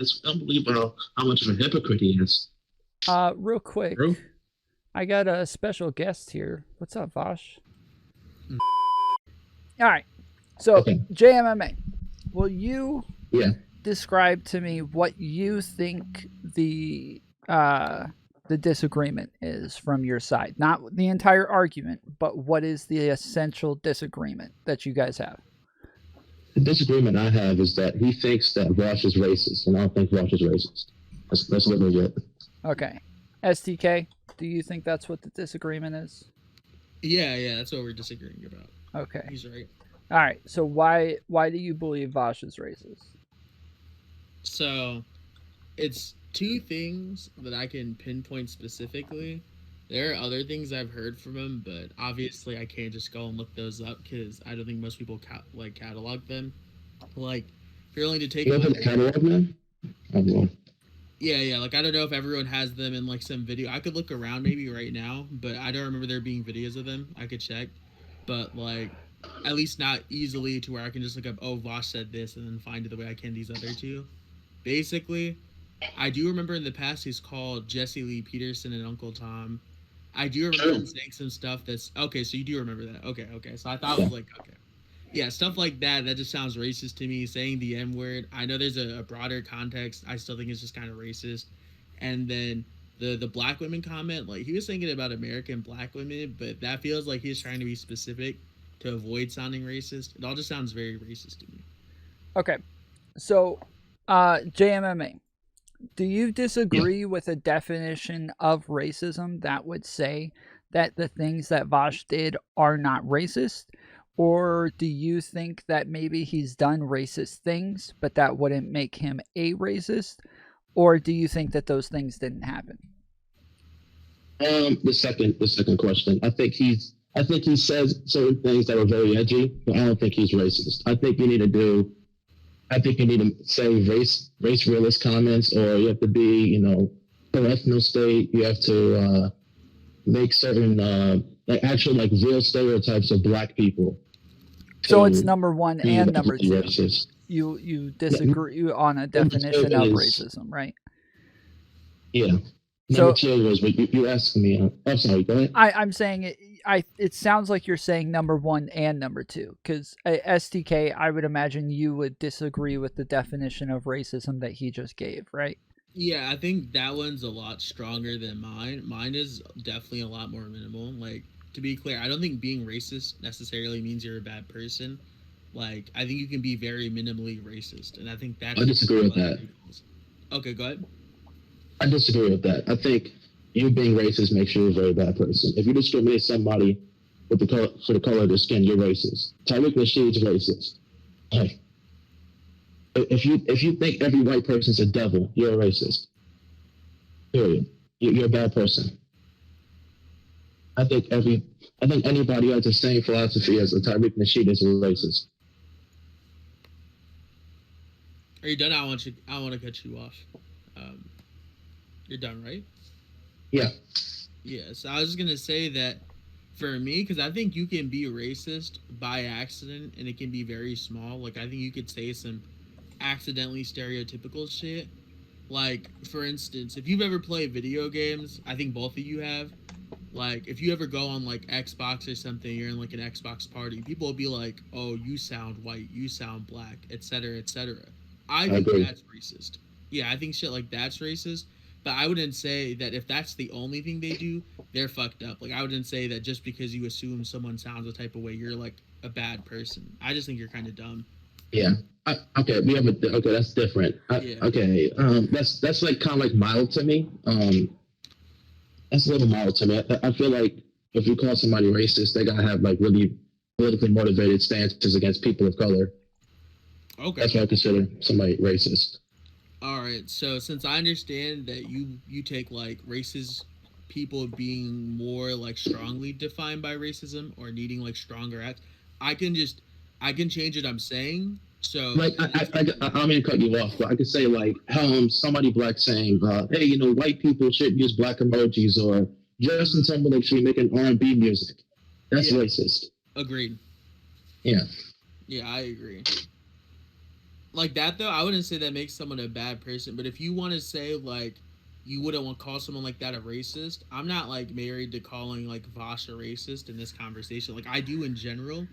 It's unbelievable how much of a hypocrite he is. Real quick, True? I got a special guest here. What's up, Vaush? All right. So, Okay. JMMA, will you Yeah. describe to me what you think the disagreement is from your side? Not the entire argument, but what is the essential disagreement that you guys have? The disagreement I have is that he thinks that Vaush is racist, and I don't think Vaush is racist. That's literally it. Okay. STK, do you think that's what the disagreement is? Yeah, that's what we're disagreeing about. Okay. He's right. All right. So why do you believe Vaush is racist? So, it's two things that I can pinpoint specifically. There are other things I've heard from him, but obviously I can't just go and look those up because I don't think most people catalog them. Like, if you're willing to take You have a catalog, man? Yeah. Like, I don't know if everyone has them in like some video. I could look around maybe right now, but I don't remember there being videos of them. I could check, but like, at least not easily to where I can just look up, oh, Vaush said this, and then find it the way I can these other two. Basically, I do remember in the past he's called Jesse Lee Peterson and Uncle Tom. I do remember him saying some stuff that's okay. So you do remember that? Okay. So I thought it was like okay, yeah, stuff like that. That just sounds racist to me. Saying the N word. I know there's a broader context. I still think it's just kind of racist. And then the black women comment, like he was thinking about American black women, but that feels like he's trying to be specific to avoid sounding racist. It all just sounds very racist to me. Okay, so JMMA, do you disagree with a definition of racism that would say that the things that Vaush did are not racist? Or do you think that maybe he's done racist things, but that wouldn't make him a racist? Or do you think that those things didn't happen? The second question. I think he says certain things that are very edgy, but I don't think he's racist. I think you need to say race realist comments, or you have to be, per ethno state. You have to make certain actual real stereotypes of black people. So it's number one and number two. Racist. You disagree on a definition of racism, right? Yeah. Number two was what you asked me. I'm sorry, go ahead. I'm saying it. It sounds like you're saying number one and number two, because STK, I would imagine you would disagree with the definition of racism that he just gave, right? Yeah, I think that one's a lot stronger than mine. Mine is definitely a lot more minimal. Like, to be clear, I don't think being racist necessarily means you're a bad person. Like, I think you can be very minimally racist, and I think that's... I disagree with that. Okay, go ahead. I disagree with that. I think you being racist makes you a very bad person. If you discriminate somebody for the color of their skin, you're racist. Tariq Nasheed's racist. Hey, if you think every white person's a devil, you're a racist. Period. You're a bad person. I think anybody who has the same philosophy as Tariq Nasheed is a racist. Are you done? I want to cut you off. You're done, right? Yeah. Yeah. So I was just gonna say that for me, because I think you can be racist by accident, and it can be very small. Like, I think you could say some accidentally stereotypical shit. Like, for instance, if you've ever played video games, I think both of you have. Like, if you ever go on like Xbox or something, you're in like an Xbox party, people will be like, "Oh, you sound white, you sound black, etc., etc." I think that's racist. Yeah, I think shit like that's racist. But I wouldn't say that if that's the only thing they do, they're fucked up. Like, I wouldn't say that just because you assume someone sounds a type of way, you're like a bad person. I just think you're kind of dumb. Yeah. Okay. Okay. That's different. Yeah. Okay. That's like kind of like mild to me. That's a little mild to me. I feel like if you call somebody racist, they gotta have like really politically motivated stances against people of color. Okay. That's why I consider somebody racist. All right, so since I understand that you take like racist people being more like strongly defined by racism or needing like stronger acts, I can change what I'm saying. So like I don't mean to cut you off, but I could say like somebody black saying, hey, white people shouldn't use black emojis, or Justin Timberlake should be making R&B music. That's racist. Agreed. Yeah. Yeah, I agree. like that though, I wouldn't say that makes someone a bad person. But if you want to say like you wouldn't want to call someone like that a racist, I'm not like married to calling like Vaush a racist in this conversation. Like I do in general,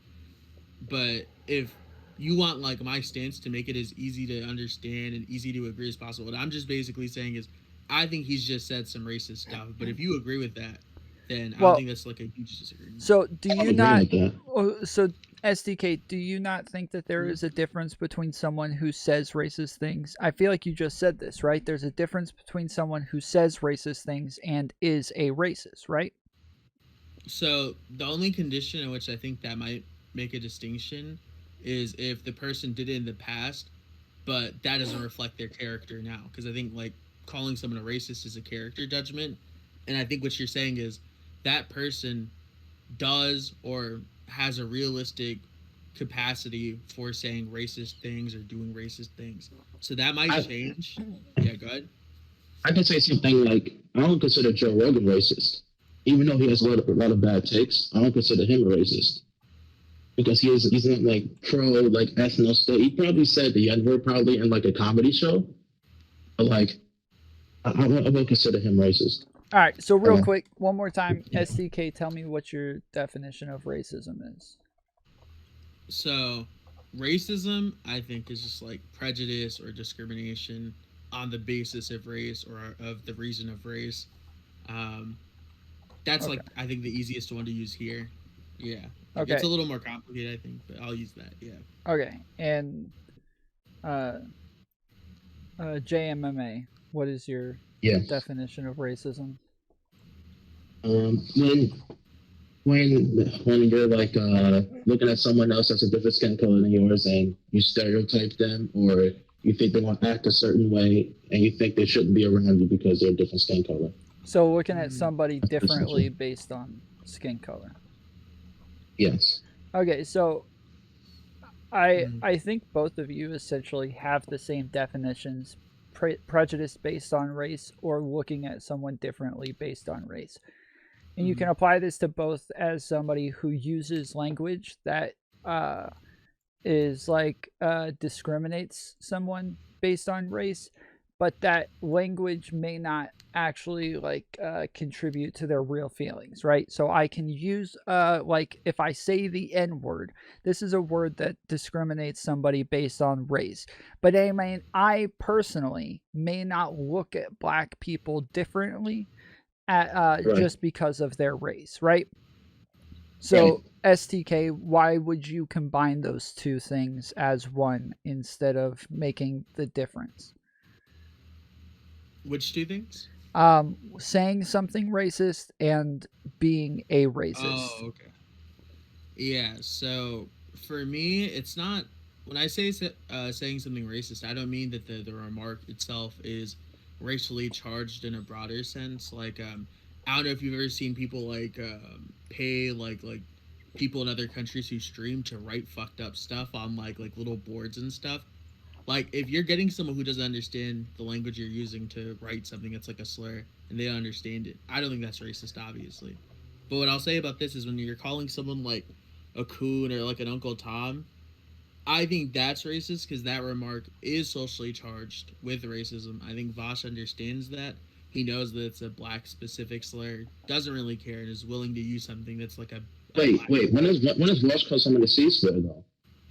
but if you want like my stance to make it as easy to understand and easy to agree as possible, what I'm just basically saying is I think he's just said some racist stuff. But if you agree with that, then I don't think that's like a huge disagreement. So do you agree not? with that. So STK, do you not think that there is a difference between someone who says racist things? I feel like you just said this, right? There's a difference between someone who says racist things and is a racist, right? So the only condition in which I think that might make a distinction is if the person did it in the past, but that doesn't reflect their character now. Because I think like calling someone a racist is a character judgment, and I think what you're saying is that person does or has a realistic capacity for saying racist things or doing racist things. So that might change. Yeah, go ahead. I can say something like, I don't consider Joe Rogan racist. Even though he has a lot of bad takes, I don't consider him a racist. Because he's not like pro, like ethno state. He probably said the N-word probably in like a comedy show. But like, I won't consider him racist. All right, so real quick, one more time, STK, tell me what your definition of racism is. So, racism, I think, is just like prejudice or discrimination on the basis of race or of the reason of race. That's like, I think, the easiest one to use here. Yeah. Like, it's a little more complicated, I think, but I'll use that. Yeah. Okay, and JMMA, what is your definition of racism? When you're like looking at someone else that's a different skin color than yours and you stereotype them, or you think they want to act a certain way and you think they shouldn't be around you because they're a different skin color. So looking at somebody differently based on skin color. Yes. Okay, so I think both of you essentially have the same definitions: prejudice based on race or looking at someone differently based on race. And you can apply this to both as somebody who uses language that is like discriminates someone based on race, but that language may not actually like contribute to their real feelings, right? So I can use like if I say the N-word, this is a word that discriminates somebody based on race, but I personally may not look at black people differently at just because of their race, right? So STK, why would you combine those two things as one instead of making the difference? Which two things? Saying something racist and being a racist. Oh, okay. Yeah, so for me, it's not, when I say saying something racist, I don't mean that the remark itself is racially charged in a broader sense. Like, I don't know if you've ever seen people like pay like people in other countries who stream to write fucked up stuff on like little boards and stuff. Like, if you're getting someone who doesn't understand the language you're using to write something that's like a slur and they don't understand it, I don't think that's racist, obviously. But what I'll say about this is when you're calling someone like a coon or like an Uncle Tom, I think that's racist because that remark is socially charged with racism. I think Vaush understands that. He knows that it's a black specific slur, doesn't really care, and is willing to use something that's like a Wait. When does Vaush call someone a C slur though?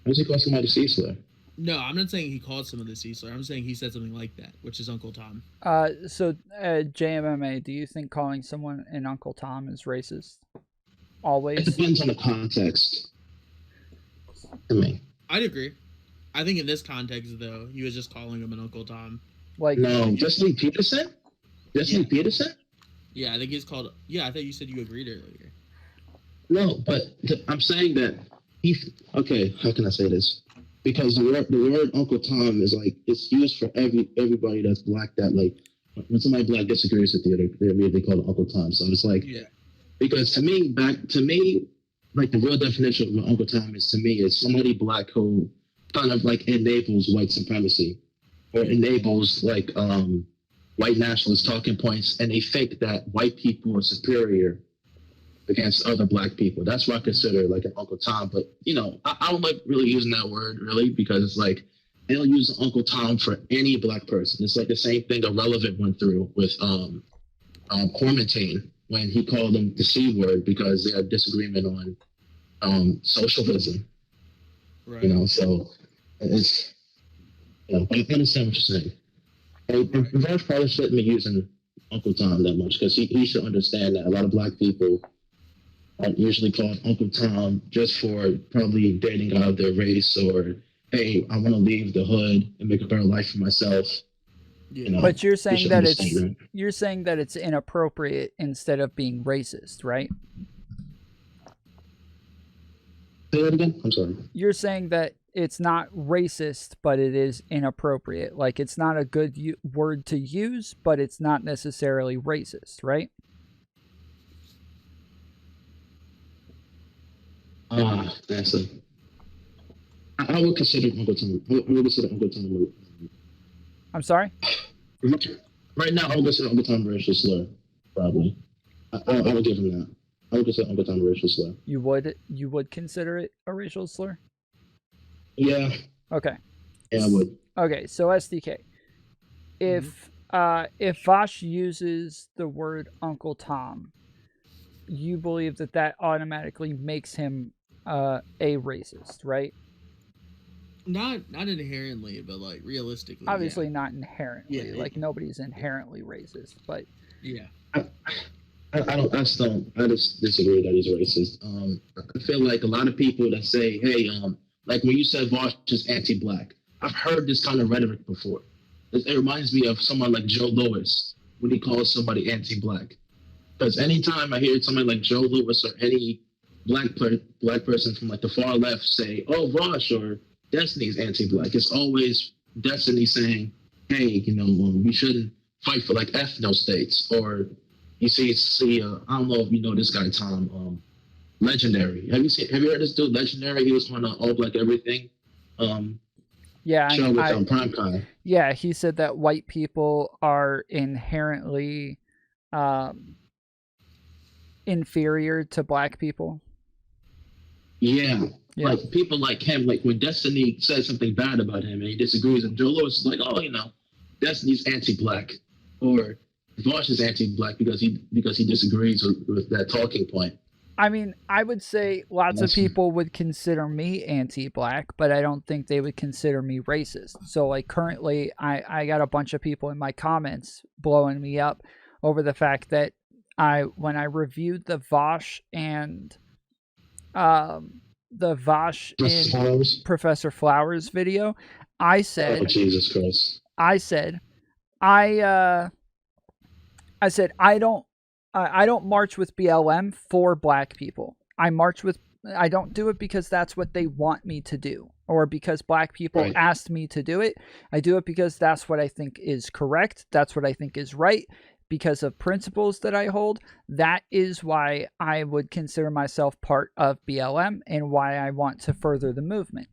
When does he call somebody a C slur? No, I'm not saying he called someone the C slur. I'm saying he said something like that, which is Uncle Tom. So JMMA, do you think calling someone an Uncle Tom is racist? Always? It depends on the context. To me. I'd agree. I think in this context, though, he was just calling him an Uncle Tom. Like no, Justin Peterson? Peterson? Yeah, I think he's called. Yeah, I thought you said you agreed earlier. No, but I'm saying that okay, how can I say this? Because the word Uncle Tom is like, it's used for everybody that's black, that like when somebody black disagrees with you, they immediately call it Uncle Tom. So it's like, because to me, like the real definition of Uncle Tom is somebody black who kind of like enables white supremacy or enables like white nationalist talking points, and they think that white people are superior against other black people. That's what I consider like an Uncle Tom. But, you know, I don't like really using that word really, because it's like, they'll use Uncle Tom for any black person. It's like the same thing Irrelevant went through with Quarantine when he called them the C word because they had disagreement on socialism. Right. You know, so it's, you know, I understand what you're saying. And Vaush probably shouldn't be using Uncle Tom that much because he should understand that a lot of black people are usually called Uncle Tom just for probably dating out of their race or, hey, I want to leave the hood and make a better life for myself. Yeah. You know, But you're saying that that. you're saying that it's inappropriate instead of being racist, right? Say that again? I'm sorry. You're saying that it's not racist, but it is inappropriate. Like it's not a good word to use, but it's not necessarily racist, right? That's a. I would consider Uncle Tom. I would consider Uncle Tom. I'm sorry? Right now, I would consider Uncle Tom a racial slur, probably. I would give him that. I would consider Uncle Tom a racial slur. You would consider it a racial slur? Yeah. Okay. Yeah, I would. Okay, so STK. If Vaush uses the word Uncle Tom, you believe that automatically makes him a racist, right? Not inherently, but like realistically. Obviously not inherently. Yeah, like nobody's inherently racist, but yeah. I just disagree that he's racist. I feel like a lot of people that say, hey, like when you said Vaush is anti-black, I've heard this kind of rhetoric before. It reminds me of someone like Joe Louis when he calls somebody anti-black. Because anytime I hear somebody like Joe Louis or any black person from like the far left say, oh, Vaush or Destiny's anti-black, it's always Destiny saying, hey, you know, we shouldn't fight for like ethno states. Or you see, I don't know if you know this guy, Tom, Legendary. Have you heard this dude, Legendary? He was on All Black Everything. Yeah, show with Primetime. Yeah, he said that white people are inherently inferior to black people. Yeah. Like people like him, like when Destiny says something bad about him and he disagrees, and Joe Louis is like, oh, you know, Destiny's anti-black, or Vaush is anti-black because he disagrees with that talking point. I mean, I would say lots of people would consider me anti-black, but I don't think they would consider me racist. So like currently I got a bunch of people in my comments blowing me up over the fact that when I reviewed the Vaush and the Vaush in Professor Flowers video, I said, oh, Jesus Christ. I said I don't march with BLM for black people. I don't do it because that's what they want me to do or because black people asked me to do it. I do it because that's what I think is correct. That's what I think is right because of principles that I hold. That is why I would consider myself part of BLM and why I want to further the movement.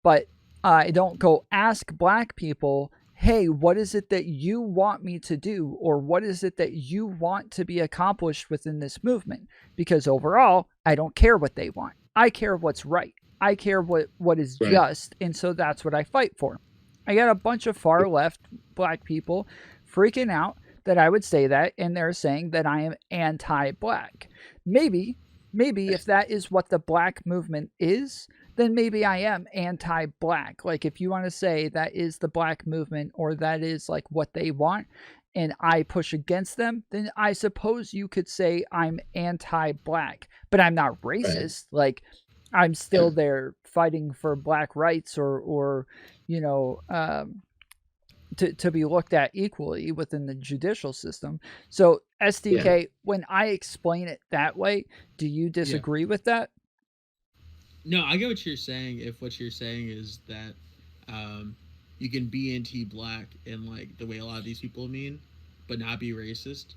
But I don't go ask black people, hey, what is it that you want me to do? Or what is it that you want to be accomplished within this movement? Because overall, I don't care what they want. I care what's right. I care what is just. And so that's what I fight for. I got a bunch of far left black people freaking out that I would say that, and they're saying that I am anti-black. Maybe if that is what the black movement is, then maybe I am anti-black. Like if you want to say that is the black movement or that is like what they want and I push against them, then I suppose you could say I'm anti-black, but I'm not racist. Like I'm still there fighting for black rights or you know, to be looked at equally within the judicial system. So STK, when I explain it that way, do you disagree with that? No, I get what you're saying. If what you're saying is that you can be anti-black in like the way a lot of these people mean, but not be racist.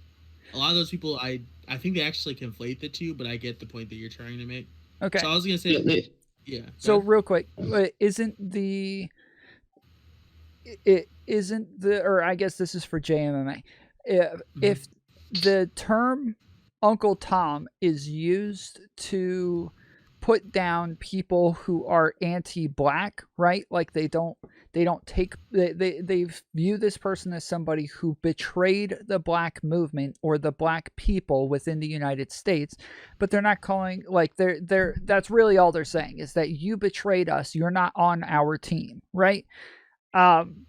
A lot of those people, I think they actually conflate the two, but I get the point that you're trying to make. Okay. So I was gonna say, So real quick, or I guess this is for JMMA. If the term Uncle Tom is used to put down people who are anti-black, right? Like they don't They don't take they view this person as somebody who betrayed the black movement or the black people within the United States, but they're not calling like they're that's really all they're saying is that you betrayed us. You're not on our team, right? Um,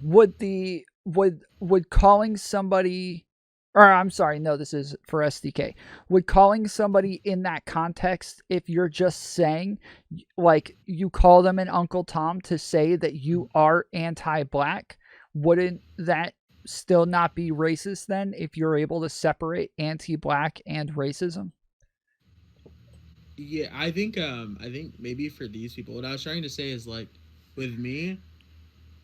would calling somebody, or I'm sorry, no, this is for STK. Would calling somebody in that context, if you're just saying, like, you call them an Uncle Tom to say that you are anti-black, wouldn't that still not be racist then if you're able to separate anti-black and racism? Yeah, I think maybe for these people, what I was trying to say is like, with me,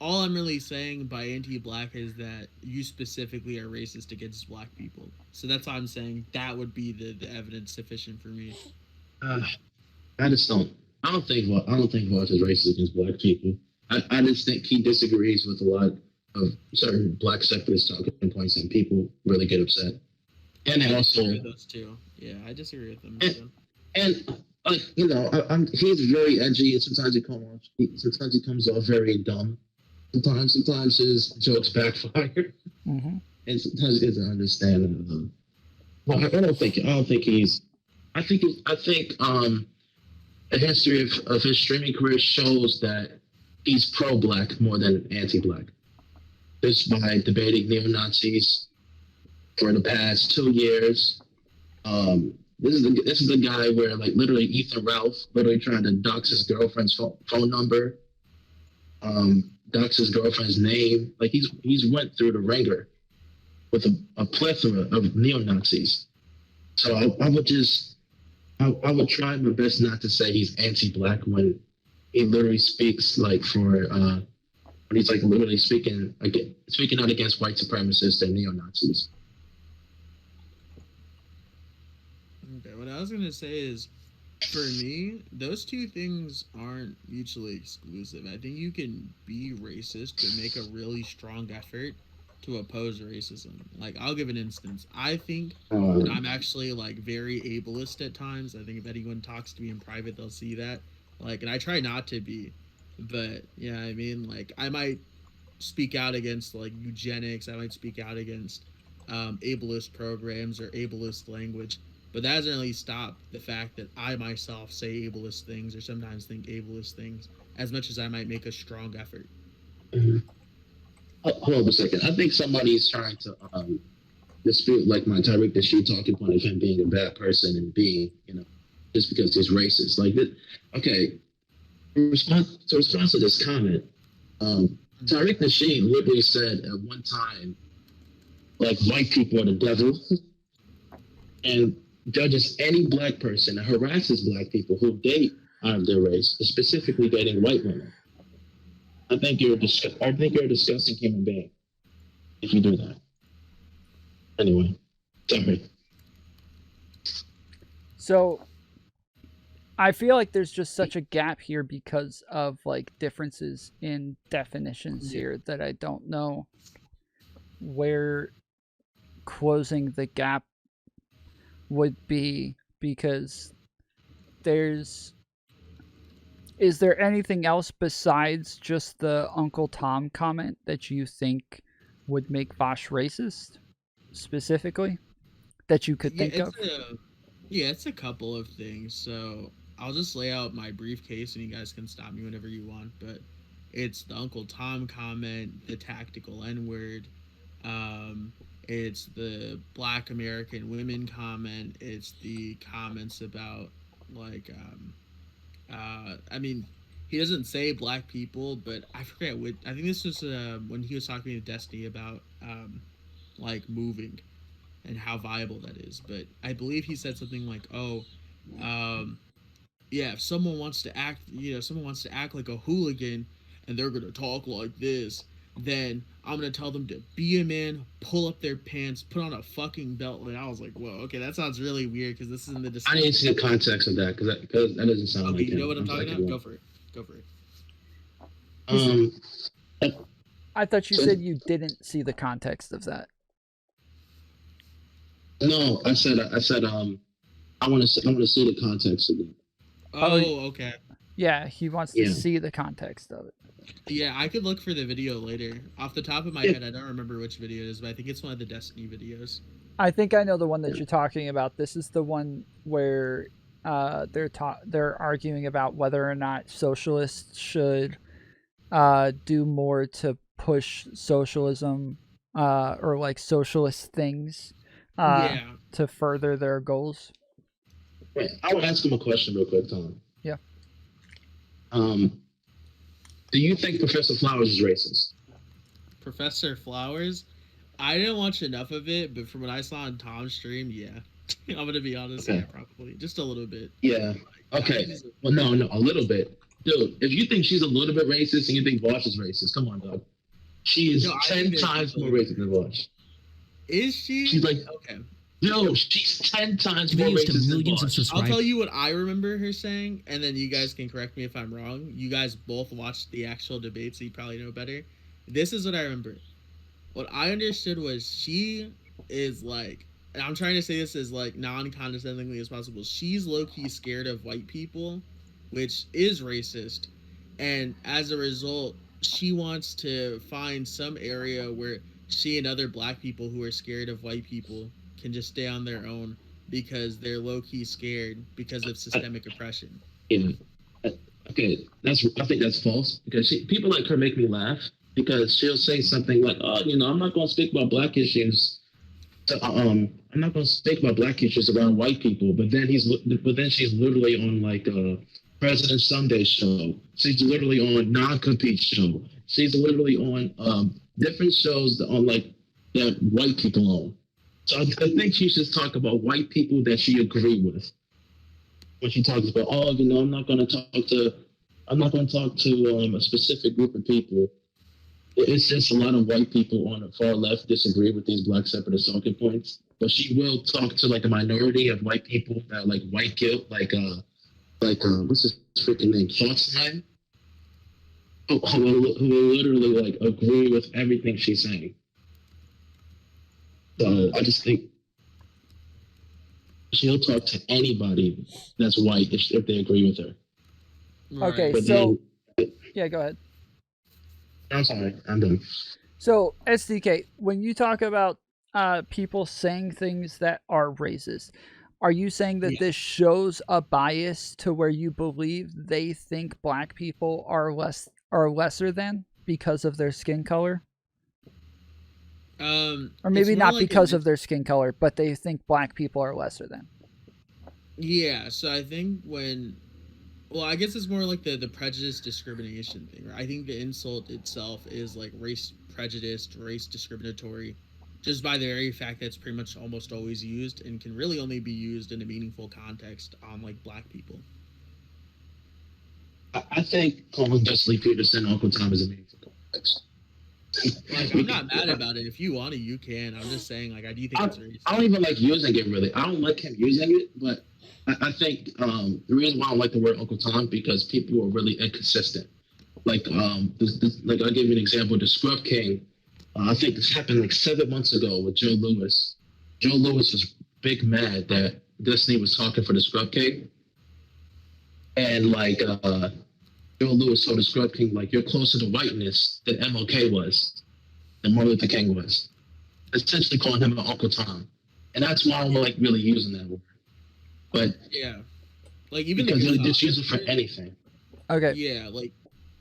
all I'm really saying by anti-black is that you specifically are racist against black people. So that's why I'm saying that would be the evidence sufficient for me. Uh, I just don't. I don't think Vaush is racist against black people. I just think he disagrees with a lot of certain black separatist talking points, and people really get upset. And I also, disagree with those two. Yeah, I disagree with them. and like you know, he's very edgy, and sometimes sometimes he comes off very dumb. Sometimes his jokes backfire, Mm-hmm. and sometimes he doesn't understand them. Well, I don't think he's. I think the history of his streaming career shows that he's pro-black more than anti-black. Just by debating neo-Nazis for the past 2 years. This is the guy where like literally Ethan Ralph literally trying to dox his girlfriend's phone number, dox his girlfriend's name. Like he's went through the ringer with a plethora of neo-Nazis. So I would try my best not to say he's anti-black when he literally speaks like when he's like literally speaking out against white supremacists and neo-Nazis. Okay, what I was gonna say is, for me, those two things aren't mutually exclusive. I think you can be racist but make a really strong effort to oppose racism. Like, I'll give an instance. I think I'm actually like very ableist at times. I think if anyone talks to me in private, they'll see that. Like, and I try not to be, but yeah, I mean, like, I might speak out against like eugenics. I might speak out against ableist programs or ableist language. But that doesn't really stop the fact that I myself say ableist things or sometimes think ableist things as much as I might make a strong effort. Mm-hmm. Hold on a second. I think somebody's trying to dispute like my Tyreek the Sheet talking point of him being a bad person and being, just because he's racist. Like, okay, in response to this comment, Tyreek the Sheet literally said at one time, like, white people are the devil, and judges any black person and harasses black people who date out of their race, specifically dating white women. I think you're a disgusting human being if you do that. Anyway, sorry. So I feel like there's just such a gap here because of like differences in definitions here that I don't know where closing the gap would be, because is there anything else besides just the Uncle Tom comment that you think would make Vaush racist specifically that you could think of? It's a couple of things. So I'll just lay out my briefcase and you guys can stop me whenever you want. But it's the Uncle Tom comment, the tactical N-word, it's the Black American women comment, it's the comments about like I mean, he doesn't say black people, but I forget what. I think this was when he was talking to Destiny about like moving and how viable that is. But I believe he said something like, "Oh, yeah, if someone wants to act, someone wants to act like a hooligan, and they're gonna talk like this, then I'm gonna tell them to be a man, pull up their pants, put on a fucking belt." And I was like, "Whoa, okay, that sounds really weird because this is in the discussion." I didn't see the context of that because that doesn't sound like you know him. what I'm talking about? Go for it. I thought you said you didn't see the context of that. No, I said I want to see the context of it. Oh, okay. Yeah, he wants to Yeah. see the context of it. Yeah, I could look for the video later. Off the top of my head, I don't remember which video it is, but I think it's one of the Destiny videos. I think I know the one that you're talking about. This is the one where they're arguing about whether or not socialists should do more to push socialism or like socialist things Yeah. to further their goals. Wait, I'll ask him a question real quick, Tom. Yeah. Do you think Professor Flowers is racist? Professor Flowers? I didn't watch enough of it, but from what I saw on Tom's stream, yeah. I'm gonna be honest, Okay. yeah, probably. Just a little bit. Yeah. Okay. Well, no, a little bit. Dude, if you think she's a little bit racist and you think Vaush is racist, come on, dog. She is 10 times more racist than Vaush. Is she? She's like, okay. No, she's 10 times more Videos to racist than millions of Vaush. subscribers. I'll tell you what I remember her saying, and then you guys can correct me if I'm wrong. You guys both watched the actual debate, so you probably know better. This is what I remember. What I understood was she is like, and I'm trying to say this as like non-condescendingly as possible, she's low-key scared of white people, which is racist, and as a result, she wants to find some area where she and other black people who are scared of white people can just stay on their own because they're low-key scared because of systemic oppression. Yeah. Okay, I think that's false because people like her make me laugh because she'll say something like, "Oh, I'm not going to speak about black issues. I'm not going to speak about black issues around white people." But then she's literally on like President Sunday show. She's literally on Non-Compete show. She's literally on different shows on like that white people own. So I think she should talk about white people that she agree with. When she talks about, I'm not going to talk to a specific group of people. It's just a lot of white people on the far left disagree with these black separatist talking points. But she will talk to like a minority of white people that like white guilt, like what's his freaking name, Schwartzline, who will literally like agree with everything she's saying. So I just think she'll talk to anybody that's white if they agree with her. Okay, But so yeah, go ahead. I'm sorry, I'm done. So STK, when you talk about people saying things that are racist, are you saying that this shows a bias to where you believe they think black people are lesser than because of their skin color? Or maybe not like because of their skin color, but they think black people are lesser than. Yeah, so I think I guess it's more like the prejudice discrimination thing, right? I think the insult itself is like race prejudiced, race discriminatory, just by the very fact that it's pretty much almost always used and can really only be used in a meaningful context on like black people. I think calling Dusty Peterson Uncle Tom is a meaningful context. Like, I'm not mad about it. If you want to, you can. I'm just saying, like, I do think it's racist. I don't even like using it, really. I don't like him using it, but I think the reason why I don't like the word Uncle Tom because people are really inconsistent. Like, like I'll give you an example. The Scrub King, I think this happened like 7 months ago with Joe Lewis. Joe Lewis was big mad that Disney was talking for the Scrub King. And, like, Joe Lewis told the Scrub King, like, you're closer to whiteness than MLK was, than Martin Luther King was. Essentially calling him an Uncle Tom. And that's why I don't like really using that word. But yeah, like even because they just use it for anything. Okay. Yeah, like,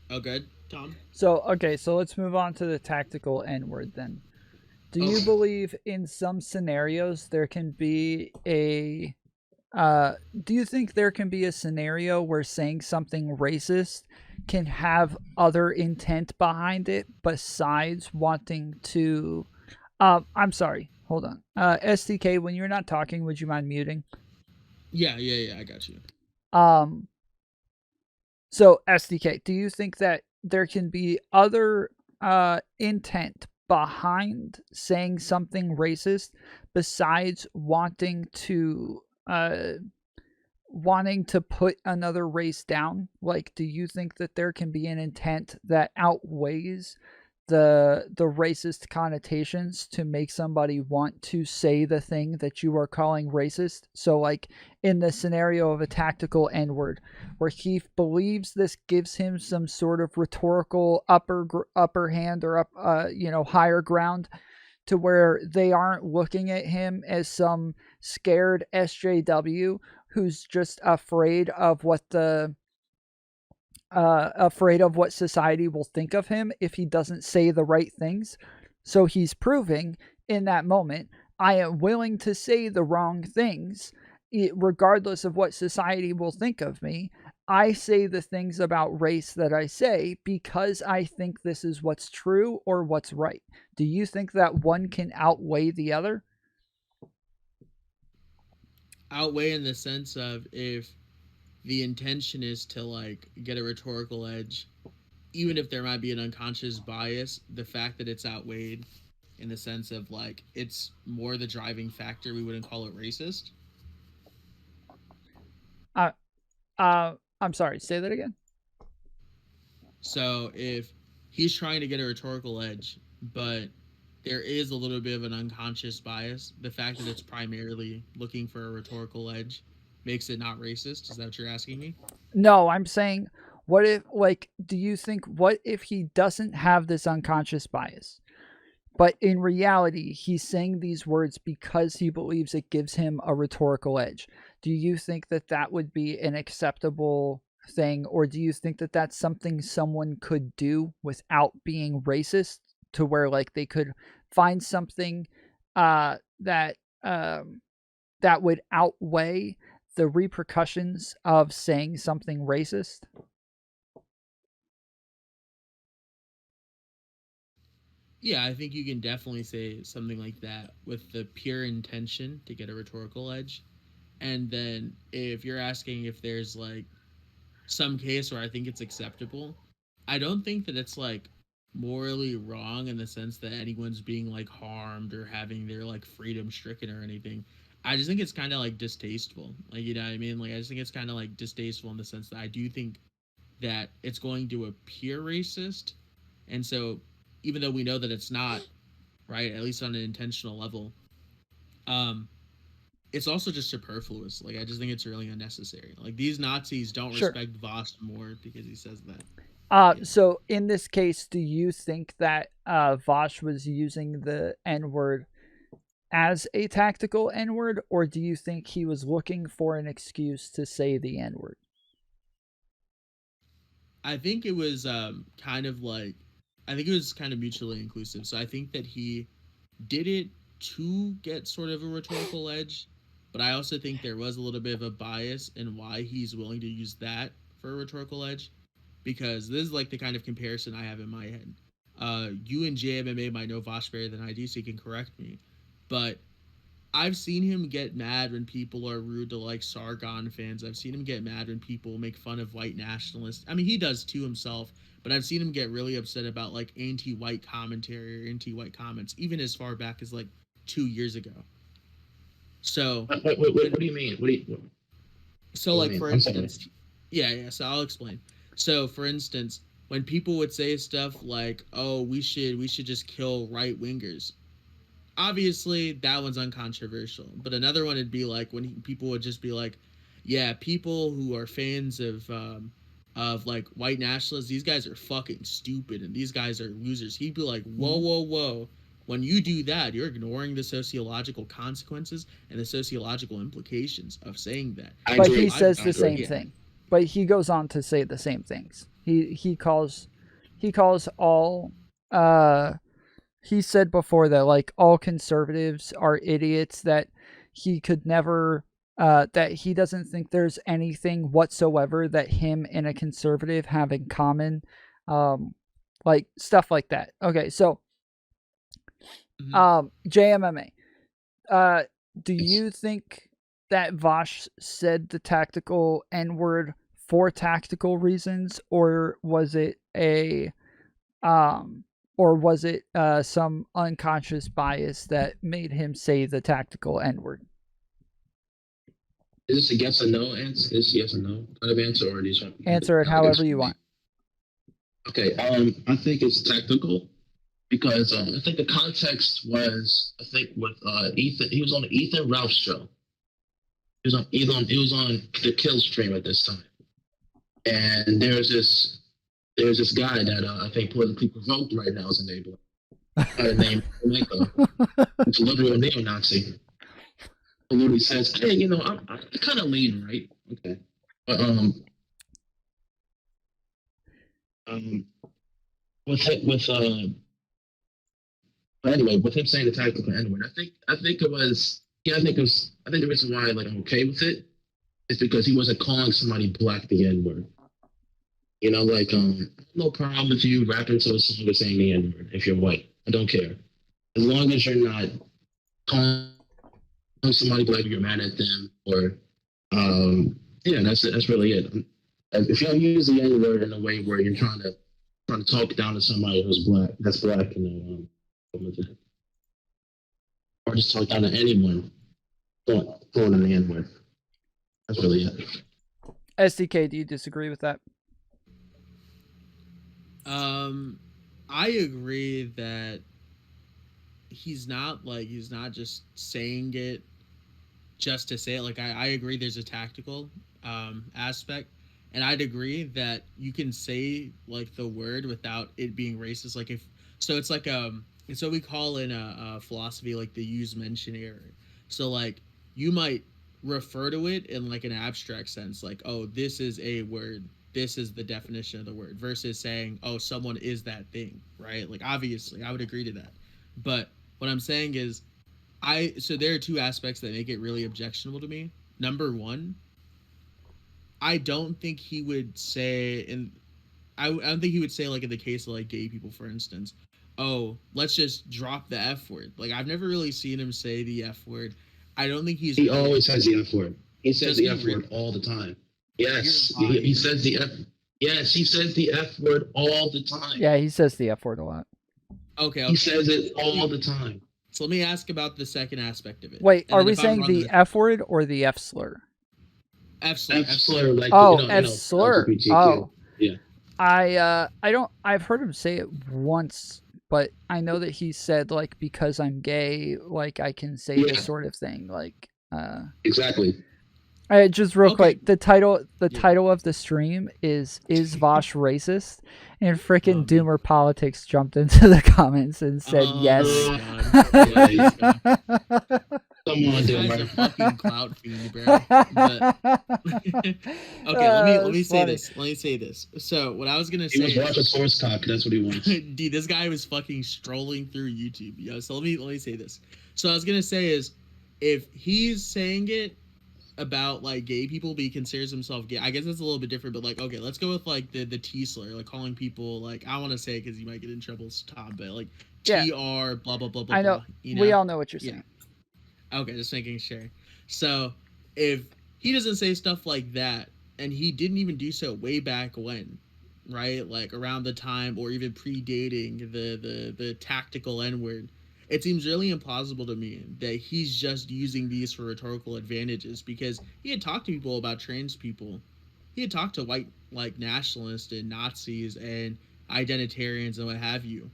oh, good, Tom. So let's move on to the tactical N-word then. Do you believe in some scenarios there can be a do you think there can be a scenario where saying something racist can have other intent behind it besides wanting to I'm sorry, hold on. STK, when you're not talking, would you mind muting? Yeah, I got you. So STK, do you think that there can be other intent behind saying something racist besides wanting to put another race down? Like, do you think that there can be an intent that outweighs the racist connotations to make somebody want to say the thing that you are calling racist. So like in the scenario of a tactical N-word, where he believes this gives him some sort of rhetorical upper hand or higher ground, to where they aren't looking at him as some scared SJW who's just afraid of what society will think of him if he doesn't say the right things. So he's proving in that moment, I am willing to say the wrong things, regardless of what society will think of me. I say the things about race that I say because I think this is what's true or what's right. Do you think that one can outweigh the other? Outweigh in the sense of, if the intention is to like get a rhetorical edge, even if there might be an unconscious bias, the fact that it's outweighed in the sense of like it's more the driving factor, we wouldn't call it racist. I'm sorry, say that again. So if he's trying to get a rhetorical edge, but there is a little bit of an unconscious bias, the fact that it's primarily looking for a rhetorical edge makes it not racist. Is that what you're asking me? No, I'm saying, what if, like, do you think, what if he doesn't have this unconscious bias, but in reality, he's saying these words because he believes it gives him a rhetorical edge? Do you think that that would be an acceptable thing, or do you think that that's something someone could do without being racist, to where like they could find something that would outweigh the repercussions of saying something racist? Yeah, I think you can definitely say something like that with the pure intention to get a rhetorical edge. And then if you're asking if there's like some case where I think it's acceptable, I don't think that it's like morally wrong in the sense that anyone's being like harmed or having their like freedom stricken or anything. I just think it's kind of like distasteful. Like, you know what I mean? Like, I just think it's kind of like distasteful in the sense that I do think that it's going to appear racist. And so, even though we know that it's not, right, at least on an intentional level, um, it's also just superfluous. Like, I just think it's really unnecessary. Like, these Nazis don't respect Vaush more because he says that. So in this case, do you think that Vaush was using the N-word as a tactical N-word, or do you think he was looking for an excuse to say the N-word? I think it was kind of mutually inclusive. So I think that he did it to get sort of a rhetorical edge, but I also think there was a little bit of a bias in why he's willing to use that for a rhetorical edge, because this is like the kind of comparison I have in my head. You and JMMA might know Vaush better than I do, so you can correct me, but I've seen him get mad when people are rude to like Sargon fans. I've seen him get mad when people make fun of white nationalists. I mean, he does too himself, but I've seen him get really upset about like anti-white commentary or anti-white comments, even as far back as like 2 years ago. So what do you mean? So like, for instance, yeah. So I'll explain. So for instance, when people would say stuff like, "Oh, we should just kill right wingers," obviously that one's uncontroversial. But another one would be like when people would just be like, "Yeah, people who are fans of like white nationalists, these guys are fucking stupid and these guys are losers." He'd be like, "Whoa. When you do that, you're ignoring the sociological consequences and the sociological implications of saying that." But he says the same thing. But he goes on to say the same things. He calls all he said before that like all conservatives are idiots, that he could never that he doesn't think there's anything whatsoever that him and a conservative have in common, like stuff like that. Okay, so JMMA, do you think that Vaush said the tactical N-word for tactical reasons, or was it some unconscious bias that made him say the tactical N-word? Is this a yes or no answer? Is yes or no kind of answer, or do you answer it however you want? Okay, I think it's tactical. because I think the context was with Ethan. He was on the Ethan Ralph show. He was on the Kill stream at this time, and there's this guy that I think politically provoked right now is enabled. Named Michael. It's literally a neo-Nazi. Literally says, "Hey, you know, I kind of lean right, okay, but but anyway, with him saying the tactical N-word, I think the reason why like I'm okay with it is because he wasn't calling somebody black the N-word. You know, like no problem with you rapping to a song or saying the N-word if you're white. I don't care. As long as you're not calling somebody black, you're mad at them, or yeah, that's it. That's really it. If you use the N-word in a way where you're trying to talk down to somebody who's black, that's black, you know, or just talk down to anyone, throwing in the N-word. That's really it. STK, do you disagree with that? I agree that he's not just saying it just to say it. Like I agree there's a tactical aspect, and I'd agree that you can say like the word without it being racist. Like it's like it's what we call in a philosophy like the use mention error. So like you might refer to it in like an abstract sense, like, oh, this is a word, this is the definition of the word, versus saying, oh, someone is that thing, right? Like obviously I would agree to that, but what I'm saying is so there are two aspects that make it really objectionable to me. Number one, I don't think he would say, and I don't think he would say like in the case of like gay people, for instance, oh, let's just drop the F word. Like I've never really seen him say the F word. I don't think he always says the F word. He says the F word all the time. Yes, he says the F. Yes, he says the F word all the time. Yeah, he says the F word a lot. Okay. He says it all the time. So let me ask about the second aspect of it. Wait, are we saying the F word or the F slur? F slur, like F slur. LGBTQ. Oh, yeah. I've heard him say it once, but I know that he said like because I'm gay, like I can say this sort of thing, like exactly. Just real quick, the title of the stream is Vaush racist? And frickin' Doomer Politics jumped into the comments and said yes. Come on, Doomer. Fucking clout fiend, bro. Okay, let me say this. Let me say this. So what I was gonna say, he was watching Source Cock. That's what he wants. Dude, this guy was fucking strolling through YouTube. Yo, so let me say this. So I was gonna say is, if he's saying it about like gay people, but he considers himself gay, I guess that's a little bit different. But like, okay, let's go with like the T slur, like calling people like, I want to say because you might get in trouble, Tom, but like TR blah blah blah blah. I know. You know? We all know what you're saying. Okay, just making sure. So if he doesn't say stuff like that, and he didn't even do so way back when, right, like around the time or even predating the tactical N-word, it seems really implausible to me that he's just using these for rhetorical advantages, because he had talked to people about trans people. He had talked to white like nationalists and Nazis and identitarians and what have you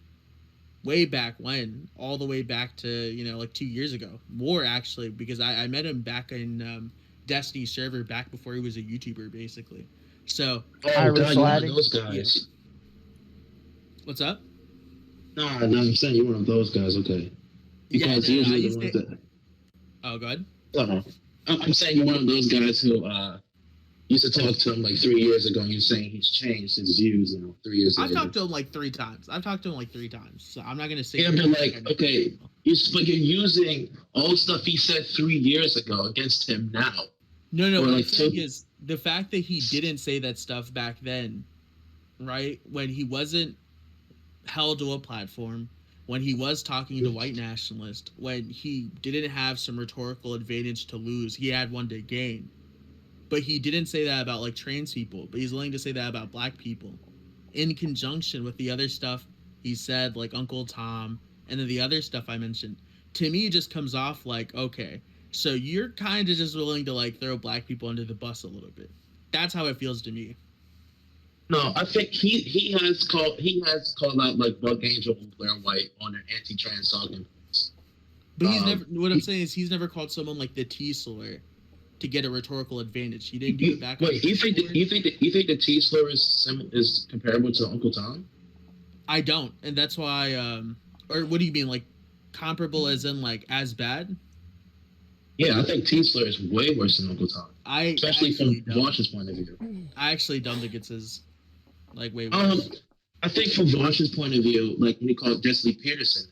way back when, all the way back to, you know, like 2 years ago, more actually, because I met him back in Destiny server back before he was a YouTuber, basically. So God, you're one of those guys. Yeah. What's up? No, I'm saying you're one of those guys. Okay, because usually the ones that. Oh, go ahead. I'm saying you're one of those guys who used to talk to him like 3 years ago, and you're saying he's changed his views now 3 years later. I've talked to him like three times. So I'm not gonna say. Yeah, but like, okay, but you're using old stuff he said 3 years ago against him now. No. What I'm saying is the fact that he didn't say that stuff back then, right? When he wasn't held to a platform, when he was talking to white nationalists, when he didn't have some rhetorical advantage to lose, he had one to gain. But he didn't say that about like trans people, but he's willing to say that about black people, in conjunction with the other stuff he said, like Uncle Tom, and then the other stuff I mentioned. To me, it just comes off like, okay, so you're kind of just willing to like throw black people under the bus a little bit. That's how it feels to me. No, I think he has called out like Buck Angel and Blair White on their anti-trans talking points. But he's never. Um, What I'm he, saying is he's never called someone like the T slur to get a rhetorical advantage. He didn't do it back on wait, Discord. you think the T slur is comparable to Uncle Tom? I don't, and that's why. Or what do you mean, like comparable as in like as bad? Yeah, I think T slur is way worse than Uncle Tom, I especially from actually don't. Vaush's point of view. I actually don't think it's as like way Um, worse. I think from Vaush's point of view, like when he called Jesse Lee Peterson,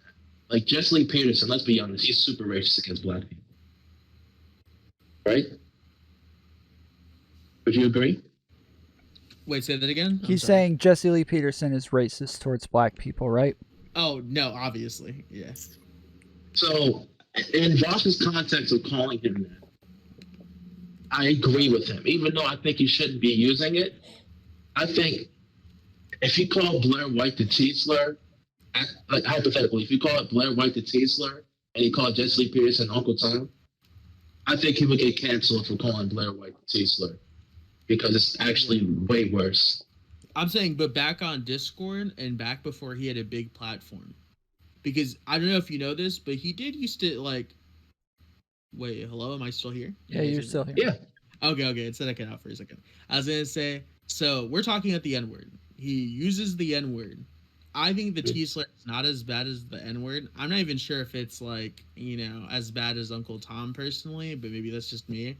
like Jesse Lee Peterson, let's be honest, he's super racist against black people, right? Would you agree? Wait, say that again. I'm He's sorry. saying Jesse Lee Peterson is racist towards black people, right? Oh no, obviously, yes. So, in Vaush's context of calling him that, I agree with him, even though I think he shouldn't be using it. I think if you call Blair White the T slur, like hypothetically, if you call it Blair White the T slur and you call Jesse Lee Peterson Uncle Tom, I think he would get canceled for calling Blair White the T slur because it's actually way worse. I'm saying, but back on Discord and back before he had a big platform, because I don't know if you know this, but he did used to like. Wait, hello, am I still here? Yeah, you're still here. Yeah. Okay, it said I cut out for a second. I was gonna say, so we're talking at the N word. He uses the N word. I think the T slur is not as bad as the N word. I'm not even sure if it's like, as bad as Uncle Tom personally, but maybe that's just me.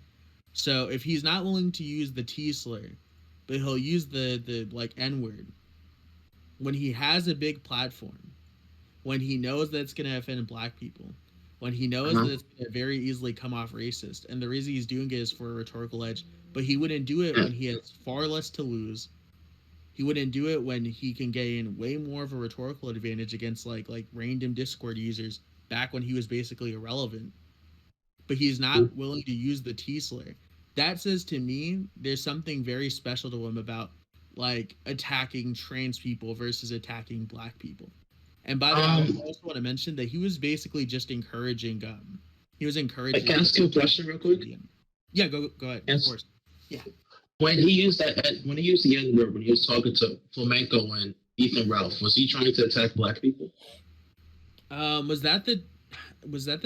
So if he's not willing to use the T slur, but he'll use the like N word when he has a big platform, when he knows that it's gonna offend black people, when he knows that it's going to very easily come off racist. And the reason he's doing it is for a rhetorical edge. But he wouldn't do it when he has far less to lose. He wouldn't do it when he can gain way more of a rhetorical advantage against like random Discord users back when he was basically irrelevant. But he's not willing to use the T slur. That says to me there's something very special to him about like attacking trans people versus attacking black people. And by the way, I also want to mention that he was basically just encouraging. He was encouraging. Can I ask you a question real quick? Yeah, go ahead. Yes. Of course. Yeah. When he used the N word, when he was talking to Flamenco and Ethan Ralph, was he trying to attack black people? Was that the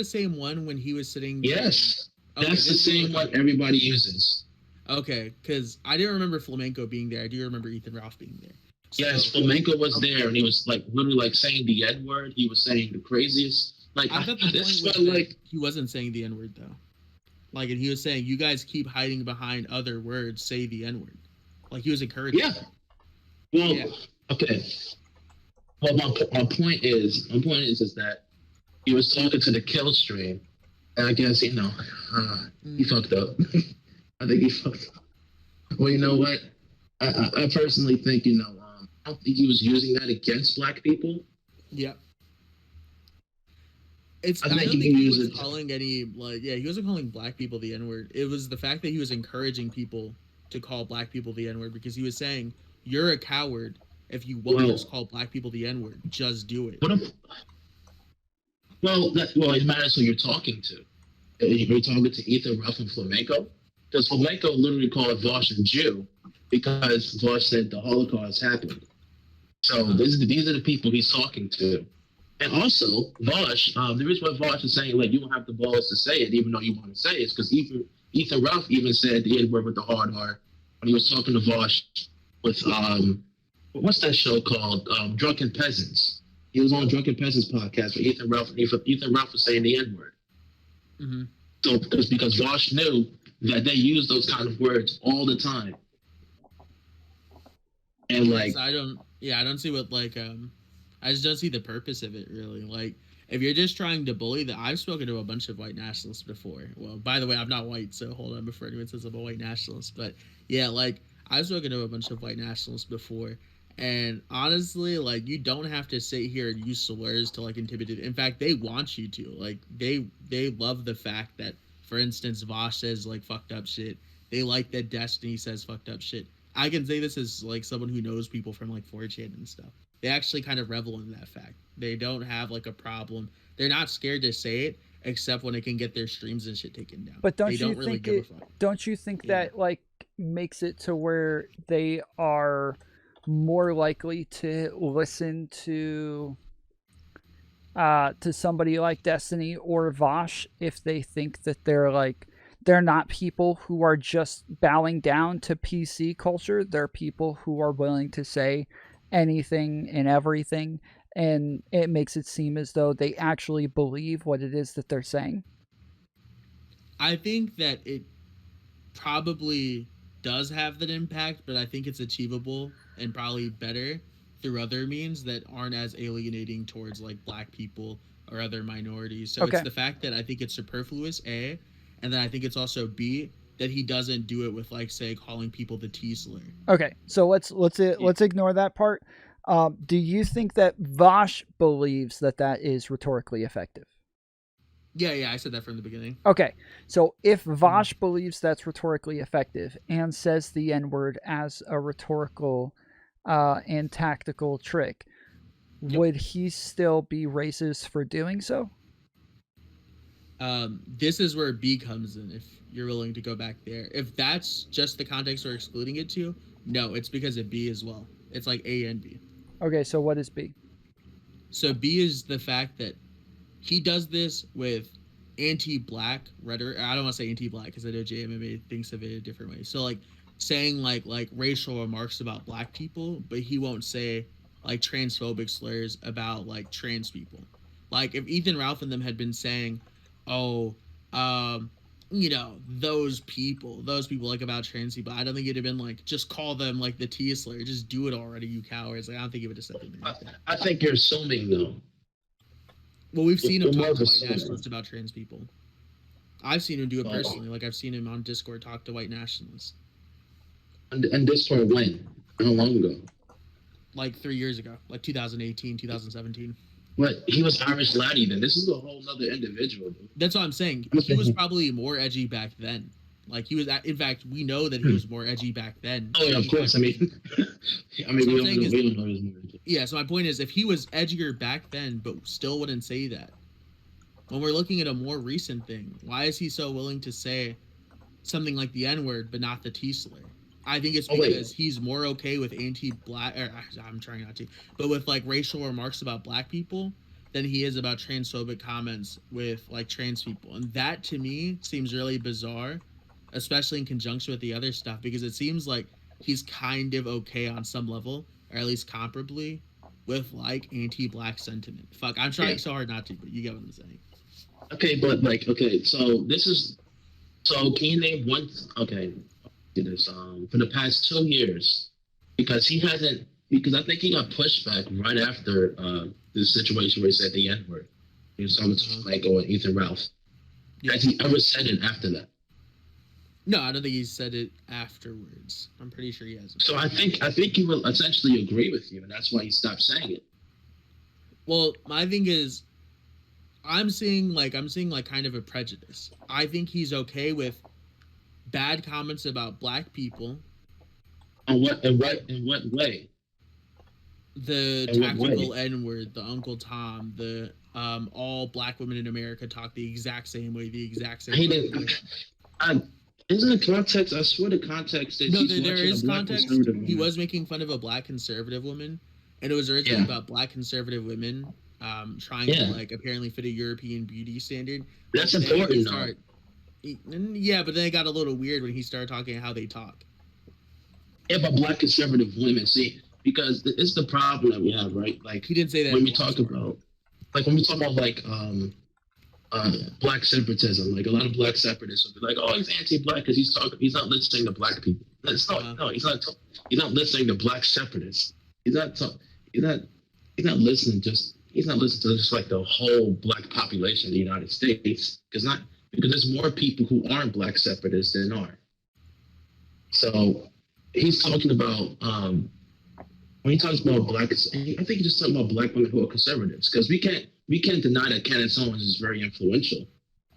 same one when he was sitting? Yes, that's the same one everybody uses. Okay, because I didn't remember Flamenco being there. I do remember Ethan Ralph being there. So, yes, Flamenco was there, and he was like literally like saying the N word. He was saying the craziest. Like I thought the point was that he wasn't saying the N word though. Like, and he was saying, "You guys keep hiding behind other words. Say the N word." Like he was encouraging. Yeah. Well, okay. Well, my point is that he was talking to the kill stream, and I guess he fucked up. I think he fucked up. Well, you know what? I personally think I don't think he was using that against black people. Yeah. I don't think he was calling any he wasn't calling black people the N-word. It was the fact that he was encouraging people to call black people the N-word because he was saying, "You're a coward if you won't just call black people the N-word. Just do it." It matters who you're talking to. You're talking to Ethan Ralph and Flamenco, because Flamenco literally called Vaush a Jew because Vaush said the Holocaust happened. So these are the people he's talking to. And also, Vaush, the reason why Vaush is saying, like, you don't have the balls to say it, even though you want to say it, is because Ethan Ralph even said the N-word with the hard R when he was talking to Vaush with, what's that show called? Drunken Peasants. He was on Drunken Peasants podcast with Ethan Ralph, and Ethan Ralph was saying the N-word. Mm-hmm. So, because Vaush knew that they use those kind of words all the time. And, like... I don't see what, I just don't see the purpose of it, really. Like, if you're just trying to bully I've spoken to a bunch of white nationalists before. Well, by the way, I'm not white, so hold on before anyone says I'm a white nationalist. But yeah, I've spoken to a bunch of white nationalists before. And honestly, you don't have to sit here and use slurs to intimidate. In fact, they want you to. They love the fact that, for instance, Vaush says fucked up shit. They like that Destiny says fucked up shit. I can say this as someone who knows people from 4chan and stuff. They actually kind of revel in that fact. They don't have a problem. They're not scared to say it, except when it can get their streams and shit taken down. But don't you think that makes it to where they are more likely to listen to somebody like Destiny or Vaush if they think that they're not people who are just bowing down to PC culture. They're people who are willing to say anything and everything, and it makes it seem as though they actually believe what it is that they're saying. I think that it probably does have that impact, but I think it's achievable and probably better through other means that aren't as alienating towards like black people or other minorities. So Okay. it's the fact that I think it's superfluous, A, and then I think it's also B, that he doesn't do it with like say calling people the T slur. Okay, so let's ignore that part. Do you think that Vaush believes that that is rhetorically effective? Yeah, I said that from the beginning. Okay, so if Vaush believes that's rhetorically effective and says the N word as a rhetorical and tactical trick, would he still be racist for doing so? This is where B comes in, if you're willing to go back there. If that's just the context we're excluding it to, no, it's because of B as well. It's like A and B. Okay, so what is B? So B is the fact that he does this with anti-black rhetoric. I don't want to say anti-black because I know JMMA thinks of it a different way. So like saying like racial remarks about black people, but he won't say like transphobic slurs about like trans people. Like if Ethan Ralph and them had been saying, oh, you know, those people like about trans people, I don't think it'd have been like just call them like the T slur, just do it already, you cowards. Like I don't think it would have said anything like that. I think you're assuming though. Well, we've seen him talk to white nationalists about trans people. I've seen him do it personally. Like I've seen him on Discord talk to white nationalists. And Discord when? How long ago? Like 3 years ago, like 2018, 2017. But he was Irish laddie then. This is a whole other individual. Dude. That's what I'm saying. He was probably more edgy back then. Like he was, in fact, we know that he was more edgy back then. Oh yeah, of course. I mean, we don't know he was more edgy. Yeah. So my point is, if he was edgier back then, but still wouldn't say that, when we're looking at a more recent thing, why is he so willing to say something like the N-word but not the T slur? I think it's because he's more okay with anti-black, or I'm trying not to, but with like racial remarks about black people than he is about transphobic comments with like trans people. And that to me seems really bizarre, especially in conjunction with the other stuff, because it seems like he's kind of okay on some level, or at least comparably, with like anti-black sentiment. Fuck, I'm trying so hard not to, but you get what I'm saying. Okay, but like, okay, so can you name one? Okay, this for the past 2 years, because I think he got pushed back right after the situation where he said the N-word. He was talking to Franco and Ethan Ralph. Yeah. Has he ever said it after that? No, I don't think he said it afterwards. I'm pretty sure he hasn't. So I think he will essentially agree with you, and that's why he stopped saying it. Well, my thing is, I'm seeing kind of a prejudice. I think he's okay with bad comments about black people. In what way? The tactical N-word, the Uncle Tom, the all black women in America talk the exact same way, the exact same way. Isn't the context? I swear the context is... No, there is context. He was making fun of a black conservative woman, and it was originally about black conservative women trying to like apparently fit a European beauty standard. That's important, though. Yeah, but then it got a little weird when he started talking about how they talk. Yeah, but black conservative women, see, because it's the problem that we have, right? Like he didn't say that when we talk about, like black separatism. Like a lot of black separatists will be like, "Oh, he's anti-black because he's not listening to black people." He's not listening to black separatists. He's not listening to just like the whole black population of the United States, because there's more people who aren't black separatists than are. So he's talking about when he talks about black, I think he's just talking about black women who are conservatives, because we can't deny that Candace Owens is very influential,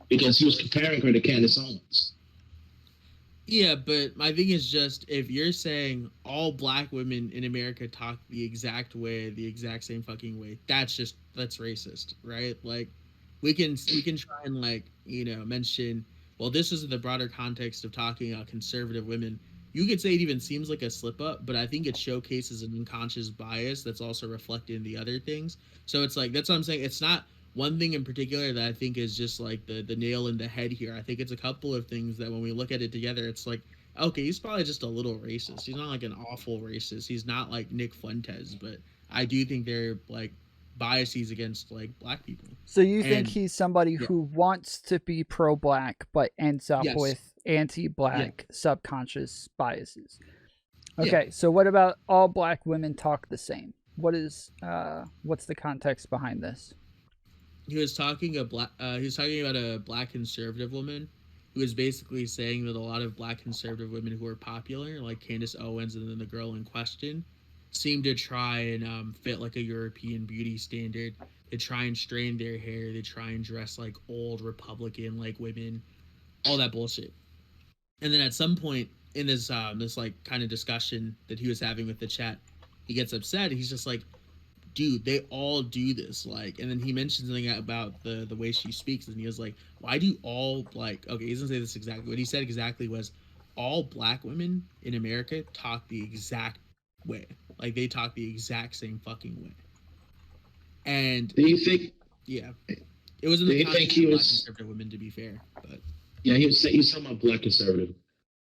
because he was comparing her to Candace Owens. Yeah, but my thing is just, if you're saying all black women in America talk the exact way, the exact same fucking way, that's racist, right? Like we can try and like, you know, mention, well, this is the broader context of talking about conservative women, you could say it even seems like a slip up, but I think it showcases an unconscious bias that's also reflected in the other things. So it's like, that's what I'm saying. It's not one thing in particular that I think is just like the nail in the head here. I think it's a couple of things that when we look at it together, it's like, okay, he's probably just a little racist. He's not like an awful racist. He's not like Nick Fuentes, but I do think they're like biases against like black people. So you think he's somebody who wants to be pro-black but ends up with anti-black subconscious biases? Okay, so what about all black women talk the same? What's the context behind this? He was talking about a black conservative woman who was basically saying that a lot of black conservative women who are popular, like Candace Owens and then the girl in question, seem to try and fit like a European beauty standard. They try and straighten their hair. They try and dress like old Republican like women, all that bullshit. And then at some point in this like kind of discussion that he was having with the chat, he gets upset. He's just like, dude, they all do this. Like, and then he mentioned something about the way she speaks, and he was like, why do all like, okay, he doesn't say this exactly. What he said exactly was, all black women in America talk the exact way. Like, they talk the exact same fucking way. And do you think? Yeah, it was in the context of black conservative women, to be fair. But yeah, he was talking about black conservative.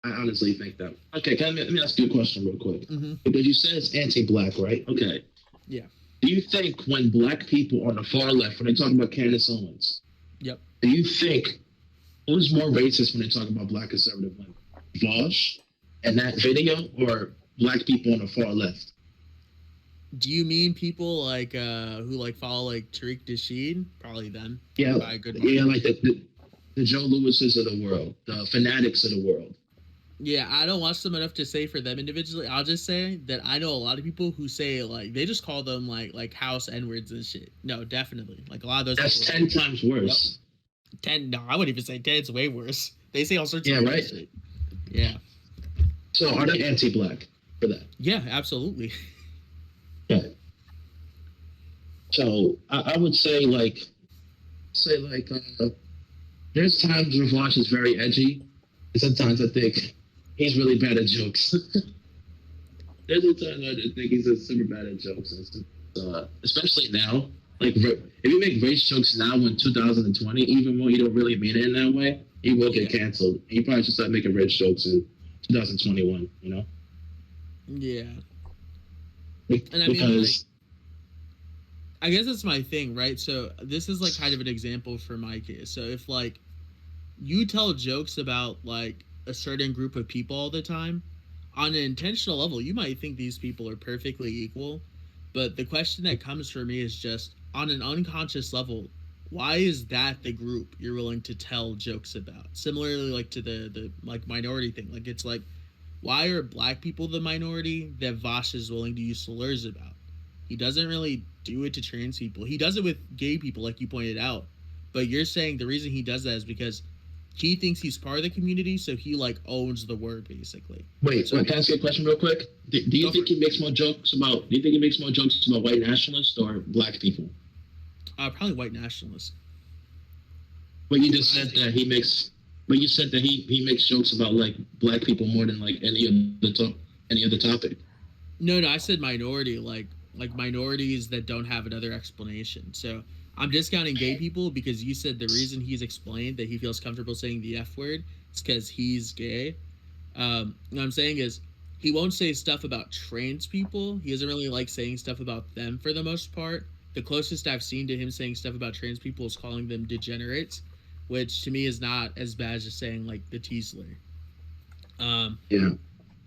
I honestly think that. Okay, let me ask you a question real quick. Because you said it's anti-black, right? Okay. Yeah. Do you think when black people on the far left, when they talk about Candace Owens, yep, do you think who's more racist when they talk about black conservative women? Vaush in that video, or black people on the far left? Do you mean people like who like follow like Tariq Nasheed? Probably them. Yeah, like the Joe Lewises of the world, the fanatics of the world. Yeah, I don't watch them enough to say for them individually. I'll just say that I know a lot of people who say like they just call them like house N-words and shit. No, definitely. Like a lot of those. That's 10 times worse. Yep. 10? No, I wouldn't even say 10. It's way worse. They say all sorts of right. shit. Yeah. So are they anti-black for that? Yeah, absolutely. Yeah. So I would say there's times where Vaush is very edgy. Sometimes I think he's really bad at jokes. There's a time I think he's super bad at jokes, especially now. Like, if you make race jokes now in 2020, even though you don't really mean it in that way, he will get canceled. He probably should start making race jokes in 2021. You know? Yeah. And I mean, like, I guess that's my thing, right? So this is like kind of an example for my case. So if like you tell jokes about like a certain group of people all the time, on an intentional level, you might think these people are perfectly equal. But the question that comes for me is just on an unconscious level, why is that the group you're willing to tell jokes about? Similarly, like to the like minority thing, like it's like, why are black people the minority that Vaush is willing to use slurs about? He doesn't really do it to trans people. He does it with gay people, like you pointed out. But you're saying the reason he does that is because he thinks he's part of the community, so he like owns the word basically. Wait, can I ask you a question real quick? Do you think he makes more jokes about white nationalists or black people? Probably white nationalists. But you just said that he makes. But you said that he makes jokes about like black people more than like any other topic. No, I said minority, like minorities that don't have another explanation. So I'm discounting gay people because you said the reason he's explained that he feels comfortable saying the F word is because he's gay. What I'm saying is he won't say stuff about trans people. He doesn't really like saying stuff about them for the most part. The closest I've seen to him saying stuff about trans people is calling them degenerates, which to me is not as bad as just saying like the T-slur.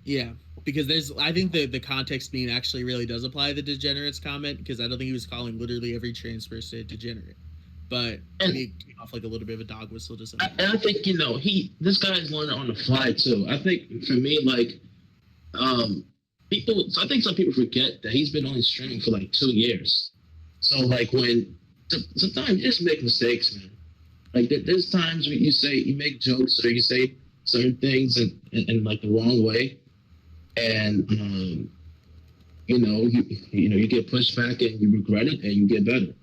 Yeah, because I think the context mean actually really does apply to the degenerates comment, because I don't think he was calling literally every trans person a degenerate. But he came off like a little bit of a dog whistle to something. And I think, this guy's learning on the fly too. I think for me, like, I think some people forget that he's been only streaming for like 2 years. So like sometimes you just make mistakes, man. Like there's times when you make jokes or you say certain things in like the wrong way, and you get pushed back and you regret it and you get better.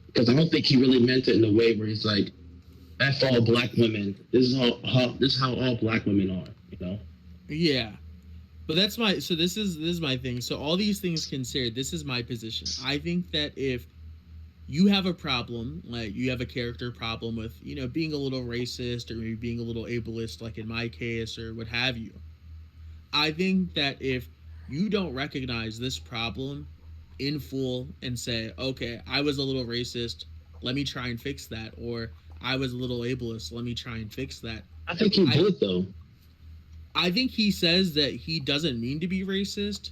Because I don't think he really meant it in a way where he's like, "F all black women. This is how all black women are." Yeah. But that's my so this is my thing. So all these things considered, this is my position. I think that if you have a problem, like you have a character problem with, being a little racist or maybe being a little ableist, like in my case or what have you, I think that if you don't recognize this problem in full and say, okay, I was a little racist, let me try and fix that, or I was a little ableist, let me try and fix that. I think you I did though. I think he says that he doesn't mean to be racist.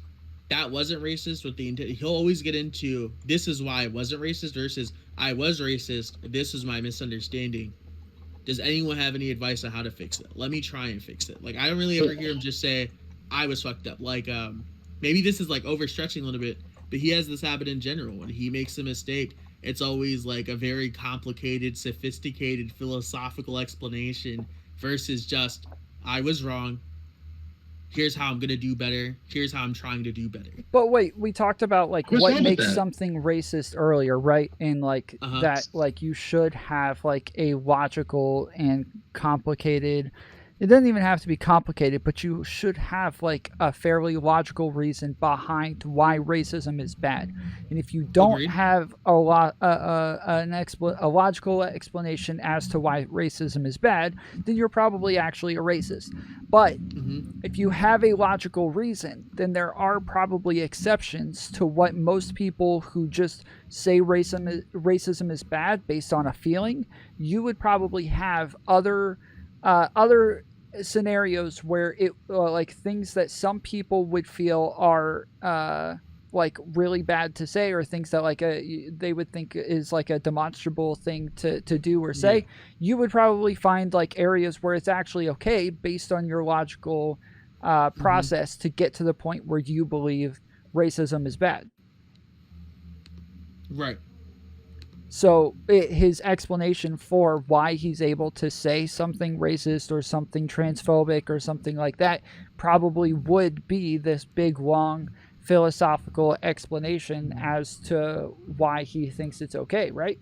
That wasn't racist with the intent. He'll always get into this is why I wasn't racist versus I was racist. This is my misunderstanding. Does anyone have any advice on how to fix it? Let me try and fix it. Like I don't really ever hear him just say I was fucked up. Like maybe this is like overstretching a little bit, but he has this habit in general. When he makes a mistake, it's always like a very complicated, sophisticated, philosophical explanation versus just I was wrong. Here's how I'm gonna do better. Here's how I'm trying to do better. But wait, we talked about like What's what wrong with makes that? something racist earlier, right? And like Uh-huh. that, like you should have like a logical and complicated. It doesn't even have to be complicated, but you should have like a fairly logical reason behind why racism is bad. And if you don't Agreed. have a lot, a logical explanation as to why racism is bad, then you're probably actually a racist. But Mm-hmm. if you have a logical reason, then there are probably exceptions to what most people who just say racism is bad based on a feeling. You would probably have other scenarios where it like things that some people would feel are like really bad to say, or things that like they would think is like a demonstrable thing to do or Yeah. say. You would probably find like areas where it's actually okay based on your logical process to get to the point where you believe racism is bad. Right. So his explanation for why he's able to say something racist or something transphobic or something like that probably would be this big long philosophical explanation as to why he thinks it's okay, right?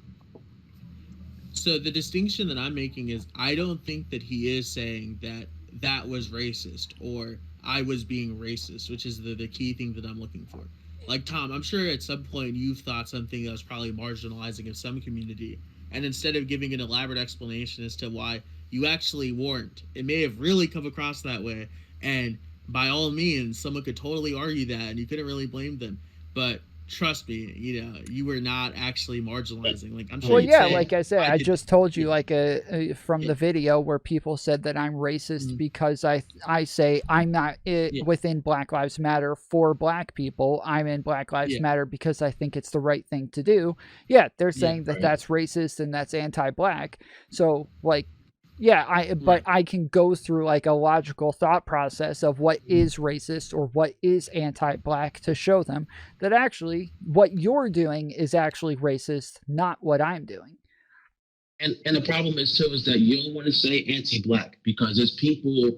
So the distinction that I'm making is I don't think that he is saying that that was racist or I was being racist, which is the key thing that I'm looking for. Like Tom, I'm sure at some point you've thought something that was probably marginalizing of some community, and instead of giving an elaborate explanation as to why you actually weren't, it may have really come across that way, and by all means, someone could totally argue that, and you couldn't really blame them. But trust me, you were not actually marginalizing. Like I'm sure Well, you'd yeah, say, like I said, I I did. just told you Yeah, like from yeah, the video where people said that I'm racist mhm, because I say I'm not yeah, within Black Lives Matter for Black people. I'm in Black Lives yeah, Matter because I think it's the right thing to do. Yeah, they're yeah, saying that Right. that's racist and that's anti-Black. So like, yeah, but right. I can go through like a logical thought process of what is racist or what is anti-Black to show them that actually what you're doing is actually racist, not what I'm doing. And the problem is too is that you don't want to say anti-black because there's people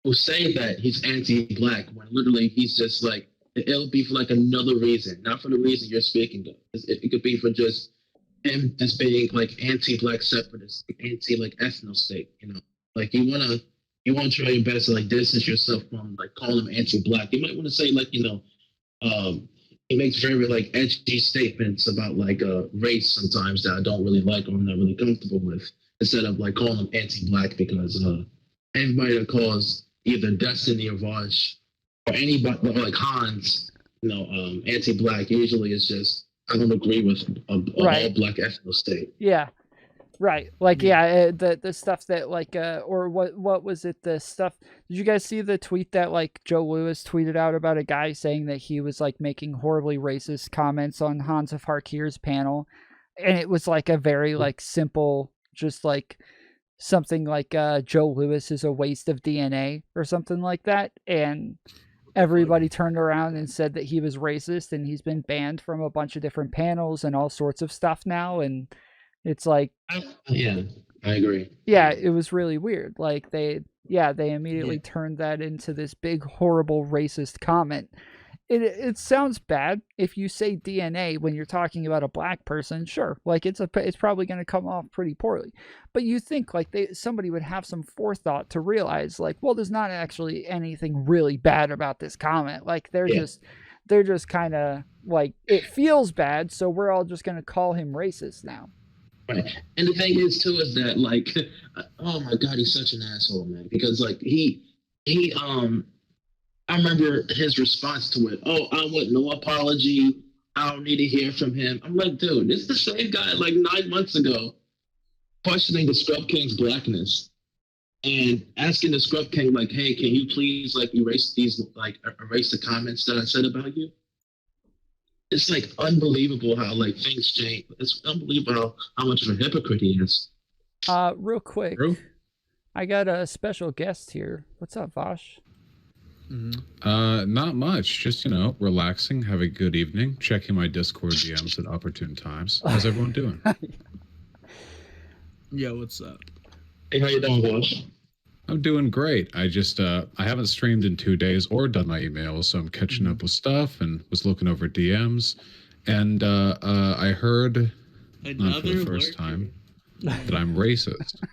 who say that he's anti-black when literally he's just like it'll be for like another reason, not for the reason you're speaking of. It could be for just him just being like anti-black separatist, anti like ethno state. Like you want to try your best to like distance yourself from like calling him anti-black. You might want to say like he makes very like edgy statements about like race sometimes that I don't really like or I'm not really comfortable with. Instead of like calling him anti-black because anybody that calls either Destiny or Vaush or anybody like Hans, anti-black usually is just I don't agree with a Right. all-black ethno state. Yeah. Right. Like Yeah. yeah, the stuff that like or what was it, the stuff, did you guys see the tweet that like Joe Lewis tweeted out about a guy saying that he was like making horribly racist comments on Hans of Harkir's panel, and it was like a very like simple, just like something like Joe Lewis is a waste of DNA or something like that, and everybody turned around and said that he was racist, and he's been banned from a bunch of different panels and all sorts of stuff now. And it's like, Yeah, I agree. yeah, it was really weird. Like they Yeah. immediately turned that into this big horrible racist comment. it sounds bad if you say DNA when you're talking about a black person. Sure, like it's probably going to come off pretty poorly, but you think like somebody would have some forethought to realize like, well, there's not actually anything really bad about this comment. Like they're just kind of like, it feels bad, so we're all just going to call him racist now. Right. And the thing is too is that like, oh my God, he's such an asshole, man. Because like I remember his response to it. Oh, I want no apology. I don't need to hear from him. I'm like, dude, this is the same guy like 9 months ago questioning the Scrub King's blackness and asking the Scrub King like, hey, can you please like erase the comments that I said about you? It's like unbelievable how like things change. It's unbelievable how much of a hypocrite he is. Real quick, I got a special guest here. What's up, Vaush? Not much. Just, relaxing, have a good evening, checking my Discord DMs at opportune times. How's everyone doing? Yeah, what's up? Hey, how you doing, Vaush? I'm doing great. I just, I haven't streamed in 2 days or done my emails, so I'm catching up with stuff and was looking over DMs. And I heard, not for the first time, that I'm racist.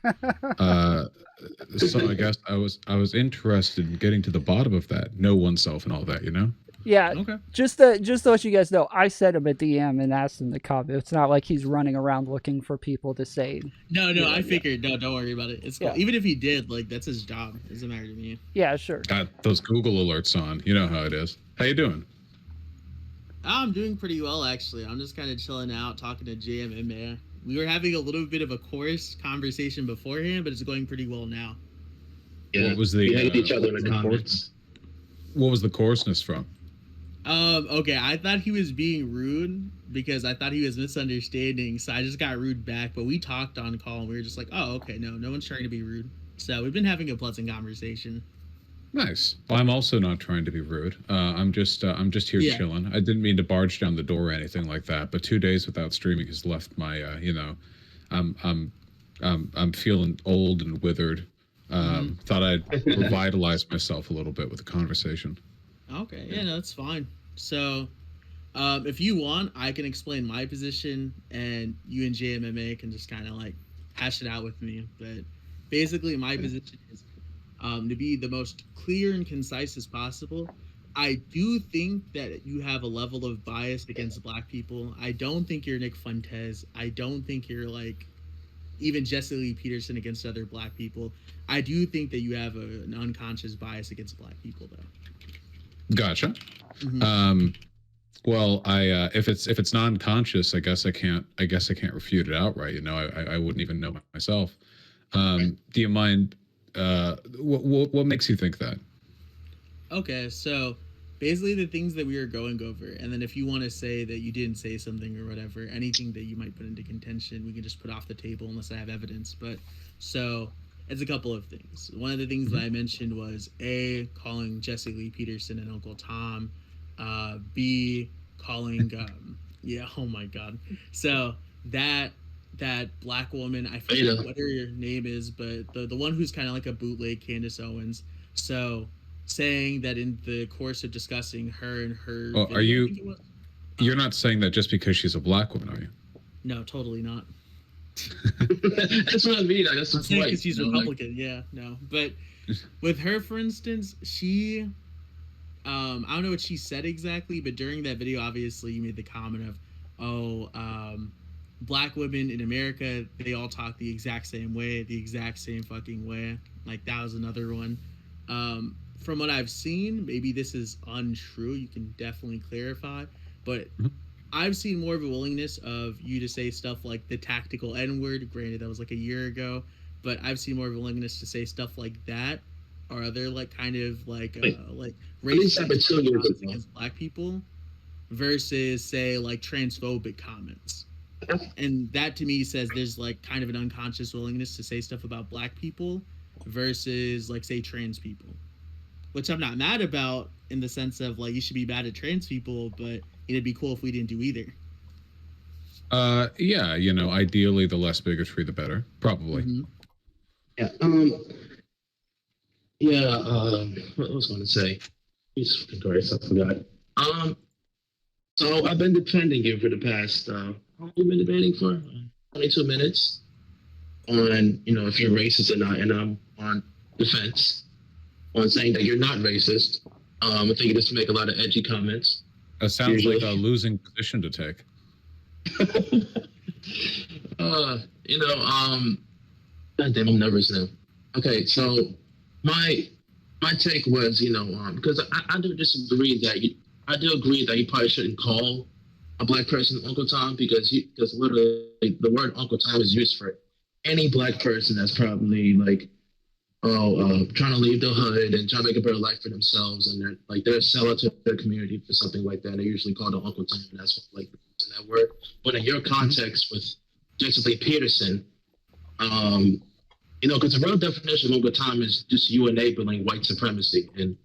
So I guess I was interested in getting to the bottom of that. Know oneself and all that, Yeah. Okay. Just to let you guys know, I sent him a DM and asked him to comment. It's not like he's running around looking for people to say. No, I figured. No, don't worry about it. It's cool. Even if he did, like that's his job. It doesn't matter to me. Yeah, sure. Got those Google alerts on. You know how it is. How you doing? I'm doing pretty well, actually. I'm just kind of chilling out, talking to JMMA. We were having a little bit of a coarse conversation beforehand, but it's going pretty well now. Yeah, what was the? We hate each other in the comments. What was the coarseness from? Okay, I thought he was being rude because I thought he was misunderstanding, so I just got rude back. But we talked on call, and we were just like, "Oh, okay, no one's trying to be rude." So we've been having a pleasant conversation. Nice. Well, I'm also not trying to be rude. I'm just here chilling. I didn't mean to barge down the door or anything like that. But 2 days without streaming has left my, I'm feeling old and withered. Thought I'd revitalize myself a little bit with the conversation. Okay, yeah, no, that's fine. So, if you want, I can explain my position, and you and JMMA can just kind of like hash it out with me. But basically, my position is to be the most clear and concise as possible. I do think that you have a level of bias against black people. I don't think you're Nick Fuentes. I don't think you're like even Jesse Lee Peterson against other black people. I do think that you have an unconscious bias against black people, though. Gotcha. Well, if it's non-conscious, I guess I can't refute it outright. I wouldn't even know myself. Do you mind? What makes you think that? Okay, so basically the things that we are going over, and then if you want to say that you didn't say something or whatever, anything that you might put into contention, we can just put off the table unless I have evidence. But so it's a couple of things. One of the things that I mentioned was A, calling Jesse Lee Peterson and Uncle Tom, B, calling oh my God. So that black woman, I forget what her name is, but the one who's kind of like a bootleg Candace Owens. So saying that in the course of discussing her and her are you you're not saying that just because she's a black woman, are you? No, totally not. That's what I mean. That's the point. Because she's Republican. But with her, for instance, she I don't know what she said exactly, but during that video, obviously you made the comment of black women in America, they all talk the exact same way, the exact same fucking way. Like that was another one. From what I've seen, maybe this is untrue. You can definitely clarify, but I've seen more of a willingness of you to say stuff like the tactical N-word. Granted, that was like a year ago, but I've seen more of a willingness to say stuff like that or other like kind of like racist against black people versus say like transphobic comments. And that to me says there's like kind of an unconscious willingness to say stuff about black people versus like say trans people, which I'm not mad about in the sense of like you should be mad at trans people, but it'd be cool if we didn't do either. Yeah, ideally the less bigotry the better, probably. Yeah. What was I going to say? Jesus Christ, I forgot. Um, so I've been defending you for the past, how long have you been debating for? 22 minutes on, if you're racist or not, and I'm on defense on saying that you're not racist. I think you just make a lot of edgy comments. That sounds Usually. like a losing position to take. God damn, I'm nervous now. Okay, so my take was, because I do disagree that I do agree that you probably shouldn't call a black person Uncle Tom because literally the word Uncle Tom is used for any black person that's probably like trying to leave the hood and trying to make a better life for themselves, and they're a seller to their community for something like that. They're usually called an Uncle Tom, and that's like that word. But in your context with Jesse Lee Peterson, because the real definition of Uncle Tom is just you enabling white supremacy and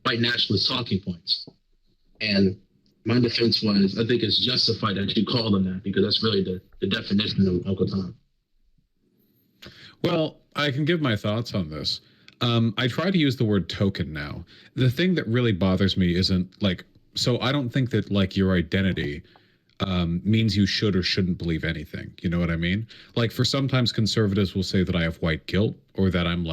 white nationalist talking points. And my defense was, I think it's justified that you call them that because that's really the definition of Uncle Tom. Well, I can give my thoughts on this. I try to use the word token now. The thing that really bothers me isn't so I don't think that your identity means you should or shouldn't believe anything. You know what I mean? For sometimes conservatives will say that I have white guilt or that I'm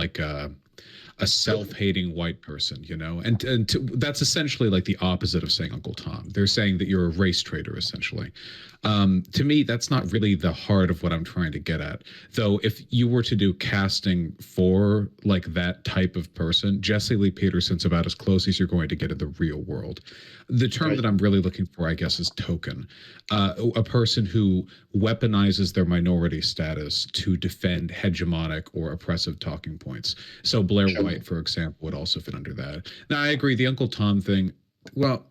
a self-hating white person, and that's essentially the opposite of saying Uncle Tom. They're saying that you're a race traitor, essentially. To me, that's not really the heart of what I'm trying to get at. Though, if you were to do casting for that type of person, Jesse Lee Peterson's about as close as you're going to get in the real world. The term that I'm really looking for, I guess, is token. A person who weaponizes their minority status to defend hegemonic or oppressive talking points. So Blair White, for example, would also fit under that. Now, I agree. The Uncle Tom thing, well,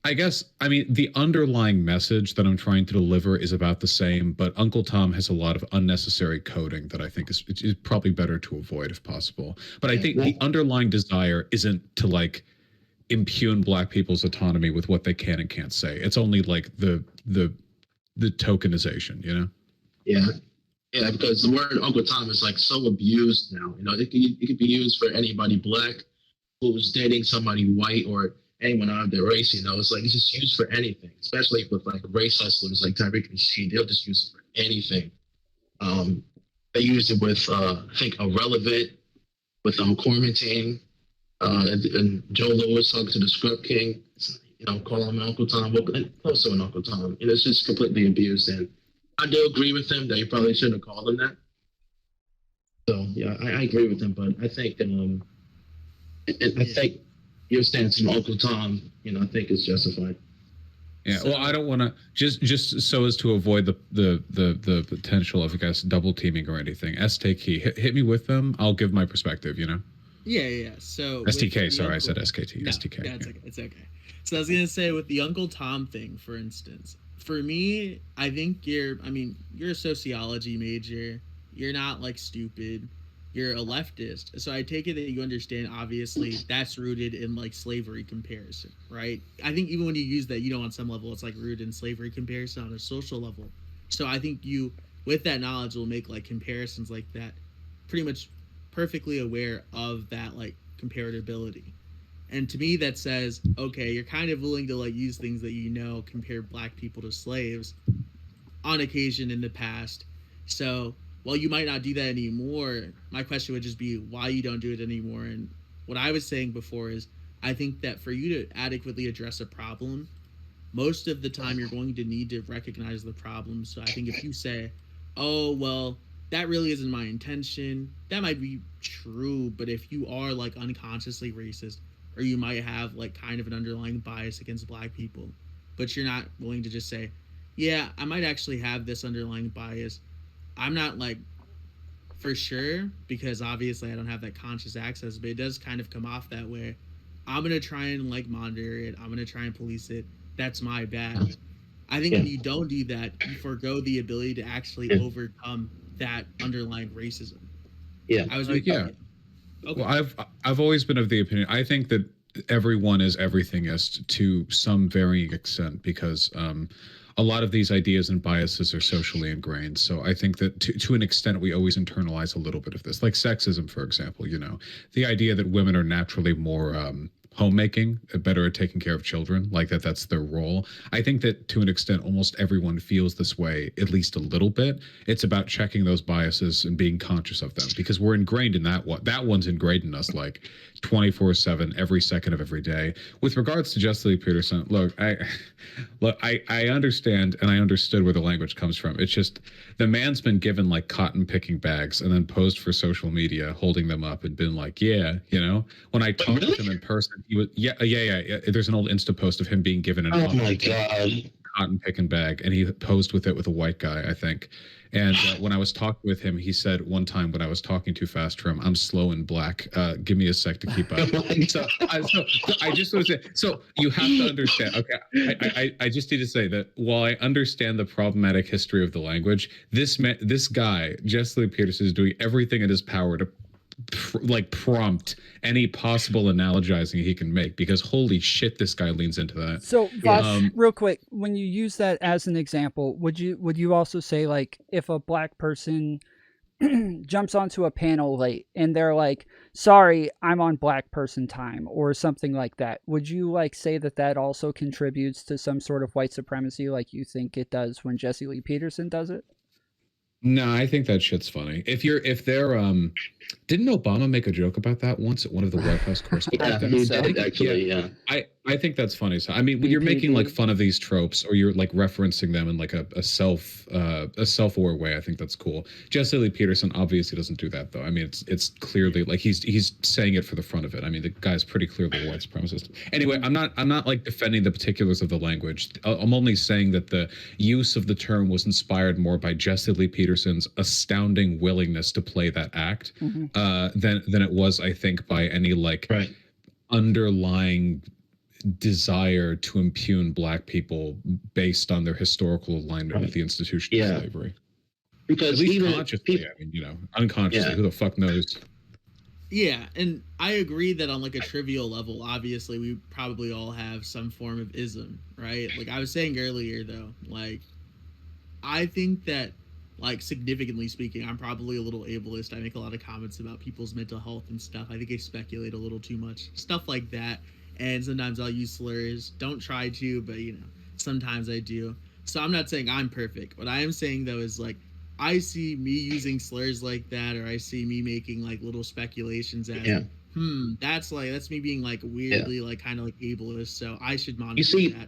the underlying message that I'm trying to deliver is about the same, but Uncle Tom has a lot of unnecessary coding that I think is probably better to avoid if possible. But I think the underlying desire isn't to impugn black people's autonomy with what they can and can't say. It's only the tokenization, Yeah, because the word Uncle Tom is so abused now. It could be used for anybody black who's dating somebody white or anyone out of their race. It's just used for anything, especially with race hustlers like Tyreek Nasheed. They'll just use it for anything. They used it with I think Irrelevant, with Quarantine, and Joe Lewis talking to the Scrub King. Call him Uncle Tom, also an Uncle Tom. It's just completely abused, and I do agree with him that you probably shouldn't have called him that. So yeah, I agree with him, but I think I think your stance on Uncle Tom, I think is justified. Yeah, well, I don't want to just so as to avoid the potential of, I guess, double teaming or anything. STK, hit me with them. I'll give my perspective. Yeah. So STK. Sorry, I said SKT. No, STK. Yeah, it's okay. So I was gonna say with the Uncle Tom thing, for instance, for me, I think you're a sociology major. You're not stupid. You're a leftist. So I take it that you understand, obviously, that's rooted in slavery comparison, right? I think even when you use that, on some level, it's rooted in slavery comparison on a social level. So I think you, with that knowledge, will make comparisons like that, pretty much perfectly aware of that comparability. And to me, that says, okay, you're kind of willing to use things that compare black people to slaves on occasion in the past. So while you might not do that anymore, my question would just be why you don't do it anymore. And what I was saying before is I think that for you to adequately address a problem, most of the time you're going to need to recognize the problem. So I think if you say, oh, well, that really isn't my intention, that might be true. But if you are unconsciously racist, or you might have kind of an underlying bias against black people, but you're not willing to just say, yeah, I might actually have this underlying bias. I'm not for sure, because obviously I don't have that conscious access, but it does kind of come off that way. I'm going to try and monitor it. I'm going to try and police it. That's my bad. I think when you don't do that, you forego the ability to actually overcome that underlying racism. Yeah. I was yeah. Okay. Well, I've always been of the opinion. I think that everyone is everythingist to some varying extent because a lot of these ideas and biases are socially ingrained. So I think that to an extent, we always internalize a little bit of this, like sexism, for example. The idea that women are naturally more homemaking, better at taking care of children, like that's their role. I think that to an extent almost everyone feels this way, at least a little bit. It's about checking those biases and being conscious of them, because we're ingrained in that one. That one's ingrained in us like 24/7, every second of every day. With regards to Jesse Lee Peterson, look, I understand, and I understood where the language comes from. It's just the man's been given like cotton picking bags and then posed for social media holding them up and been like, yeah, when I talked to him in person, he was yeah. There's an old Insta post of him being given an Oh my god, cotton picking bag, and he posed with it with a white guy, I think. And when I was talking with him, he said one time when I was talking too fast for him, "I'm slow and black. Give me a sec to keep up." So I just want to say, so you have to understand. Okay, I just need to say that while I understand the problematic history of the language, this guy, Jesse Lee Peterson, is doing everything in his power to prompt any possible analogizing he can make, because holy shit, this guy leans into that. So Vaush, real quick, when you use that as an example, would you also say, like, if a black person jumps onto a panel late and they're like, sorry, I'm on black person time, or something like that, would you like say that also contributes to some sort of white supremacy like you think it does when Jesse Lee Peterson does it? No, I think that shit's funny. If they're didn't Obama make a joke about that once at one of the White House correspondents? Yeah, he did, actually, yeah. I think that's funny. So I mean, when you're making like fun of these tropes, or you're like referencing them in like a self-aware way, I think that's cool. Jesse Lee Peterson obviously doesn't do that, though. I mean, it's clearly like he's saying it for the front of it. I mean, the guy's pretty clearly a white supremacist. Anyway, I'm not like defending the particulars of the language. I'm only saying that the use of the term was inspired more by Jesse Lee Peterson's astounding willingness to play that act than it was, I think, by any like underlying desire to impugn black people based on their historical alignment with the institution of slavery. Because at least even consciously, I mean, unconsciously, who the fuck knows? Yeah, and I agree that on like a trivial level, obviously we probably all have some form of ism, right? Like I was saying earlier, though, like I think that, like, significantly speaking, I'm probably a little ableist. I make a lot of comments about people's mental health and stuff. I think I speculate a little too much, stuff like that. And sometimes I'll use slurs. Don't try to, but sometimes I do. So I'm not saying I'm perfect. What I am saying, though, is like I see me using slurs like that, or I see me making like little speculations as that's me being like weirdly like kind of like ableist. So I should monitor that.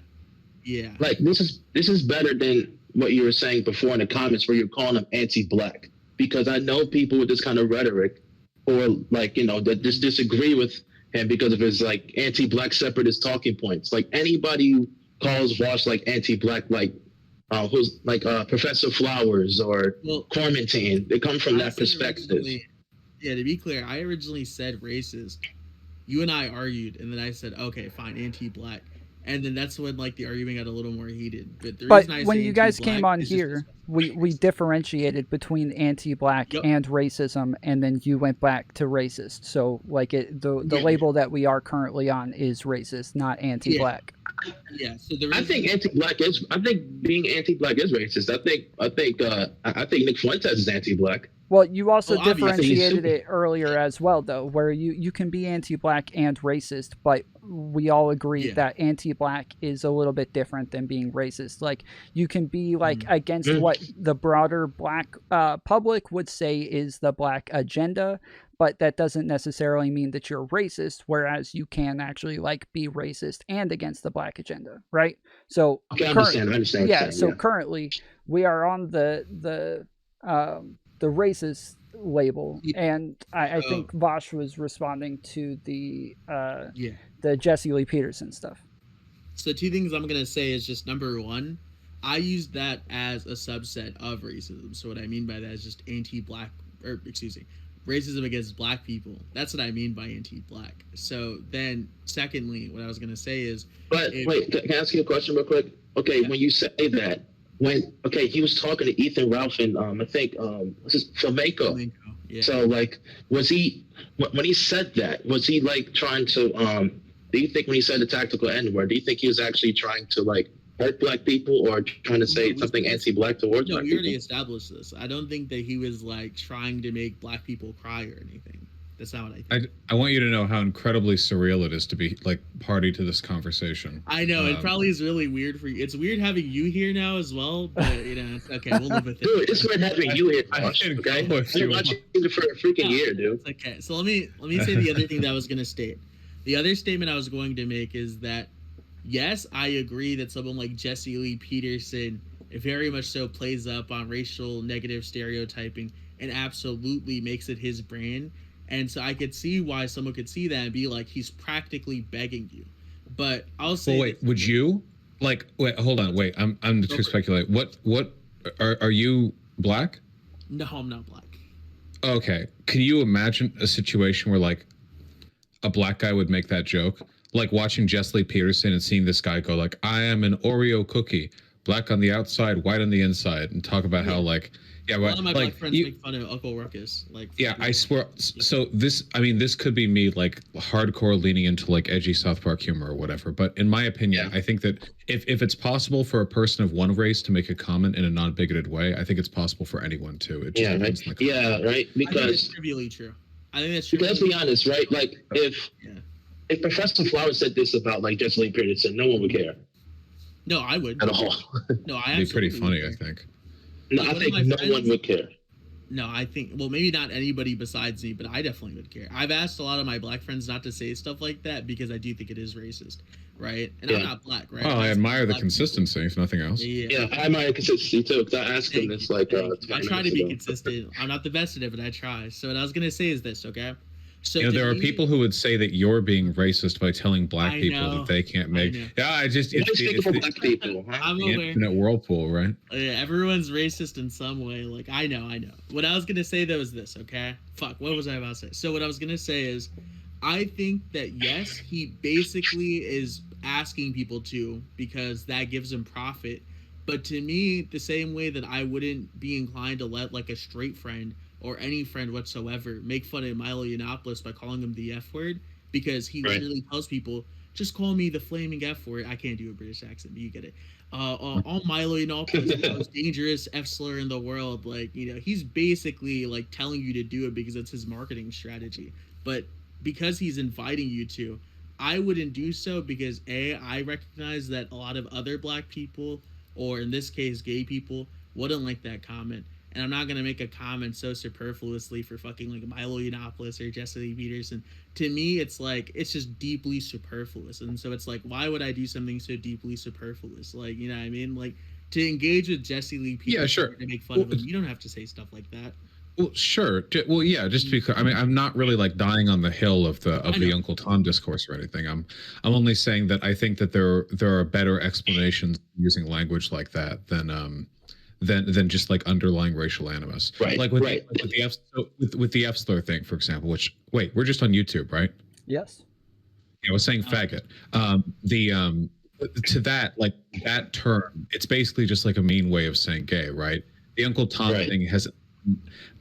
Yeah. Like this is better than what you were saying before in the comments where you're calling them anti-black, because I know people with this kind of rhetoric, or like that just disagree with him because of his like anti-black separatist talking points. Like anybody who calls Vaush like anti-black, like who's like Professor Flowers or Cormentine, they come from that perspective. Yeah, to be clear, I originally said racist. You and I argued, and then I said, okay, fine, anti-black. And then that's when like the argument got a little more heated. But when you guys came on here, we differentiated between anti-black and racism, and then you went back to racist. So like the label that we are currently on is racist, not anti-black. Yeah. So I think anti-black is. I think being anti-black is racist. I think Nick Fuentes is anti-black. Well, you also differentiated it earlier as well, though, where you can be anti-black and racist, but we all agree that anti-black is a little bit different than being racist. Like, you can be like against what the broader black public would say is the black agenda, but that doesn't necessarily mean that you're racist, whereas you can actually like be racist and against the black agenda, right? So I understand. Yeah, so currently we are on the racist label, and I think Vaush was responding to the Jesse Lee Peterson stuff. So two things I'm gonna say is just number one, I use that as a subset of racism. So what I mean by that is just racism against black people. That's what I mean by anti-black. So then, secondly, what I was gonna say is, wait, can I ask you a question real quick? Okay, when you say that. He was talking to Ethan Ralph and I think what's his Flamenco. Yeah. So like, was he when he said that? Was he like trying to? Do you think when he said the tactical N-word, do you think he was actually trying to like hurt black people or trying to say something anti-black towards black people? No, we already established this. I don't think that he was like trying to make black people cry or anything. That's not what I think. I want you to know how incredibly surreal it is to be like party to this conversation. I know it probably is really weird for you. It's weird having you here now as well, but you know, it's okay. We'll live with it. Dude, it's weird having you here, Vaush, okay? I've been watching you for a freaking year, dude. It's okay. So let me say the other thing that I was gonna state. The other statement I was going to make is that yes, I agree that someone like Jesse Lee Peterson very much so plays up on racial negative stereotyping and absolutely makes it his brand. And so I could see why someone could see that and be like, he's practically begging you. But I'll say, well, wait, would you like? Wait, hold on, wait. I'm just speculate. What are you black? No, I'm not black. Okay, can you imagine a situation where like a black guy would make that joke? Like watching Jesse Lee Peterson and seeing this guy go like, I am an Oreo cookie, black on the outside, white on the inside, and talk about how like, yeah, a lot of my like black friends make fun of Uncle Ruckus. Like, yeah, I swear. So this, I mean, this could be me like hardcore leaning into like edgy South Park humor or whatever. But in my opinion, I think that if it's possible for a person of one race to make a comment in a non-bigoted way, I think it's possible for anyone to. It just right. Because I think it's trivially true. I think that's true. Let's be honest, right? Like if Professor Flowers said this about like Jesse Lee Peterson, no one would care. No, I would at all. No, I It'd be pretty funny, I think. No, I think no one would care. No, I think, well, maybe not anybody besides me, but I definitely would care. I've asked a lot of my black friends not to say stuff like that because I do think it is racist, right? And I'm not black, right? Oh, I admire the consistency, if nothing else. Yeah, I admire consistency too, because I asked him this like I try to be consistent. I'm not the best at it, but I try. So what I was going to say is this, okay? So you know, there are people who would say that you're being racist by telling black people that they can't make. It's black people. Huh? I'm the aware. Infinite whirlpool, right? Yeah, everyone's racist in some way. Like I know. What I was gonna say though is this, okay? Fuck, what was I about to say? So what I was gonna say is, I think that yes, he basically is asking people to because that gives him profit. But to me, the same way that I wouldn't be inclined to let like a straight friend or any friend whatsoever make fun of Milo Yiannopoulos by calling him the F word because he literally tells people, just call me the flaming F word. I can't do a British accent, but you get it. All Milo Yiannopoulos is the most dangerous F slur in the world. Like, you know, he's basically like telling you to do it because it's his marketing strategy. But because he's inviting you to, I wouldn't do so because I recognize that a lot of other black people, or in this case, gay people, wouldn't like that comment. And I'm not going to make a comment so superfluously for fucking like Milo Yiannopoulos or Jesse Lee Peterson. To me, it's like, it's just deeply superfluous. And so it's like, why would I do something so deeply superfluous? Like, you know what I mean? Like, to engage with Jesse Lee Peterson to make fun of him, you don't have to say stuff like that. Well, sure. Well, yeah, just to be clear, I mean, I'm not really like dying on the hill of the Uncle Tom discourse or anything. I'm only saying that I think that there are better explanations using language like that than just like underlying racial animus. Right. Like with the F slur thing, for example, which we're just on YouTube, right? Yes. Yeah, I was saying faggot. To that, like that term, it's basically just like a mean way of saying gay, right? The Uncle Tom thing has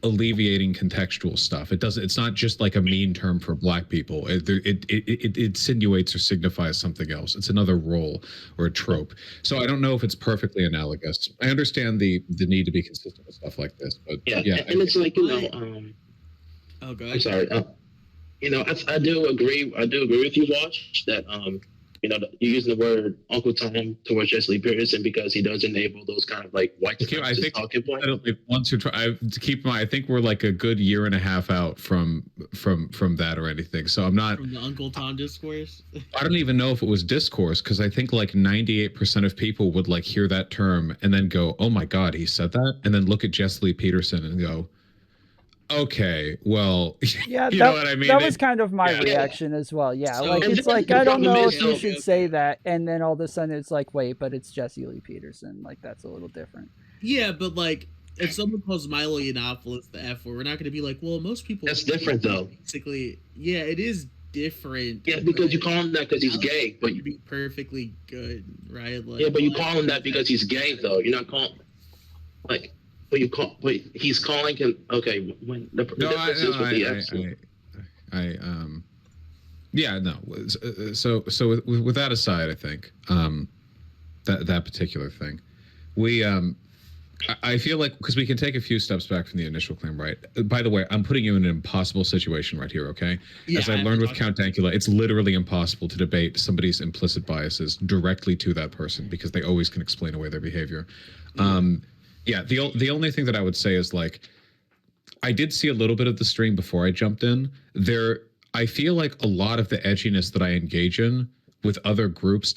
alleviating contextual stuff. It's not just like a mean term for black people. It insinuates or signifies something else. It's another role or a trope. So I don't know if it's perfectly analogous. I understand the need to be consistent with stuff like this, but and it's like, you know, oh, go ahead. I'm sorry. You know, I do agree with you, Vaush, that you know, you're using the word Uncle Tom towards Jesse Lee Peterson because he does enable those kind of like white supremacist talking points. Once you're trying to keep in mind, I think we're like a good year and a half out from that or anything. So I'm not from the Uncle Tom discourse. I don't even know if it was discourse because I think like 98% of people would like hear that term and then go, "Oh my God, he said that," and then look at Jesse Lee Peterson and go, okay, well, yeah, you know what I mean? That was kind of my reaction as well. Yeah, so, like it's like I don't know if you should say that, and then all of a sudden it's like, wait, but it's Jesse Lee Peterson. Like that's a little different. Yeah, but like if someone calls Milo Yiannopoulos the F word, we're not going to be like, well, most people. That's different though. Basically, yeah, it is different. Yeah, because you call him that because he's gay, but you be perfectly good, right? Like, yeah, but you call him that because he's gay, though. You're not calling like. But he's calling him. Okay, when the difference is with the F. Yeah, no. So with that aside, I think that particular thing, we I feel like, because we can take a few steps back from the initial claim, right? By the way, I'm putting you in an impossible situation right here, okay? As I learned with Count Dankula, it's literally impossible to debate somebody's implicit biases directly to that person because they always can explain away their behavior. The only thing that I would say is, like, I did see a little bit of the stream before I jumped in. I feel like a lot of the edginess that I engage in with other groups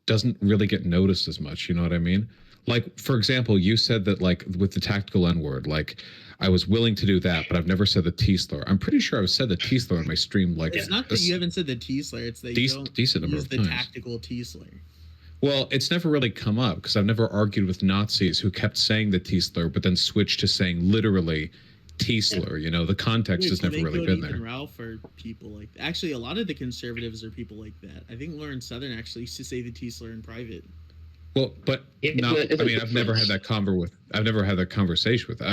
doesn't really get noticed as much, you know what I mean? Like, for example, you said that, like, with the tactical N-word, like, I was willing to do that, but I've never said the T-slur. I'm pretty sure I've said the T-slur on my stream, like... It's not that you haven't said the T-slur, it's that you don't use the tactical T-slur. Well, it's never really come up, because I've never argued with Nazis who kept saying the T-slur, but then switched to saying literally T-slur, you know? The context has never really been there. Ralph are people like... Actually, a lot of the conservatives are people like that. I think Lauren Southern actually used to say the T-slur in private. Well, but no, I mean, I've never had that conversation with.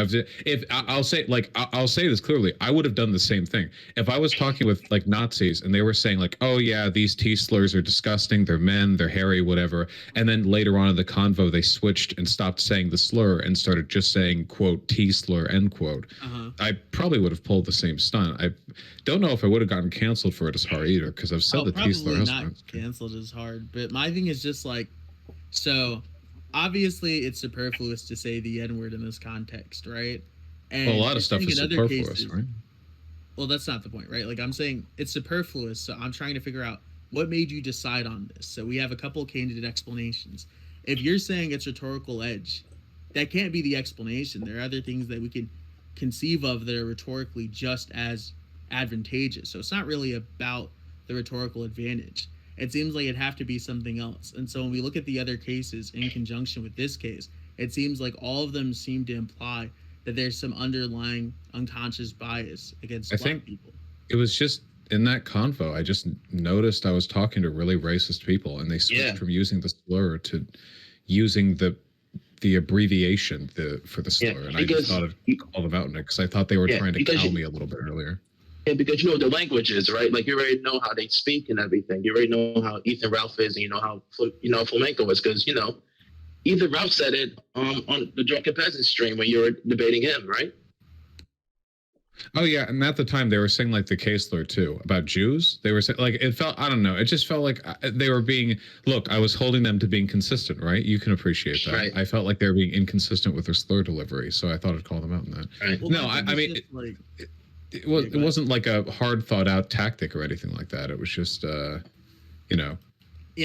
I'll say this clearly, I would have done the same thing if I was talking with, like, Nazis and they were saying, like, oh yeah, these T-slurs are disgusting, they're men, they're hairy, whatever, and then later on in the convo they switched and stopped saying the slur and started just saying, quote, T-slur, end quote. I probably would have pulled the same stunt. I don't know if I would have gotten canceled for it as hard either, because I've said the T-slur. Probably not canceled as hard, but my thing is just like, so obviously it's superfluous to say the N-word in this context, right? And a lot of stuff is superfluous, right? Well, that's not the point, right? Like, I'm saying it's superfluous, so I'm trying to figure out what made you decide on this. So we have a couple of candid explanations. If you're saying it's rhetorical edge, that can't be the explanation. There are other things that we can conceive of that are rhetorically just as advantageous. So it's not really about the rhetorical advantage. It seems like it'd have to be something else. And so when we look at the other cases in conjunction with this case, it seems like all of them seem to imply that there's some underlying unconscious bias against black people. It was just in that convo, I just noticed I was talking to really racist people, and they switched from using the slur to using the abbreviation for the slur. And I just thought I'd call them out on it because I thought they were trying to cow me a little bit earlier. Yeah, because you know the languages, right? Like, you already know how they speak and everything. You already know how Ethan Ralph is, and you know how Flamenco is, because Ethan Ralph said it on the Drunken Peasant stream when you were debating him, right? Oh yeah, and at the time they were saying, like, the K-slur too about Jews. They were saying, like, it felt, I don't know, it just felt like they were being. Look, I was holding them to being consistent, right? You can appreciate that. Right. I felt like they were being inconsistent with their slur delivery, so I thought I'd call them out on that. Right. Well, no, I mean. It wasn't like a hard thought out tactic or anything like that. It was just, Yeah,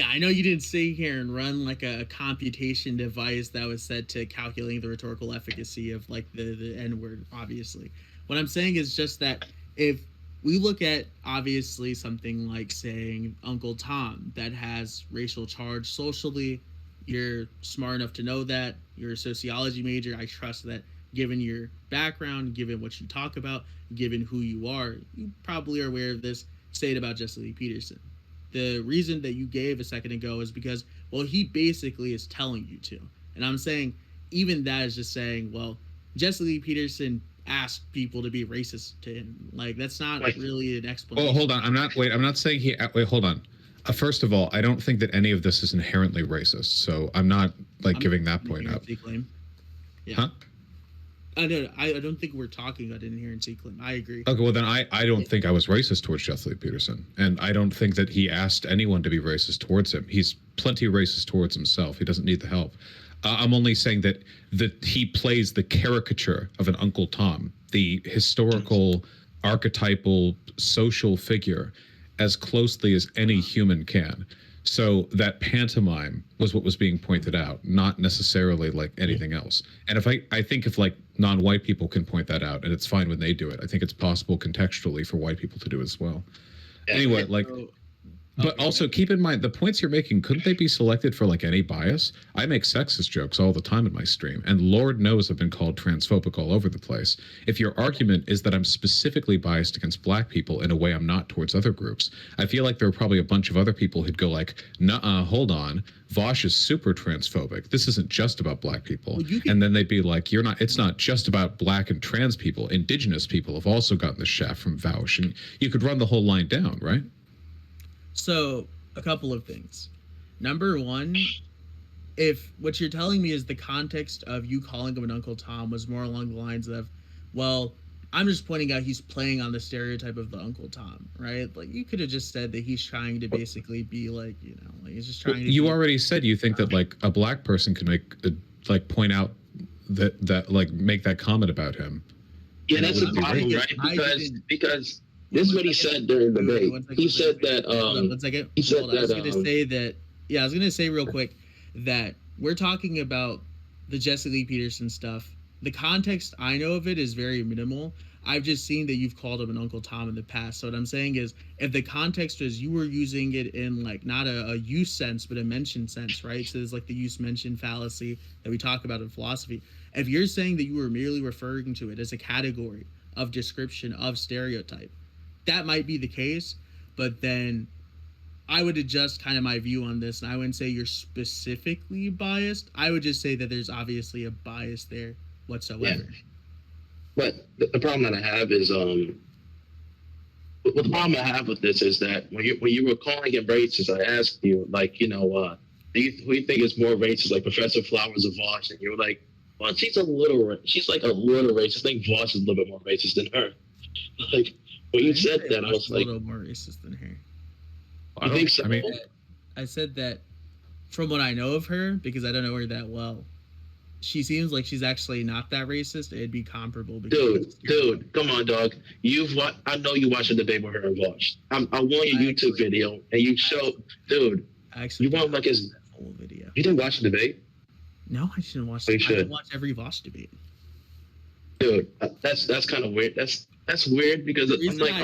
I know you didn't sit here and run like a computation device that was set to calculating the rhetorical efficacy of, like, the N-word, obviously. What I'm saying is just that if we look at, obviously, something like saying Uncle Tom that has racial charge socially, you're smart enough to know that, you're a sociology major, I trust that given your background, given what you talk about, given who you are, you probably are aware of this. Say it about Jesse Lee Peterson. The reason that you gave a second ago is because, well, he basically is telling you to. And I'm saying, even that is just saying, well, Jesse Lee Peterson asked people to be racist to him. Like, that's not really an explanation. Oh, hold on. I'm not saying wait, hold on. First of all, I don't think that any of this is inherently racist. So I'm not, like, giving that point up. Yeah. Huh? I don't think we're talking about inherency claim. I agree. Okay, well then I don't think I was racist towards Jesse Lee Peterson, and I don't think that he asked anyone to be racist towards him. He's plenty racist towards himself. He doesn't need the help. I'm only saying that he plays the caricature of an Uncle Tom, the historical, archetypal, social figure, as closely as any human can. So that pantomime was what was being pointed out, not necessarily like anything else. And if I think if, like, non-white people can point that out, and it's fine when they do it, I think it's possible contextually for white people to do as well. Anyway, like, but also keep in mind the points you're making, couldn't they be selected for, like, any bias? I make sexist jokes all the time in my stream, and Lord knows I've been called transphobic all over the place. If your argument is that I'm specifically biased against black people in a way I'm not towards other groups, I feel like there are probably a bunch of other people who'd go like, nuh-uh, hold on, Vaush is super transphobic. This isn't just about black people. And then they'd be like, it's not just about black and trans people. Indigenous people have also gotten the shaft from Vaush. And you could run the whole line down, right? So, a couple of things. Number one, if what you're telling me is the context of you calling him an Uncle Tom was more along the lines of, well, I'm just pointing out he's playing on the stereotype of the Uncle Tom, right? Like, you could have just said that he's trying to basically be like, you know, like he's just trying to. You already said you think that like a black person can make like point out that like make that comment about him. Yeah, that's the problem, right? Because this is what he said during the debate. He said that. One second. He said that. I was gonna say that. Yeah, I was gonna say real quick that we're talking about the Jesse Lee Peterson stuff. The context I know of it is very minimal. I've just seen that you've called him an Uncle Tom in the past. So what I'm saying is, if the context was you were using it in like not a use sense, but a mention sense, right? So there's like the use mention fallacy that we talk about in philosophy. If you're saying that you were merely referring to it as a category of description of stereotype, that might be the case. But then I would adjust kind of my view on this, and I wouldn't say you're specifically biased. I would just say that there's obviously a bias there whatsoever. Yeah. But the problem that I have is, the problem I have with this is that when you were calling him racist, I asked you, like, you know, who do you think is more racist, like Professor Flowers or Vaush? And you were like, well, she's like a little racist. I think Vaush is a little bit more racist than her. Like, when you said that, I was like, a little more racist than her. I think so. I mean, I said that from what I know of her, because I don't know her that well, she seems like she's actually not that racist. It'd be comparable. Dude, come on, dog. I know you watched a debate with her and Vaush. I won your YouTube video, and you showed, dude. Actually, you want like his whole video. You didn't watch the debate? No, I didn't watch. I didn't watch every Vaush debate. Dude, that's kind of weird. That's weird because I'm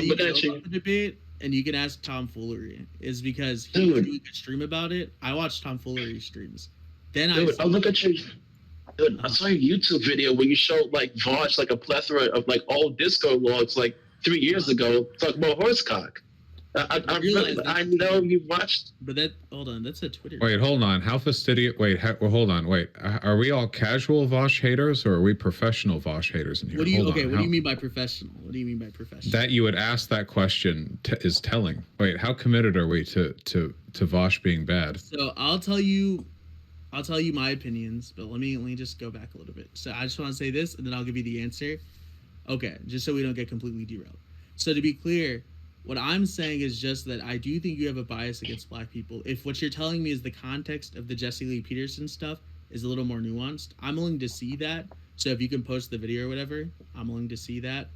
looking at you. The debate, and you can ask Tom Foolery, is because he did a good stream about it. I watched Tom Foolery streams. Then I look at you. Dude, I saw your YouTube video where you showed like Vaush like a plethora of like old disco logs like 3 years ago talking about horsecock. I know you watched. But hold on, that's a Twitter. Wait, hold on. How fastidious? Wait, hold on. Wait, are we all casual Vaush haters or are we professional Vaush haters in here? What do you mean by professional? What do you mean by professional? That you would ask that question is telling. Wait, how committed are we to Vaush being bad? So I'll tell you my opinions, but let me just go back a little bit. So I just want to say this, and then I'll give you the answer. Okay, just so we don't get completely derailed. So to be clear, what I'm saying is just that I do think you have a bias against black people. If what you're telling me is the context of the Jesse Lee Peterson stuff is a little more nuanced, I'm willing to see that. So if you can post the video or whatever, I'm willing to see that.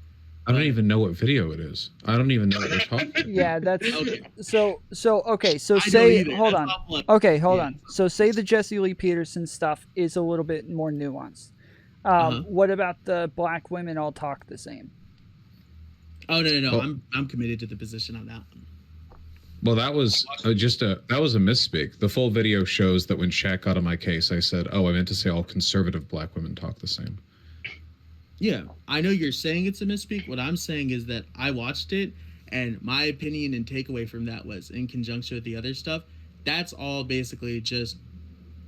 I don't even know what video it is. I don't even know what we're talking about. Yeah, that's okay. So say hold on. Okay, hold on. So say the Jesse Lee Peterson stuff is a little bit more nuanced. What about the black women all talk the same? Oh no! Well, I'm committed to the position on that one. Well, that was a misspeak. The full video shows that when Shaq got on my case, I said, "Oh, I meant to say all conservative black women talk the same." Yeah, I know you're saying it's a misspeak. What I'm saying is that I watched it, and my opinion and takeaway from that was, in conjunction with the other stuff, that's all basically just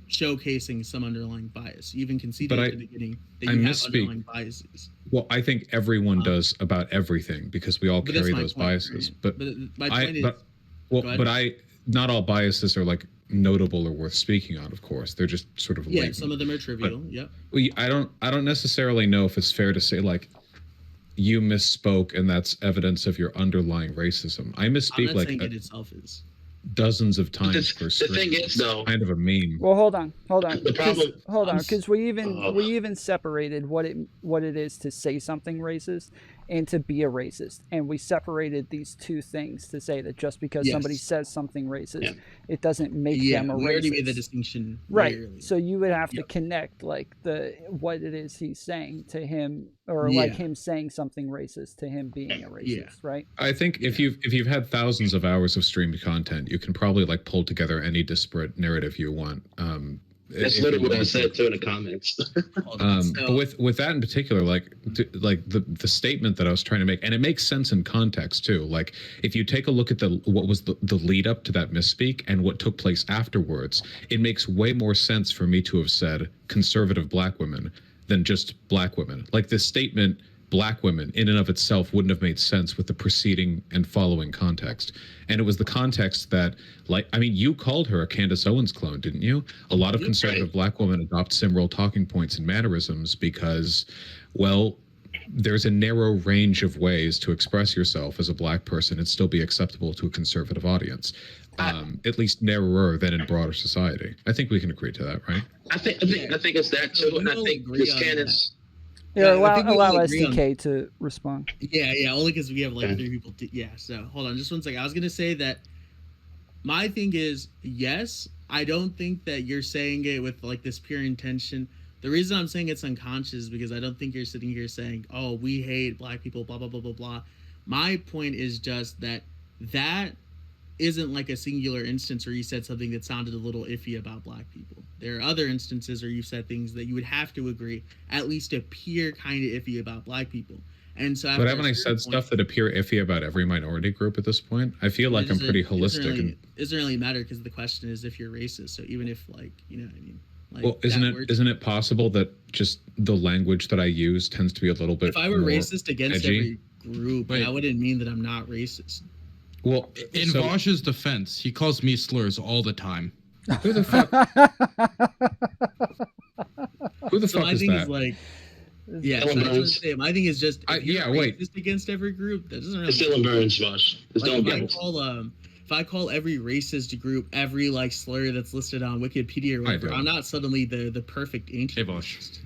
showcasing some underlying bias. You even conceded at the beginning that you have underlying biases. Well, I think everyone does about everything because we all carry those biases. Right? But my point is, not all biases are like notable or worth speaking on. Of course, they're just sort of latent. Some of them are trivial. Yep. I don't necessarily know if it's fair to say like you misspoke and that's evidence of your underlying racism. I misspeak I'm not saying it itself is. Dozens of times per stream. The thing is, though, kind of a meme. Well, hold on, because we even separated what it is to say something racist and to be a racist, and we separated these two things to say that just because somebody says something racist, it doesn't make them a racist. We already made the distinction, right? So you would have to connect like what it is he's saying to him, or like him saying something racist to him being a racist, right? I think if you've had thousands of hours of streamed content, you can probably like pull together any disparate narrative you want. That's literally what I said too in the comments. But with that in particular, like the statement that I was trying to make, and it makes sense in context too. Like if you take a look at what was the lead up to that misspeak and what took place afterwards, it makes way more sense for me to have said conservative black women than just black women. Like this statement, black women in and of itself wouldn't have made sense with the preceding and following context. And it was the context that, like, I mean, you called her a Candace Owens clone, didn't you? A lot of conservative black women adopt similar talking points and mannerisms because, well, there's a narrow range of ways to express yourself as a black person and still be acceptable to a conservative audience. At least narrower than in broader society. I think we can agree to that, right? I think it's that too, and I think Miss Candace. Yeah, allow STK to respond. Yeah, only because we have like 3 people. So hold on, just one second. I was gonna say that my thing is, yes, I don't think that you're saying it with like this pure intention. The reason I'm saying it's unconscious is because I don't think you're sitting here saying, "Oh, we hate black people," blah blah blah blah blah. My point is just that isn't like a singular instance where you said something that sounded a little iffy about black people. There are other instances where you said things that you would have to agree at least appear kind of iffy about black people. And so, but haven't I said stuff that appear iffy about every minority group at this point? I feel like I'm pretty holistic. It doesn't really matter because the question is if you're racist. So even if like, you know what I mean? Like, well, isn't it possible that just the language that I use tends to be a little bit? If I were racist against edgy? every group, that wouldn't mean that I'm not racist. Well, in Vaush's defense, he calls me slurs all the time. Who the fuck? Who the fuck is that? Is like, yeah, so that's what I'm saying. My thing is just racist against every group. That doesn't really. It's DylanBurns, Vaush. If I call every racist group every like slur that's listed on Wikipedia or whatever, I'm not suddenly the perfect anti-racist.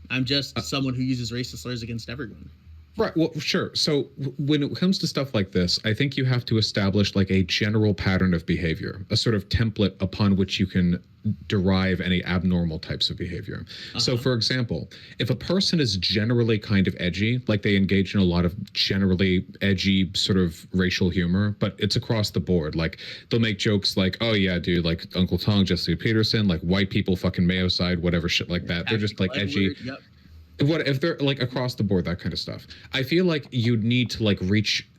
I'm just someone who uses racist slurs against everyone. Right. Well, sure. So when it comes to stuff like this, I think you have to establish like a general pattern of behavior, a sort of template upon which you can derive any abnormal types of behavior. So, for example, if a person is generally kind of edgy, like they engage in a lot of generally edgy sort of racial humor, but it's across the board. Like they'll make jokes like, "Oh yeah, dude, like Uncle Tom, Jesse Peterson, like white people, fucking Mayo side, whatever shit like that." They're just like edgy. Yep. What if they're like across the board, that kind of stuff? I feel like you'd need to like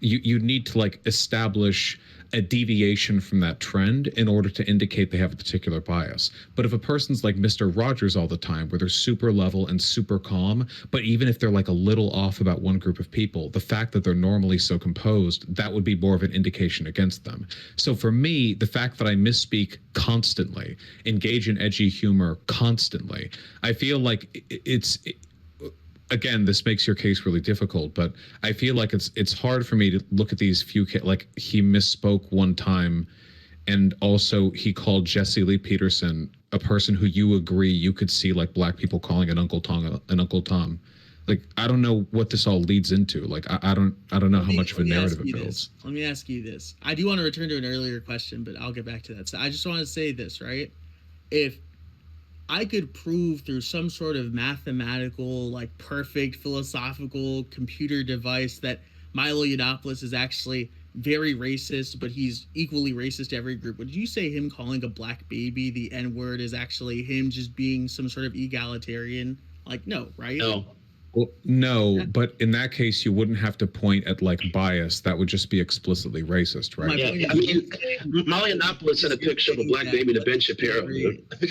you need to like establish a deviation from that trend in order to indicate they have a particular bias. But if a person's like Mr. Rogers all the time, where they're super level and super calm, but even if they're like a little off about one group of people, the fact that they're normally so composed, that would be more of an indication against them. So for me, the fact that I misspeak constantly, engage in edgy humor constantly, I feel like again, this makes your case really difficult, but I feel like it's hard for me to look at these few like he misspoke one time, and also he called Jesse Lee Peterson a person who you agree you could see like black people calling an Uncle Tom. Like I don't know what this all leads into. Like I don't know how much of a narrative it builds. Let me ask you this. I do want to return to an earlier question, but I'll get back to that. So I just want to say this, right? If I could prove through some sort of mathematical, like perfect philosophical computer device that Milo Yiannopoulos is actually very racist, but he's equally racist to every group, would you say him calling a black baby the N-word is actually him just being some sort of egalitarian? Like, no, right? No. Well, no, but in that case, you wouldn't have to point at like bias. That would just be explicitly racist, right? Yeah, I mean, Molly Yiannopoulos sent a picture of a black baby to Ben Shapiro.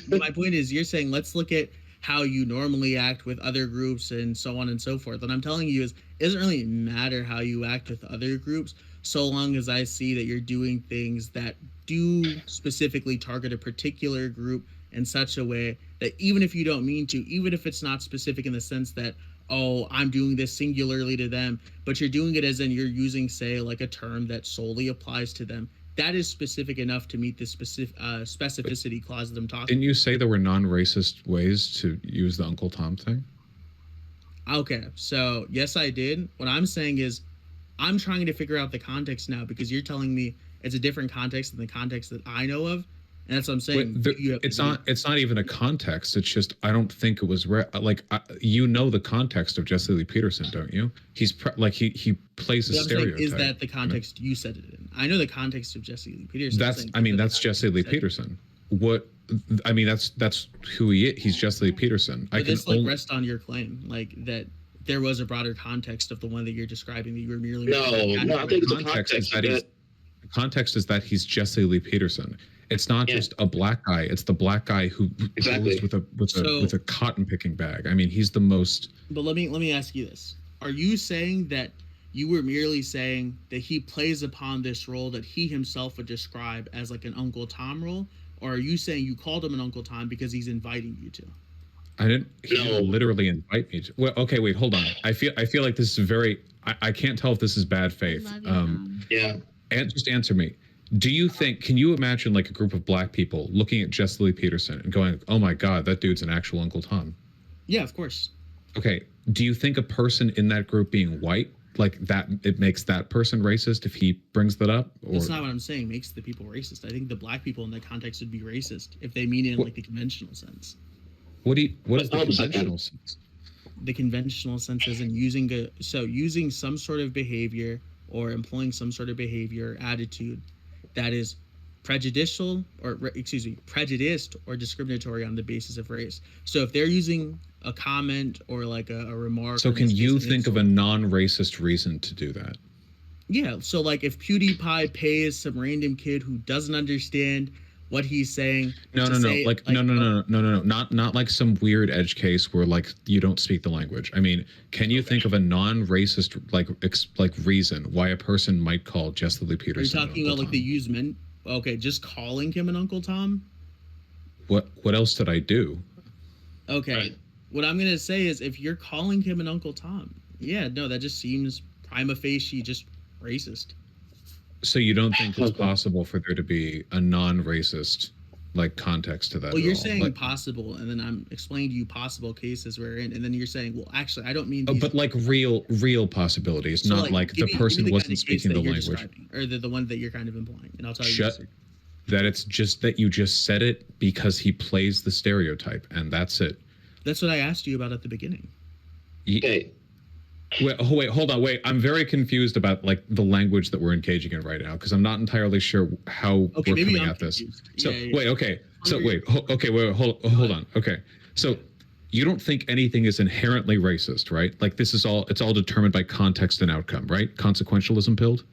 My point is, you're saying let's look at how you normally act with other groups and so on and so forth. What I'm telling you is, it doesn't really matter how you act with other groups, so long as I see that you're doing things that do specifically target a particular group in such a way that even if you don't mean to, even if it's not specific in the sense that, oh, I'm doing this singularly to them, but you're doing it as in you're using, say, like a term that solely applies to them. That is specific enough to meet the specific specificity clause that I'm talking about. Didn't you say there were non-racist ways to use the Uncle Tom thing? Okay, so yes, I did. What I'm saying is I'm trying to figure out the context now because you're telling me it's a different context than the context that I know of. And that's what I'm saying. It's not even a context. It's just I don't think it was you know the context of Jesse Lee Peterson, don't you? He's he plays a stereotype. Is that the context you said it in? I know the context of Jesse Lee Peterson. That's Jesse Lee Peterson. That's who he is. He's Jesse Lee Peterson. But this rest on your claim, like that there was a broader context of the one that you're describing that you were merely. No, I think the context is that he's Jesse Lee Peterson. It's not just a black guy. It's the black guy who goes with a cotton picking bag. I mean, he's the most. But let me ask you this: are you saying that you were merely saying that he plays upon this role that he himself would describe as like an Uncle Tom role, or are you saying you called him an Uncle Tom because he's inviting you to? I didn't. He didn't literally invite me to. Well, okay, wait, hold on. I feel like this is very. I can't tell if this is bad faith. Yeah. And just answer me. Do you think? Can you imagine like a group of black people looking at Jesse Lee Peterson and going, "Oh my God, that dude's an actual Uncle Tom"? Yeah, of course. Okay. Do you think a person in that group being white, like that, it makes that person racist if he brings that up? Or? That's not what I'm saying. Makes the people racist. I think the black people in that context would be racist if they mean it in like the conventional sense. What is the conventional sense? The conventional sense is in using some sort of behavior or employing some sort of behavior or attitude that is prejudiced or discriminatory on the basis of race. So if they're using a comment or like a remark. So can you think of a non-racist reason to do that? Yeah. So like if PewDiePie pays some random kid who doesn't understand what he's saying. No. Not like some weird edge case where like you don't speak the language. I mean, can you think of a non-racist like reason why a person might call Jesse Lee Peterson? Are you talking about like the usement? Okay, just calling him an Uncle Tom. What else did I do? Okay, right. What I'm gonna say is if you're calling him an Uncle Tom, yeah, no, that just seems prima facie just racist. So you don't think it's possible for there to be a non-racist like context to that? Well, you're saying like, possible, and then I'm explaining to you possible cases we're in, and then you're saying, well, actually, I don't mean. But like real possibilities, so not like the person wasn't speaking the language, or the one that you're kind of implying, and I'll tell you. That it's just that you just said it because he plays the stereotype, and that's it. That's what I asked you about at the beginning. Okay. Wait, hold on. Wait, I'm very confused about like the language that we're engaging in right now because I'm not entirely sure how we're coming at this. So wait, okay. So wait, hold on. Okay, so you don't think anything is inherently racist, right? Like it's all determined by context and outcome, right? Consequentialism pilled?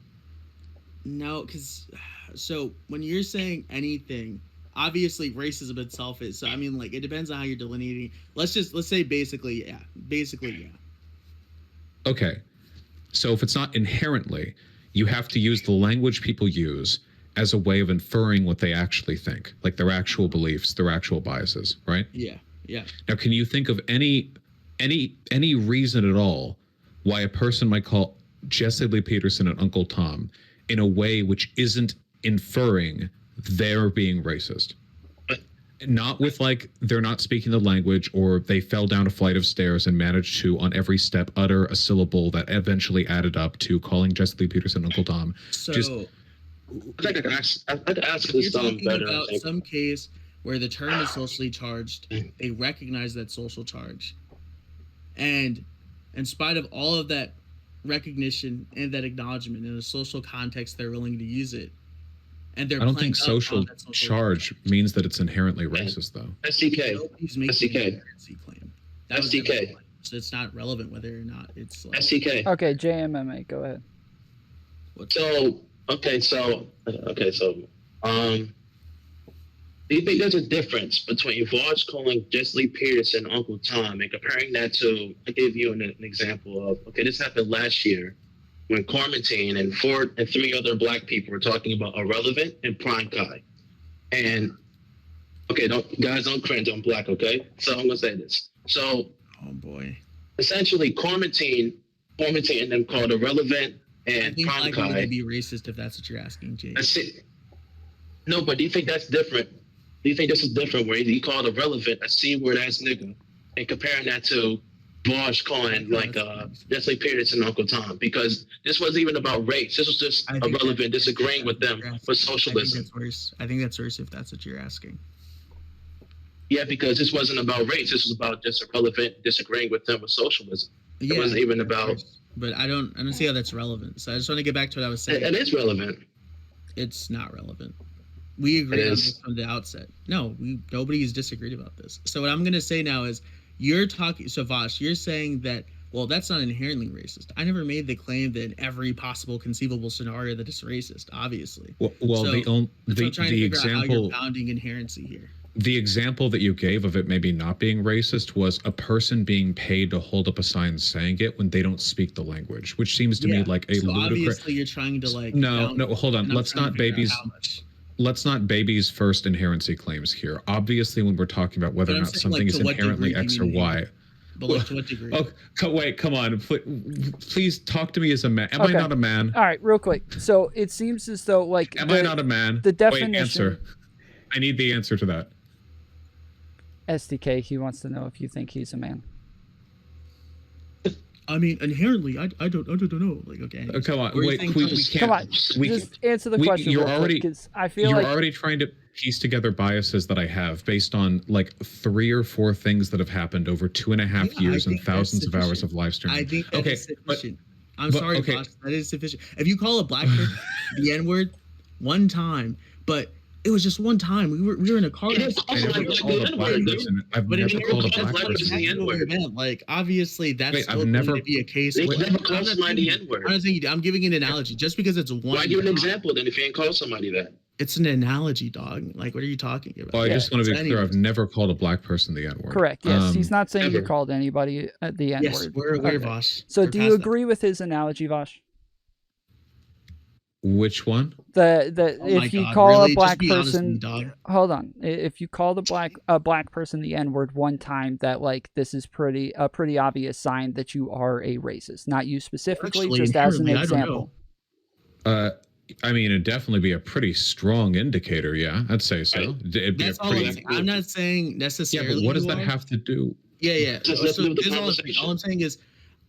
No, because so when you're saying anything, obviously racism itself is. So I mean, like it depends on how you're delineating. Let's say basically, yeah. Okay, so if it's not inherently, you have to use the language people use as a way of inferring what they actually think, like their actual beliefs, their actual biases, right? Yeah. Now, can you think of any reason at all why a person might call Jesse Lee Peterson an Uncle Tom in a way which isn't inferring they're being racist? Not with like they're not speaking the language or they fell down a flight of stairs and managed to on every step utter a syllable that eventually added up to calling Jesse Lee Peterson Uncle Tom. So just I think I could ask you're this talking better. about some case where the term is socially charged, they recognize that social charge, and in spite of all of that recognition and that acknowledgement in a social context, they're willing to use it. And they're I don't think social charge means that it's inherently racist, though. STK. STK. So it's not relevant whether or not it's like... STK. Okay, JMMA, go ahead. Do you think there's a difference between Vaush calling Jesse Lee Peterson Uncle Tom and comparing that to, I gave you an example of, okay, this happened last year when Quarantine and 4 and 3 other black people were talking about Irrelevant and Prime Kai. And, okay, don't cringe, I'm black, okay? So I'm going to say this. So, oh boy. Essentially, Quarantine and them called Irrelevant and Prime Kai. I think would be racist if that's what you're asking, Jay. No, but do you think that's different? Do you think this is different where he called Irrelevant a C-word ass nigga and comparing that to Vaush calling like Jesse Lee Peterson Uncle Tom? Because this wasn't even about race. This was just Irrelevant disagreeing with them for socialism. I think that's worse if that's what you're asking. Yeah, because this wasn't about race. This was about just Irrelevant disagreeing with them with socialism. Yeah, it wasn't even about. But I don't see how that's relevant. So I just want to get back to what I was saying. It is relevant. It's not relevant. We agreed on this from the outset. No, nobody has disagreed about this. So what I'm going to say now is you're talking. So Vaush, you're saying that, well, that's not inherently racist. I never made the claim that in every possible conceivable scenario that it's racist, obviously. Well, so the I'm trying to figure example. out how you're bounding inherency here. The example that you gave of it maybe not being racist was a person being paid to hold up a sign saying it when they don't speak the language, which seems to me like a so ludicrous. obviously you're trying to like No, hold on. and I'm Let's trying to not figure out babies. how much. Let's not babies first inherency claims here. Obviously, when we're talking about whether But or I'm not saying, something like, is to what inherently degree do X you or mean Y. But like to what degree? Oh, wait, come on. Please talk to me as a man. Am I not a man? All right, real quick. So it seems as though like Am I not a man? The definition. Wait, answer. I need the answer to that. STK, he wants to know if you think he's a man. I mean, inherently, I don't know. Like, okay. Come on, Where you wait, think we those- can't. Come on, just answer the question. You're real quick, already. 'cause I feel you're like already trying to piece together biases that I have based on like 3 or 4 things that have happened over 2.5 years and think that's thousands of hours sufficient. of live streaming. I think that okay, is sufficient. but I'm sorry, okay. Vaush, that is sufficient. If you call a black person the N-word one time, but it was just one time. We were in a car. It is I also never like called a the black N-word, person. I've But never if called a you're black black person. person the N-word. event, like obviously that's Wait, I've still never- going to be a case. They where- never call I'm not somebody saying- N-word. I'm not saying I'm giving an analogy. Just because it's one, Why give an example then if you ain't call somebody that? it's an analogy, dog. Like, what are you talking about? Well, I just want to be So clear. I've anyways. never called a black person the N-word. correct. Yes, he's not saying you ever. called anybody the N-word. Yes, we're aware, Okay. Vaush. So We're do you past that. agree with his analogy, Vaush? Which one? The Oh my if you God, call really? a black Just be honest with person, me, dog. hold on. If you call a black person the N-word one time, that like this is a pretty obvious sign that you are a racist. Not you specifically, Actually, just as an inherently, I don't example. I mean, it'd definitely be a pretty strong indicator. Yeah, I'd say so. It'd be That's a all pretty. I'm saying. I'm not saying Yeah, necessarily. but what does you that are. have to do? Yeah. Just So let's move the this is all I'm saying. conversation. All I'm saying is,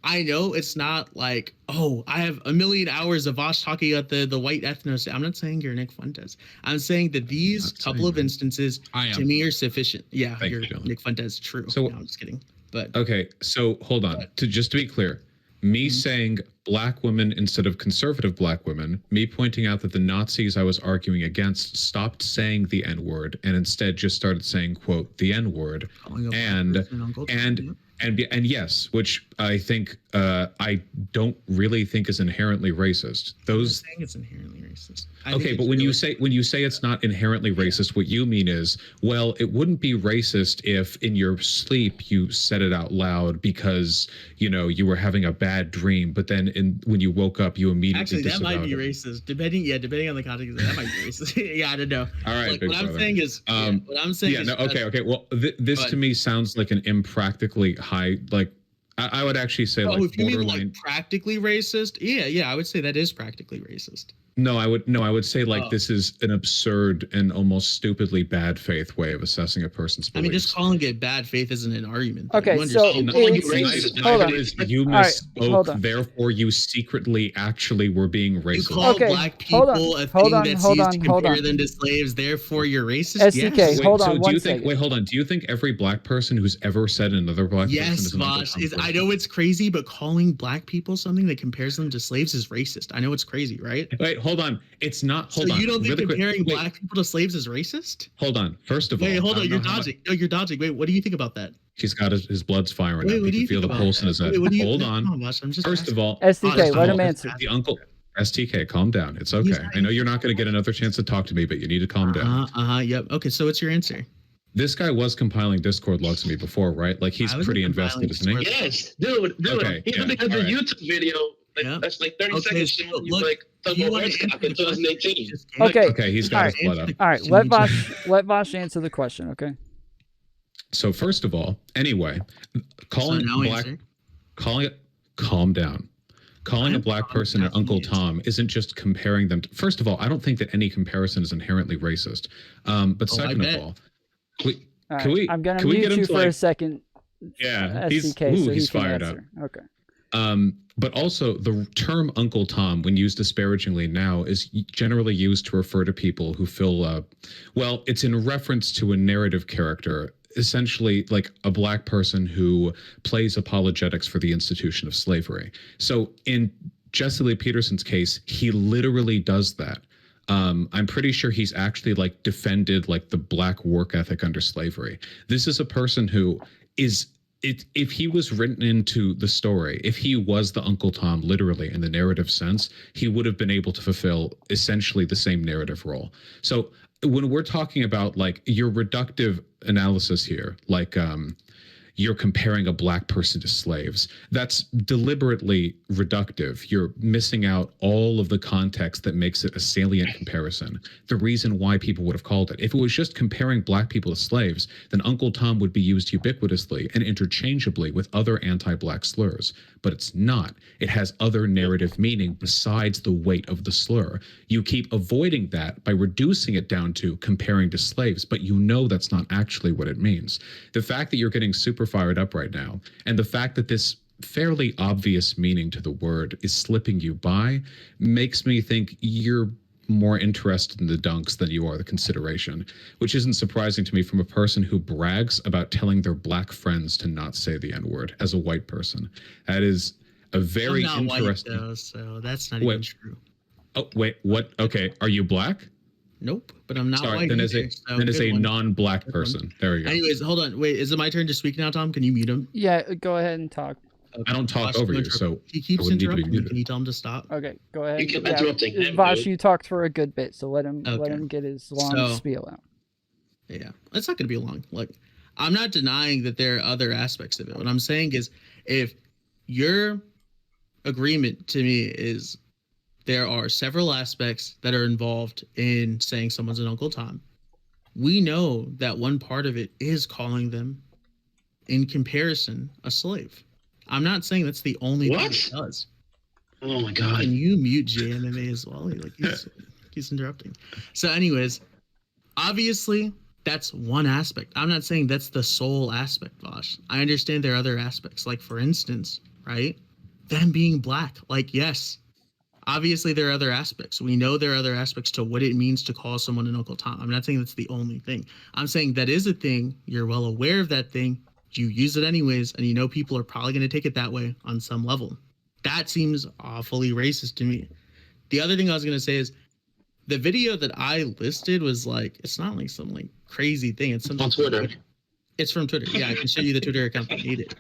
I know it's not like, oh, I have a million hours of Vaush talking about the white ethnos. I'm not saying you're Nick Fuentes. I'm saying that these Not couple saying of that. instances I am. to me are sufficient. Yeah, Thank you're you, Dylan. Nick Fuentes. True. So- No, I'm just kidding. But Okay, so hold on. Just to be clear, me saying black women instead of conservative black women, me pointing out that the Nazis I was arguing against stopped saying the N-word and instead just started saying, quote, the N-word. calling a black And person Uncle Tom, and yeah. and yes, which I think I don't really think is inherently racist. I'm not Those saying it's inherently racist. I think okay, it's but when really- you say it's not inherently racist, what you mean is, well, it wouldn't be racist if in your sleep you said it out loud because you were having a bad dream, but then when you woke up you immediately Actually, that might disavowed be it. racist. Depending on the context, that might be racist. Yeah, I don't know. All right, Like, big what I'm brother. saying is, what I'm saying Yeah, is, no, okay. Well, this But- to me sounds like an impractically high, like I would actually say like if you mean borderline. like practically racist, yeah, I would say that is practically racist. No, I would say like Oh. this is an absurd and almost stupidly bad faith way of assessing a person's I beliefs. mean, just calling it bad faith isn't an argument. though. Okay, You so understand? Not like it you seems- racist. hold on. Neither is you All right, misspoke, hold on. therefore you secretly actually were being You racist. call Okay, black hold on, people a hold thing on, that's hold used on, to hold compare on. them to slaves, therefore you're racist? STK, Yes. hold on so do one you think? second. Wait, hold on. Do you think every black person who's ever said another black person Yes, is an Uncle Vaush. Tom I person? know it's crazy, but calling black people something that compares them to slaves is racist. I know it's crazy, right? Wait, hold on. It's not. Hold So on. you don't think Really quick. comparing Wait, black people to slaves is racist? Hold on. First of all, Wait, hold I on. don't You're know how much- dodging. No, you're dodging. Wait, what do you think about that? He's got his blood's firing Wait, up. what You do can you feel think the about pulse in his head. Wait, what do you Hold no, on. come Vaush, I'm just First asking. of all, STK, let him all, answer. the uncle STK, calm down. It's okay. I know you're not going to get another chance to talk to me, but you need to calm down. Yep. Okay, so what's your answer? This guy was compiling Discord logs to me before, right? Like he's I was pretty compiling invested, isn't he? Discord- Yes, dude. Okay, Even yeah, because the all right. YouTube video, like, Yeah. that's like 30 Okay, seconds so showing you look, like Do you Tugboat want Horse to Cop in 2018. Okay. Okay, he's got All his blood up. All right, let Vaush answer the question. Okay. So first of all, anyway, calling calling calm down. Calling a black person an Uncle Tom isn't just comparing them. First of all, I don't think that any comparison is inherently racist. But second of all, All can right, we? I'm gonna can we mute get him you to, for a like- second. Yeah, STK, so he's he can fired up. answer. Okay. But also, the term Uncle Tom, when used disparagingly now, is generally used to refer to people who feel, well, it's in reference to a narrative character, essentially like a black person who plays apologetics for the institution of slavery. So in Jesse Lee Peterson's case, he literally does that. I'm pretty sure he's actually like defended like the black work ethic under slavery. This is a person who is if he was written into the story, if he was the Uncle Tom literally in the narrative sense, he would have been able to fulfill essentially the same narrative role. So when we're talking about like your reductive analysis here, like you're comparing a black person to slaves. That's deliberately reductive. You're missing out all of the context that makes it a salient comparison. The reason why people would have called it. If it was just comparing black people to slaves, then Uncle Tom would be used ubiquitously and interchangeably with other anti-black slurs. But it's not. It has other narrative meaning besides the weight of the slur. You keep avoiding that by reducing it down to comparing to slaves, but you know that's not actually what it means. The fact that you're getting super fired up right now, and the fact that this fairly obvious meaning to the word is slipping you by, makes me think you're more interested in the dunks than you are the consideration, which isn't surprising to me from a person who brags about telling their black friends to not say the N-word as a white person. That is a very I'm not interesting. white, though, so that's not even true. Oh wait, what? Okay, are you black? Nope, but I'm not Sorry, white. then as a non-black person. There you go. Anyways, hold on. Wait, is it my turn to speak now, Tom? Can you mute him? Yeah, go ahead and talk. Okay. I don't talk over you, so he keeps interrupting me. Can you tell him to stop? Okay, go ahead. You keep interrupting him, Vaush, dude. you talked for a good bit, so let him Okay. get his long spiel out. Yeah, it's not going to be long. Like, I'm not denying that there are other aspects of it. What I'm saying is, if your agreement to me is there are several aspects that are involved in saying someone's an Uncle Tom, we know that one part of it is calling them, in comparison, a slave. I'm not saying that's the only thing it does. Oh my god. Can you mute JMMA as well? He's interrupting. So anyways, obviously that's one aspect. I'm not saying that's the sole aspect, Vaush. I understand there are other aspects. Like for instance, right? Them being black. Like, yes, obviously there are other aspects. We know there are other aspects to what it means to call someone an Uncle Tom. I'm not saying that's the only thing. I'm saying that is a thing. You're well aware of that thing. You use it anyways, and you know people are probably going to take it that way on some level. That seems awfully racist to me. The other thing I was going to say is the video that I listed was like, it's not like some like crazy thing. It's something on Twitter. It's from Twitter. Yeah, I can show you the Twitter account if you need it.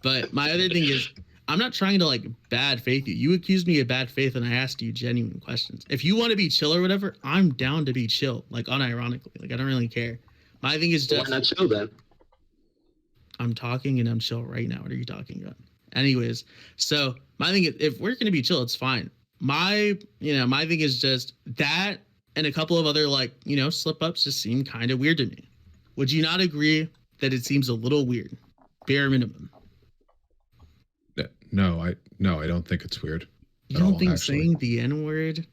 But my other thing is, I'm not trying to like bad faith you. You accused me of bad faith and I asked you genuine questions. If you want to be chill or whatever, I'm down to be chill, like unironically. Like I don't really care. My thing is just Why not chill then? I'm talking and I'm chill right now. What are you talking about? Anyways, so my thing is, if we're gonna be chill, it's fine. My thing is just that and a couple of other like, slip ups just seem kind of weird to me. Would you not agree that it seems a little weird? Bare minimum. No, I don't think it's weird. You don't think saying the N-word,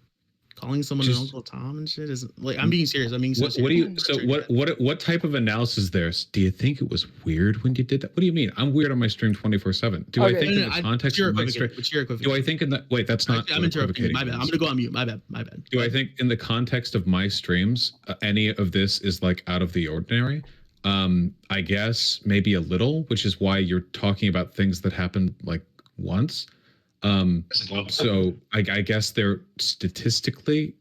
calling someone an Uncle Tom and shit isn't like? I'm being serious. I'm being so serious. What type of analysis there? Do you think it was weird when you did that? What do you mean? I'm weird on my stream 24/7. Do I think in the context of my stream? Do I think in the wait? That's not. I'm interrupting you. My bad. I'm gonna go on mute. My bad. Do I think in the context of my streams, any of this is like out of the ordinary? I guess maybe a little, which is why you're talking about things that happened like once. So I guess they're statistically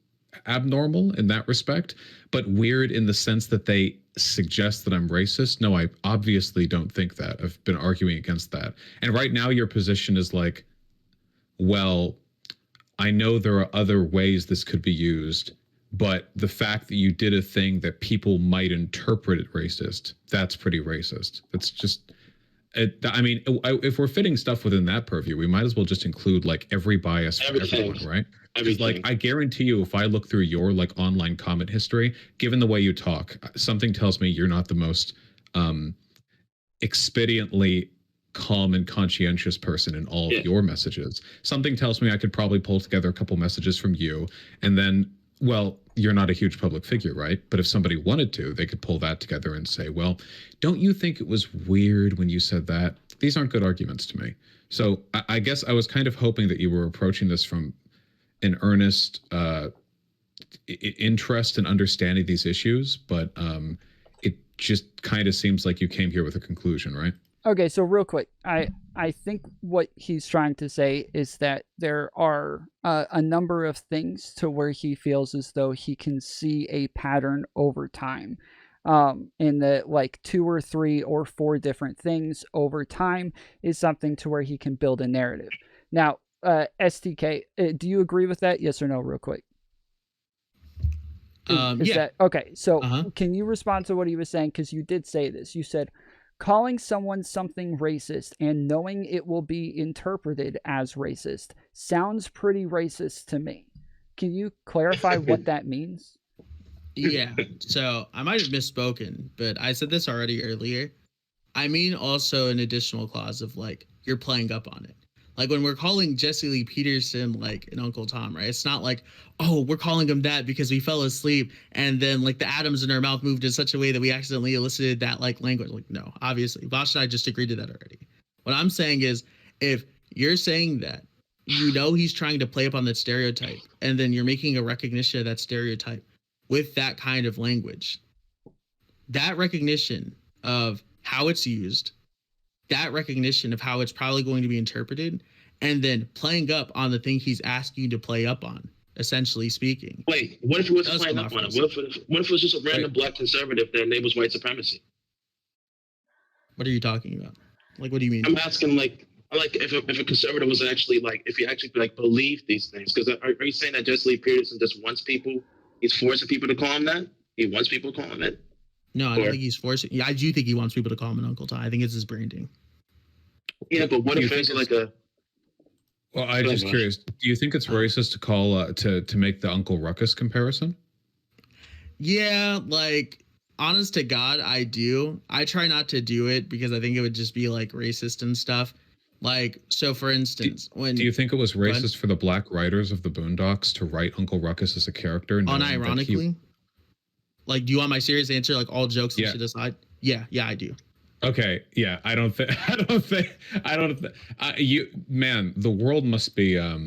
abnormal in that respect, but weird in the sense that they suggest that I'm racist. No, I obviously don't think that. I've been arguing against that. And right now your position is like, well, I know there are other ways this could be used, but the fact that you did a thing that people might interpret it racist, that's pretty racist. That's just... I mean, if we're fitting stuff within that purview, we might as well just include like every bias for everyone, right? Because like I guarantee you, if I look through your like online comment history, given the way you talk, something tells me you're not the most expediently calm and conscientious person in all of your messages. Something tells me I could probably pull together a couple messages from you, and then, well, you're not a huge public figure, right? But if somebody wanted to, they could pull that together and say, well, don't you think it was weird when you said that? These aren't good arguments to me. So I guess I was kind of hoping that you were approaching this from an earnest interest in understanding these issues, but it just kind of seems like you came here with a conclusion, right? Okay, so real quick, I think what he's trying to say is that there are a number of things to where he feels as though he can see a pattern over time. In the like 2 or 3 or 4 different things over time is something to where he can build a narrative. Now, STK, do you agree with that? Yes or no, real quick? Is that okay? So Uh-huh. can you respond to what he was saying? Because you did say this. You said calling someone something racist and knowing it will be interpreted as racist sounds pretty racist to me. Can you clarify what that means? Yeah. So I might have misspoken, but I said this already earlier. I mean also an additional clause of like you're playing up on it. Like when we're calling Jesse Lee Peterson like an Uncle Tom, right? It's not like, oh, we're calling him that because we fell asleep and then like the atoms in our mouth moved in such a way that we accidentally elicited that like language. Like, no, obviously. Vaush and I just agreed to that already. What I'm saying is if you're saying that, you know he's trying to play up on that stereotype, and then you're making a recognition of that stereotype with that kind of language. That recognition of how it's used, that recognition of how it's probably going to be interpreted, and then playing up on the thing he's asking you to play up on, essentially speaking. Wait, what if it wasn't Does playing come up off on it? as- What if it was just a random black conservative that enables white supremacy? What are you talking about? Like, what do you mean? I'm asking like if a conservative was actually like if he actually like believed these things, because are you saying that Jesse Lee Peterson just wants people? He's forcing people to call him that. He wants people to call him it. No, I don't think he's forcing. Yeah, I do think he wants people to call him an Uncle Tom. I think it's his branding. Yeah, but what if it's like a? Well, I'm just curious. Do you think it's racist to call to make the Uncle Ruckus comparison? Yeah, like honest to God, I do. I try not to do it because I think it would just be like racist and stuff. Like, so for instance, Do you think it was racist for the black writers of the Boondocks to write Uncle Ruckus as a character? Unironically? Like, do you want my serious answer? Like, all jokes and shit aside? Yeah, I do. Okay, yeah, man, the world must be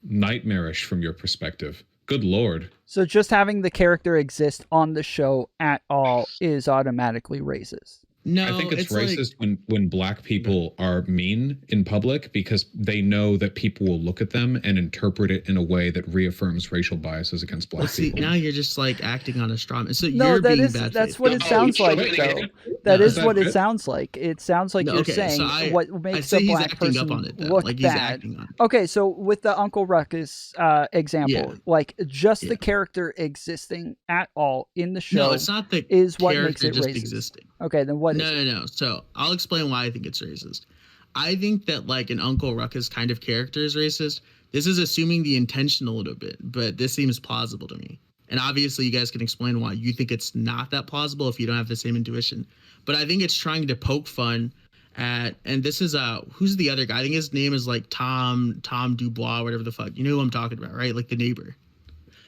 nightmarish from your perspective. Good Lord. So just having the character exist on the show at all is automatically racist. No, I think it's racist when black people are mean in public because they know that people will look at them and interpret it in a way that reaffirms racial biases against black people. Now you're just like acting on a straw man. So no, you're that being is bad that's faith. what it sounds like though. That is what it sounds like. It sounds like you're saying what makes a black person look like bad. Okay, so with the Uncle Ruckus example, like just the character existing at all in the show, no, it's not the is what makes it just racist. Existing. Okay, then what? No. So I'll explain why I think it's racist. I think that like an Uncle Ruckus kind of character is racist. This is assuming the intention a little bit, but this seems plausible to me. And obviously you guys can explain why you think it's not that plausible if you don't have the same intuition. But I think it's trying to poke fun at, and this is who's the other guy? I think his name is like Tom Dubois, whatever the fuck. You know who I'm talking about, right? Like the neighbor.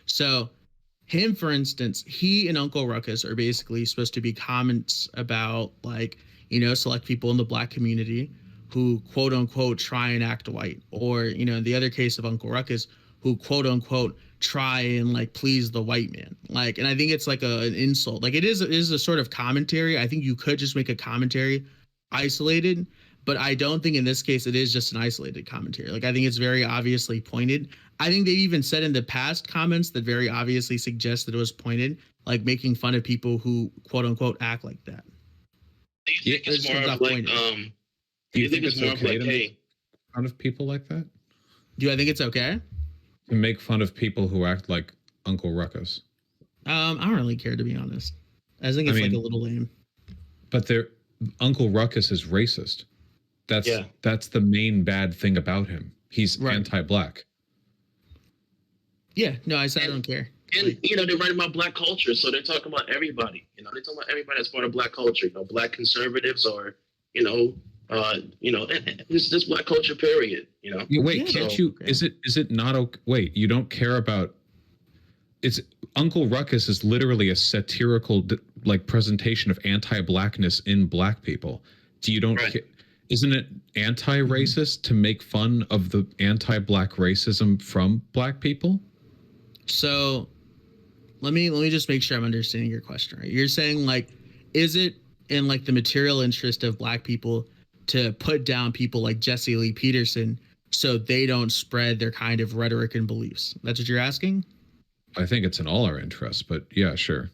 So him, for instance, he and Uncle Ruckus are basically supposed to be comments about like, you know, select people in the black community who quote unquote try and act white, or, you know, in the other case of Uncle Ruckus, who quote unquote try and like please the white man. Like, and I think it's like an insult. Like it is a sort of commentary. I think you could just make a commentary isolated, but I don't think in this case it is just an isolated commentary. Like I think it's very obviously pointed. I think they've even said in the past comments that very obviously suggest that it was pointed, like making fun of people who quote unquote act like that. Do you think it's more of like do you think it's more okay to make fun of people like that? Do I think it's okay to make fun of people who act like Uncle Ruckus? I don't really care, to be honest. I think it's like a little lame. But Uncle Ruckus is racist. That's the main bad thing about him. He's anti-black. Yeah, no, I said I don't care. And like, you know, they're writing about black culture, so they're talking about everybody. You know, they're talking about everybody that's part of black culture. You know, black conservatives, or this black culture period. You know. Wait, can't you? Is it not okay? Wait, you don't care about? It's Uncle Ruckus is literally a satirical like presentation of anti-blackness in black people. Isn't it anti-racist to make fun of the anti-black racism from black people? So let me just make sure I'm understanding your question right. You're saying like, is it in like the material interest of black people to put down people like Jesse Lee Peterson so they don't spread their kind of rhetoric and beliefs? That's what you're asking? I think it's in all our interests, but yeah, sure.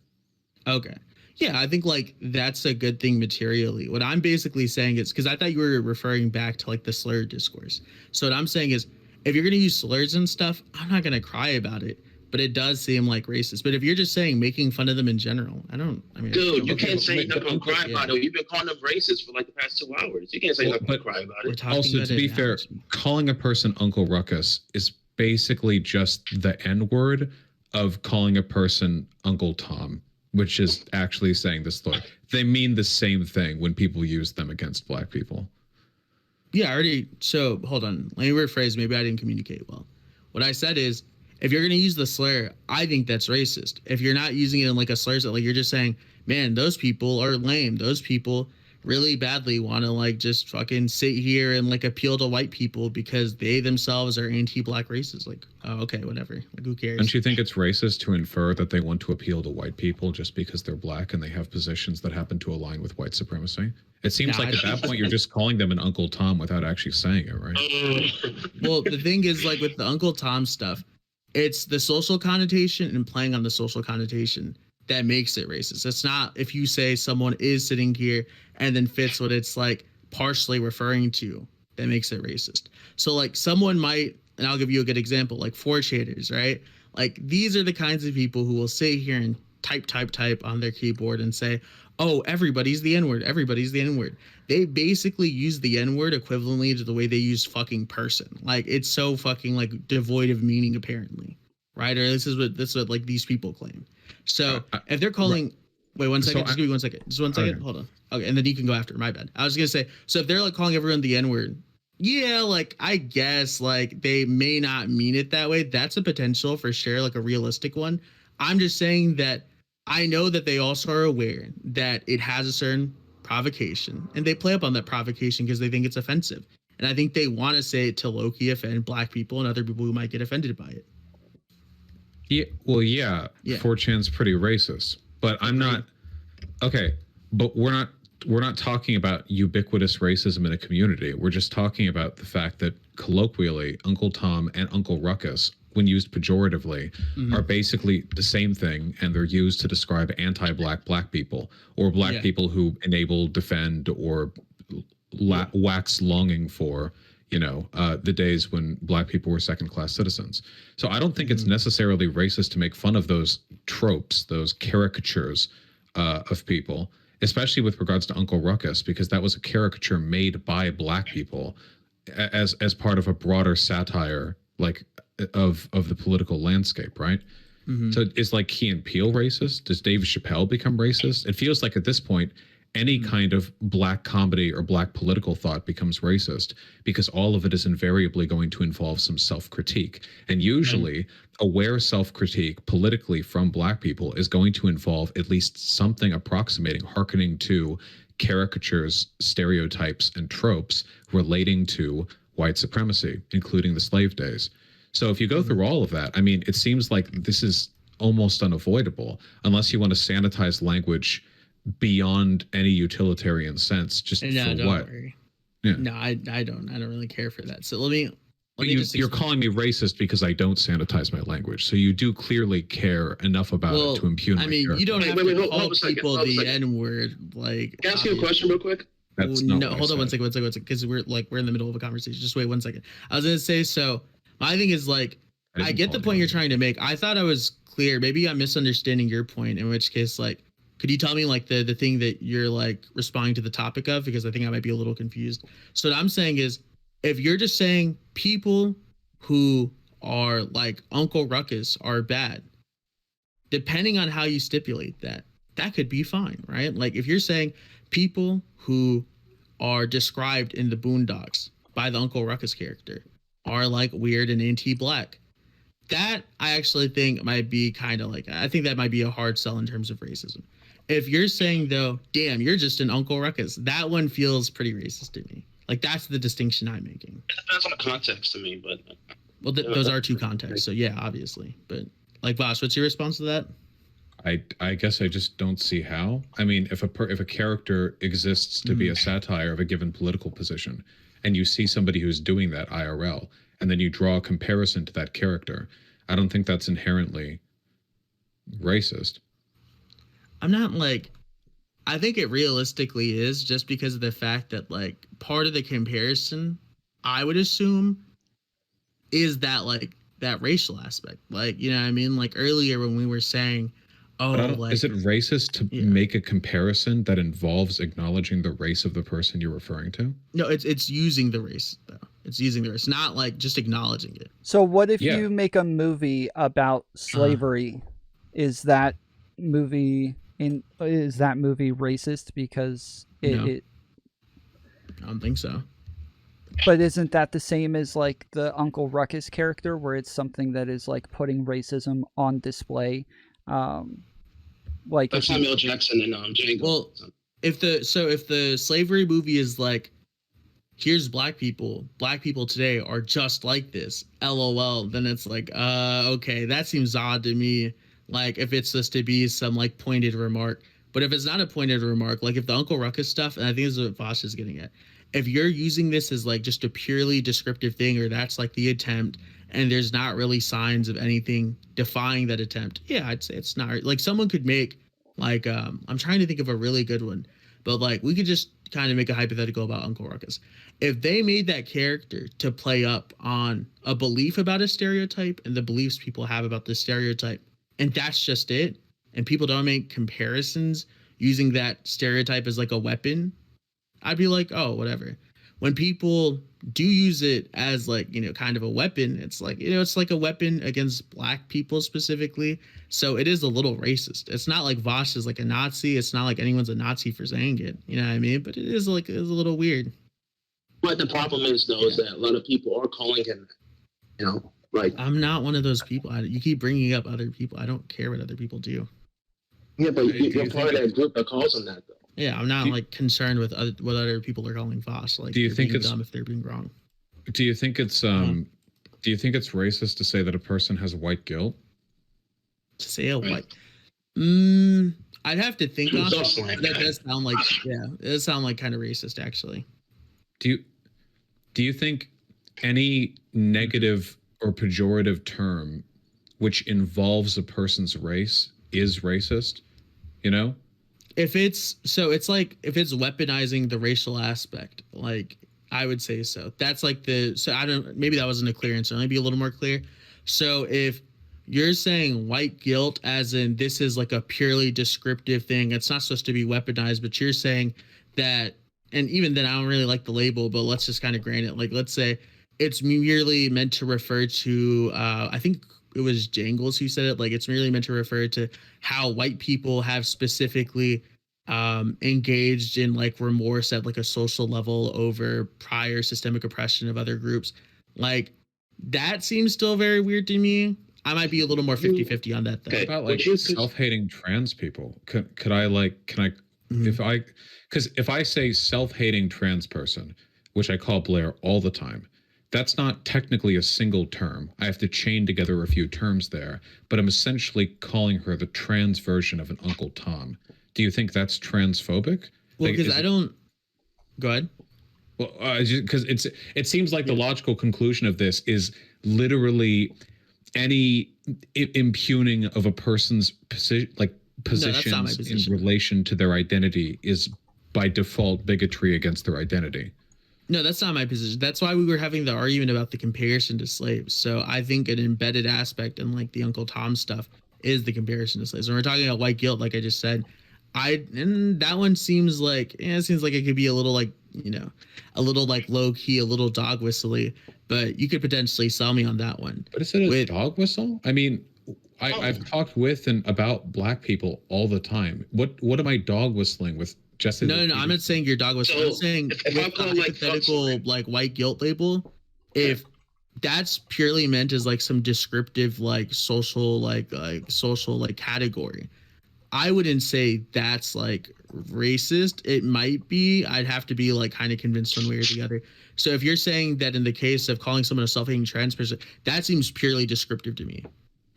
Okay. Yeah, I think like that's a good thing materially. What I'm basically saying is, because I thought you were referring back to like the slur discourse. So what I'm saying is, if you're going to use slurs and stuff, I'm not going to cry about it. but it does seem like racist. But if you're just saying making fun of them in general, Dude, you can't say but nothing and cry about it. You've been calling them racist for like the past 2 hours. You can't say nothing and cry about it. Also, to be fair, calling a person Uncle Ruckus is basically just the N-word of calling a person Uncle Tom, which is actually saying this. Look, they mean the same thing when people use them against black people. Yeah, so hold on. Let me rephrase. Maybe I didn't communicate well. What I said is, if you're going to use the slur, I think that's racist. If you're not using it in like a slur, like you're just saying, man, those people are lame. Those people really badly want to like just fucking sit here and like appeal to white people because they themselves are anti-black racists. Like, oh, okay, whatever. Like, who cares? Don't you think it's racist to infer that they want to appeal to white people just because they're black and they have positions that happen to align with white supremacy? It seems like at that point you're just calling them an Uncle Tom without actually saying it, right? Well, the thing is, like with the Uncle Tom stuff, it's the social connotation and playing on the social connotation that makes it racist. It's not if you say someone is sitting here and then fits what it's like partially referring to that makes it racist. So like someone might, and I'll give you a good example, like 4chaners, right? Like these are the kinds of people who will sit here and type on their keyboard and say, oh, everybody's the N-word. Everybody's the N-word. They basically use the N-word equivalently to the way they use fucking person. Like it's so fucking like devoid of meaning apparently, right? Or this is what like these people claim. So if they're calling, wait 1 second, just give me 1 second. Just 1 second. Okay. Hold on. Okay, and then you can go after. My bad. I was gonna say, so if they're like calling everyone the N-word, yeah, like I guess like they may not mean it that way. That's a potential for sure, like a realistic one. I'm just saying that I know that they also are aware that it has a certain provocation and they play up on that provocation because they think it's offensive. And I think they want to say it to low-key offend black people and other people who might get offended by it. Yeah, well, yeah. 4chan's pretty racist, but I'm not. Okay, but we're not talking about ubiquitous racism in a community. We're just talking about the fact that colloquially, Uncle Tom and Uncle Ruckus, when used pejoratively, are basically the same thing, and they're used to describe anti-black people or black people who enable, defend, or wax longing for, the days when black people were second-class citizens. So I don't think it's necessarily racist to make fun of those tropes, those caricatures of people, especially with regards to Uncle Ruckus, because that was a caricature made by black people as part of a broader satire, like of the political landscape, right? So is like Key and Peele racist? Does Dave Chappelle become racist? It feels like at this point, any kind of black comedy or black political thought becomes racist because all of it is invariably going to involve some self-critique. And usually aware self-critique politically from black people is going to involve at least something approximating, hearkening to caricatures, stereotypes, and tropes relating to white supremacy, including the slave days. So if you go through all of that, I mean, it seems like this is almost unavoidable unless you want to sanitize language beyond any utilitarian sense. Just for what? Yeah. No, I don't really care for that. So let me you're calling me racist because I don't sanitize my language. So you do clearly care enough about it to impugn my character. You don't have to call people the N-word. Like, can I ask you a question real quick? That's not hold on 1 second, because we're in the middle of a conversation. Just wait 1 second. I was gonna say, so my thing is like, I get the point you're trying to make. I thought I was clear. Maybe I'm misunderstanding your point, in which case, like, could you tell me like the thing that you're like responding to the topic of? Because I think I might be a little confused. So what I'm saying is, if you're just saying people who are like Uncle Ruckus are bad, depending on how you stipulate that, that could be fine, right? Like if you're saying people who are described in the Boondocks by the Uncle Ruckus character are like weird and anti-black, that I actually think might be kind of like, I think that might be a hard sell in terms of racism. If you're saying though, damn, you're just an Uncle Ruckus, that one feels pretty racist to me. Like that's the distinction I'm making. It depends on the context to me, but well, those are two contexts. So yeah, obviously. But like, Vaush, what's your response to that? I guess I just don't see how. I mean, if a character exists to be a satire of a given political position, and you see somebody who's doing that IRL, and then you draw a comparison to that character, I don't think that's inherently racist. I'm not like, I think it realistically is, just because of the fact that like part of the comparison, I would assume, is that like that racial aspect. Like, you know what I mean? Like earlier when we were saying, like, is it racist to make a comparison that involves acknowledging the race of the person you're referring to? No, it's using the race though. It's using the race, not like just acknowledging it. So what if you make a movie about slavery? Is that movie racist because it I don't think so. But isn't that the same as like the Uncle Ruckus character, where it's something that is like putting racism on display? Like that's Samuel Jackson and Django. Well, if the slavery movie is like, here's black people today are just like this, LOL, then it's like, okay, that seems odd to me. Like if it's supposed to be some like pointed remark, but if it's not a pointed remark, like if the Uncle Ruckus stuff, and I think this is what Vaush is getting at, if you're using this as like just a purely descriptive thing, or that's like the attempt, and there's not really signs of anything defying that attempt, yeah, I'd say it's not. Like someone could make like, I'm trying to think of a really good one, but like we could just kind of make a hypothetical about Uncle Ruckus. If they made that character to play up on a belief about a stereotype and the beliefs people have about the stereotype, and that's just it, and people don't make comparisons using that stereotype as like a weapon, I'd be like, oh, whatever. When people do use it as like, you know, kind of a weapon, it's like, you know, it's like a weapon against black people specifically. So it is a little racist. It's not like Vaush is like a Nazi. It's not like anyone's a Nazi for saying it. You know what I mean? But it is like, it's a little weird. But the problem is, though, is that a lot of people are calling him, you know, like. I'm not one of those people. You keep bringing up other people. I don't care what other people do. Yeah, but you're part of that group that calls him that, though. Yeah, I'm not like concerned with what other people are calling Vaush. Like, do you think it's dumb if they're being wrong? Do you think it's do you think it's racist to say that a person has white guilt? To say a white, I'd have to think on it. That does sound like it does sound like kind of racist, actually. Do you think any negative or pejorative term which involves a person's race is racist? You know? If it's weaponizing the racial aspect, like I would say so. That's like maybe that wasn't a clear answer. Let me be a little more clear. So if you're saying white guilt as in this is like a purely descriptive thing, it's not supposed to be weaponized, but you're saying that, and even then I don't really like the label, but let's just kind of grant it. Like, let's say it's merely meant to refer to, I think it was Jangles who said it, like it's merely meant to refer to how white people have specifically engaged in like remorse at like a social level over prior systemic oppression of other groups. Like that seems still very weird to me. I might be a little more 50-50 on that though. Okay. About like self-hating trans people. If I say self-hating trans person, which I call Blair all the time, that's not technically a single term. I have to chain together a few terms there, but I'm essentially calling her the trans version of an Uncle Tom. Do you think that's transphobic? Well, because I don't. Go ahead. Well, because it seems like the logical conclusion of this is literally any impugning of a person's positions in relation to their identity is by default bigotry against their identity. No, that's not my position. That's why we were having the argument about the comparison to slaves. So I think an embedded aspect in like the Uncle Tom stuff is the comparison to slaves. When we're talking about white guilt, like I just said, and that one seems like it could be a little like, you know, a little like low key, a little dog whistly, but you could potentially sell me on that one. But is it a dog whistle? I mean, I've talked with and about black people all the time. What am I dog whistling with? No, I'm not saying your dog whistling. I'm saying with a hypothetical like white guilt label, if that's purely meant as like some descriptive like social category, I wouldn't say that's like racist. It might be. I'd have to be like kind of convinced one way or the other. So if you're saying that in the case of calling someone a self-hating trans person, that seems purely descriptive to me.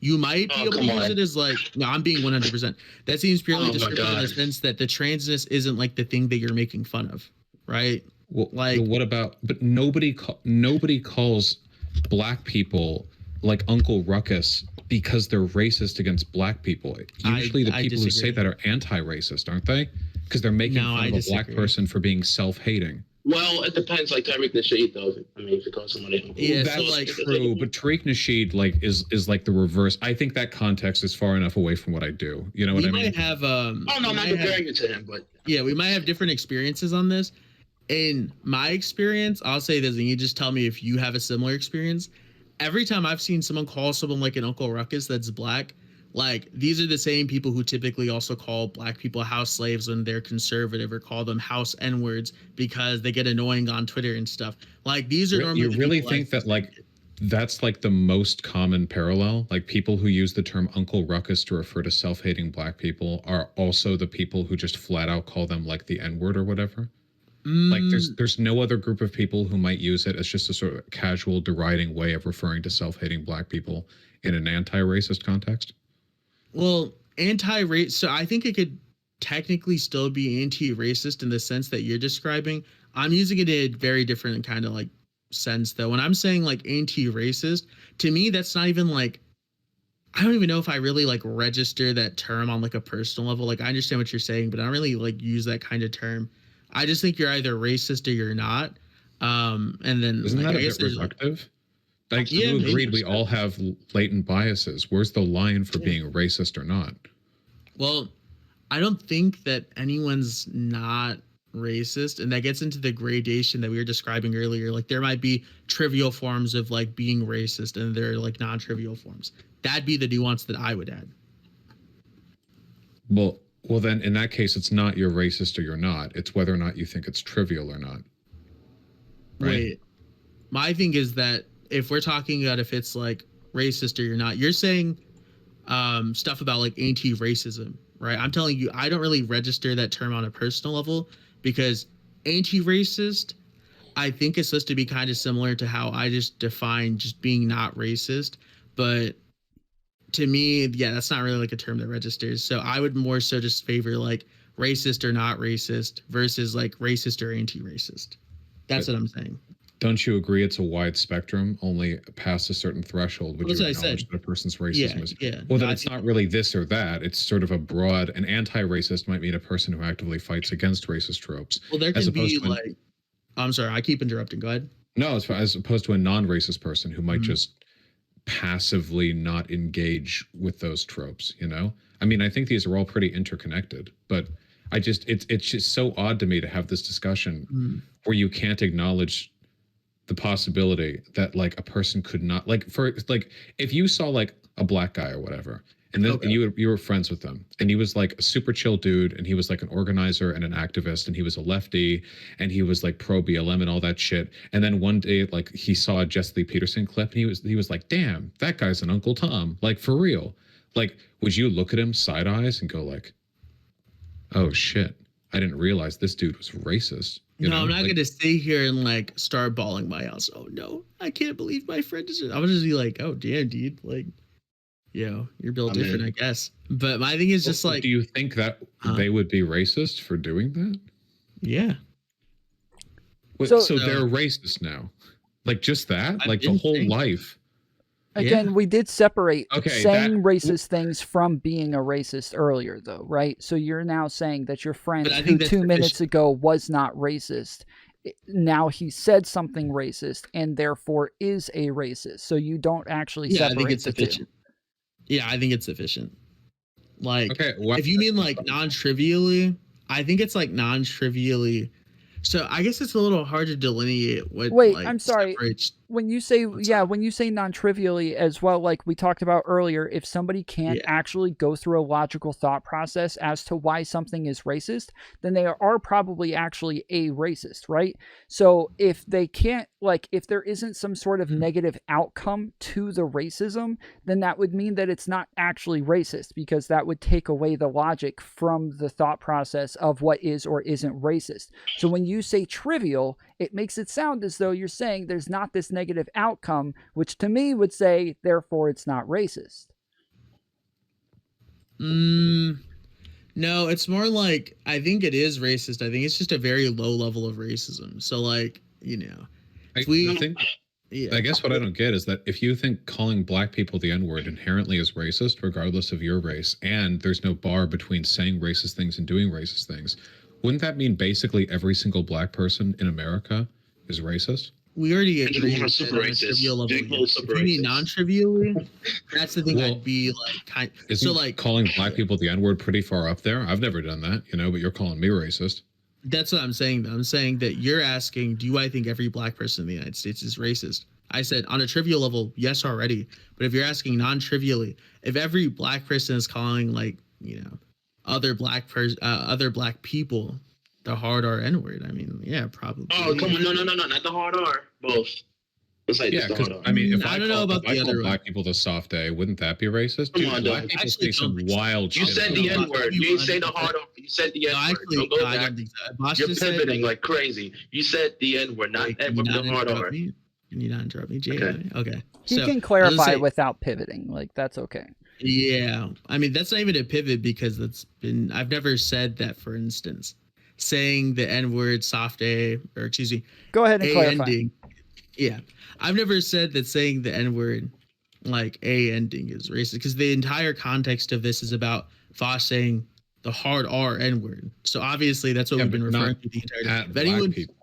You might be able to use it as like, no, I'm being 100%. That seems purely descriptive in the sense that the transness isn't like the thing that you're making fun of, right? Well, like, what about? But nobody calls black people like Uncle Ruckus because they're racist against black people. Usually, the people who say that are anti-racist, aren't they? Because they're making fun of a black person for being self-hating. Well, it depends. Like Tyreek Nasheed, though. I mean, if you call somebody uncle, Yeah, That's so, like- true, but Tariq Nasheed like is like the reverse. I think that context is far enough away from what I do. You know what we I mean? might have oh no, we I'm not might have- comparing it to him, but yeah, we might have different experiences on this. In my experience, I'll say this, and you just tell me if you have a similar experience. Every time I've seen someone call someone like an Uncle Ruckus that's black, like these are the same people who typically also call black people house slaves when they're conservative, or call them house N-words because they get annoying on Twitter and stuff. Like these are normally You the really people think that like that's like the most common parallel? Like people who use the term Uncle Ruckus to refer to self-hating black people are also the people who just flat out call them like the N-word or whatever? Like there's no other group of people who might use it as just a sort of casual deriding way of referring to self-hating black people in an anti-racist context? Well, anti-race. So I think it could technically still be anti-racist in the sense that you're describing. I'm using it in a very different kind of like sense though. When I'm saying like anti-racist, to me that's not even like, I don't even know if I really like register that term on like a personal level. Like I understand what you're saying, but I don't really like use that kind of term. I just think you're either racist or you're not. And then Isn't like, that I a guess bit there's like, reductive? Like Yeah, you maybe. agreed we all have latent biases. Where's the line for being racist or not? well, I don't think that anyone's not racist, and that gets into the gradation that we were describing earlier. Like there might be trivial forms of like being racist, and there are like non-trivial forms. That'd be the nuance that I would add. Well, then in that case, it's not you're racist or you're not. It's whether or not you think it's trivial or not. Right? Wait, my thing is that if we're talking about if it's like racist or you're not, you're saying stuff about like anti-racism, right? I'm telling you, I don't really register that term on a personal level because anti-racist, I think it's supposed to be kind of similar to how I just define just being not racist. But to me, yeah, that's not really like a term that registers. So I would more so just favor like racist or not racist versus like racist or anti-racist. That's what I'm saying. Don't you agree it's a wide spectrum? Only past a certain threshold would That's you what I acknowledge said. that a person's racism is. Yeah. Well, then No, I it's think- not really this or that. It's sort of a broad. An anti-racist might mean a person who actively fights against racist tropes. Well, there as can be opposed to like, I'm sorry, I keep interrupting. Go ahead. No, as opposed to a non-racist person who might Mhm. just passively not engage with those tropes. You know, I mean, I think these are all pretty interconnected, but it's just so odd to me to have this discussion where you can't acknowledge the possibility that like a person could not like if you saw like a black guy or whatever and then Okay. you were friends with them and he was like a super chill dude and he was like an organizer and an activist and he was a lefty and he was like pro BLM and all that shit, and then one day like he saw a Jesse Lee Peterson clip and he was like, damn, that guy's an Uncle Tom, like for real. Like would you look at him side eyes and go like, oh shit, I didn't realize this dude was racist? You No, know? I'm not Like, gonna stay here and like start bawling my house. Oh no, I can't believe my friend is. I'm just be like, oh damn, dude, like, you're built I mean- different, I guess. But my thing is just like, do you think that they would be racist for doing that? yeah, Wait, So- so they're racist now? Like just that? I Like the didn't whole think- life? Again, we did separate Okay, saying that- racist things from being a racist earlier, though, right? So you're now saying that your friend But I who think that's 2 minutes sufficient. ago was not racist, now he said something racist and therefore is a racist. So you don't actually yeah, I separate think it's the two. sufficient. Yeah, I think it's sufficient. Like, Okay, if you mean like non-trivially, I think it's like non-trivially. So I guess it's a little hard to delineate what. Wait, like, I'm sorry. separates- When you say when you say non-trivially as well, like we talked about earlier, if somebody can't Yeah. actually go through a logical thought process as to why something is racist, then they are probably actually a racist, right? So if they can't, like, if there isn't some sort of negative outcome to the racism, then that would mean that it's not actually racist, because that would take away the logic from the thought process of what is or isn't racist. So when you say trivial, it makes it sound as though you're saying there's not this negative outcome, which to me would say, therefore, it's not racist. No, it's more like I think it is racist. I think it's just a very low level of racism. So, like, I we- think yeah, I guess what I don't get is that if you think calling black people the N-word inherently is racist, regardless of your race, and there's no bar between saying racist things and doing racist things, wouldn't that mean basically every single black person in America is racist? We already agreed Paul that super on a racist. trivial level. Jake Paul's If super you mean racist. non-trivially, that's the thing. Well, I'd be like, Isn't so like calling black people the N-word pretty far up there? I've never done that, but you're calling me racist. that's what I'm saying. Though. I'm saying that you're asking, do I think every black person in the United States is racist? I said on a trivial level, yes, already. But if you're asking non-trivially, if every black person is calling like other black people the hard R N-word, I mean, yeah, probably. Oh, come on. No, not the hard R. Both. Let's say Yeah, just the because hard R. I mean, if I I don't know call, about if I the call other black one. people the soft A, wouldn't that be racist? Come Dude, on, black dog. people Actually, say some don't think so. wild You shit. said about the black N word. You didn't say the hard R. You said the N No, word. actually, Don't go I back. don't think so. Boss You're just said, pivoting like crazy. You said the N word, not wait, N can you word, not the hard interrupt R. me? Can you not interrupt me, Jay? Okay. He So, can I was clarify gonna say, without pivoting. Like, that's okay. yeah, I mean that's not even a pivot because I've never said that. For instance, saying the N word soft A, or excuse me, Go ahead and A clarify. ending. Yeah, I've never said that saying the N word like A ending is racist because the entire context of this is about Vaush saying the hard R N word. So obviously that's what Yeah, we've been but not referring to the entire time. at If black anyone, people.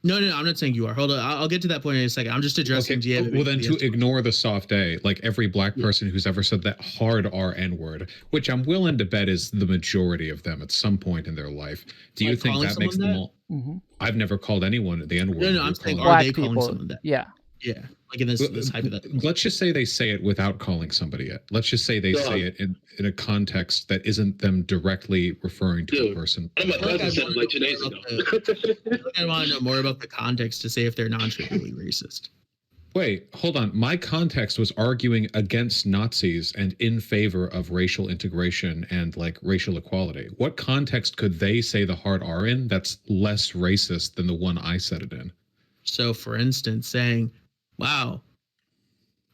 no, I'm not saying you are. Hold on, I'll get to that point in a second. I'm just addressing Okay, GM. well then to ignore the soft A, like every black person who's ever said that hard R N-word, which I'm willing to bet is the majority of them at some point in their life. Do you Like think calling that makes someone them that? all? hmm I've never called anyone the N-word. No, You're I'm saying, calling are Black they calling people. someone that? Yeah. Yeah, like in this hypothetical. Let's just say they say it without calling somebody it. Let's just say they say it in a context that isn't them directly referring to Dude, a person. I'm a like I cousin said it like 2 days wanna ago. I want to know more about the context to say if they're non-trivially racist. Wait, hold on. My context was arguing against Nazis and in favor of racial integration and like racial equality. What context could they say the hard R in that's less racist than the one I said it in? So, for instance, saying, "Wow,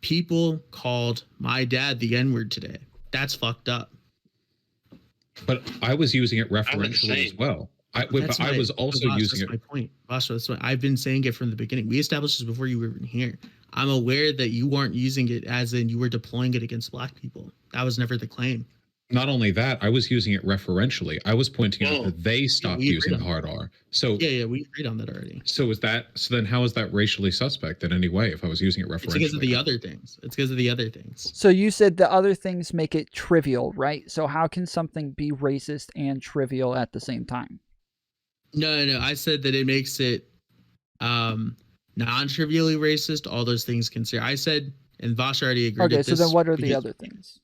people called my dad the N-word today. That's fucked up." But I was using it referentially insane. as well. I was also using that's it. my point. Boss, that's what I've been saying it from the beginning. We established this before you were even here. I'm aware that you weren't using it as in you were deploying it against black people. That was never the claim. Not only that, I was using it referentially. I was pointing out Whoa. that they stopped we agreed using on the hard R. So Yeah, we agreed on that already. so then how is that racially suspect in any way if I was using it referentially? It's because of the other things. It's because of the other things. So you said the other things make it trivial, right? So how can something be racist and trivial at the same time? No. I said that it makes it non-trivially racist. All those things considered. I said, and Vaush already agreed. Okay, with so this then what are the because- other things?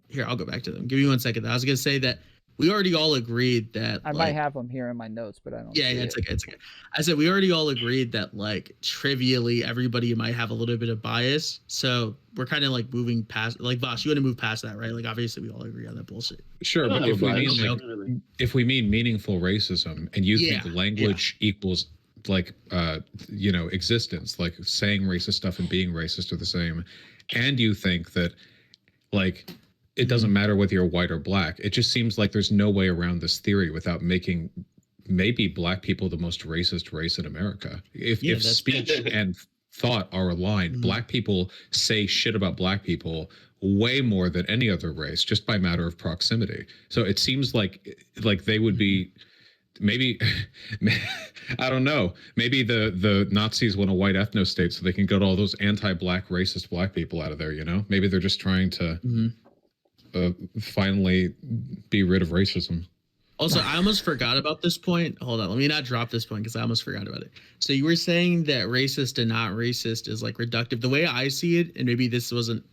Here, I'll go back to them. Give me 1 second. I was gonna say that we already all agreed that I might have them here in my notes, but I don't. Yeah, see it's it. okay. It's okay. I said we already all agreed that like trivially everybody might have a little bit of bias. So we're kind of like moving past. Like Vaush, you want to move past that, right? Like obviously we all agree on that bullshit. Sure, but if we mean meaningful racism and you think language equals like existence, like saying racist stuff and being racist are the same, and you think that like it doesn't matter whether you're white or black, it just seems like there's no way around this theory without making maybe black people the most racist race in America. If speech and thought are aligned, black people say shit about black people way more than any other race just by matter of proximity. So it seems like they would be maybe I don't know, maybe the Nazis want a white ethno state so they can get all those anti-black racist black people out of there, maybe they're just trying to finally be rid of racism. Also, I almost forgot about this point. Hold on, let me not drop this point because I almost forgot about it. So you were saying that racist and not racist is like reductive. The way I see it, and maybe this wasn't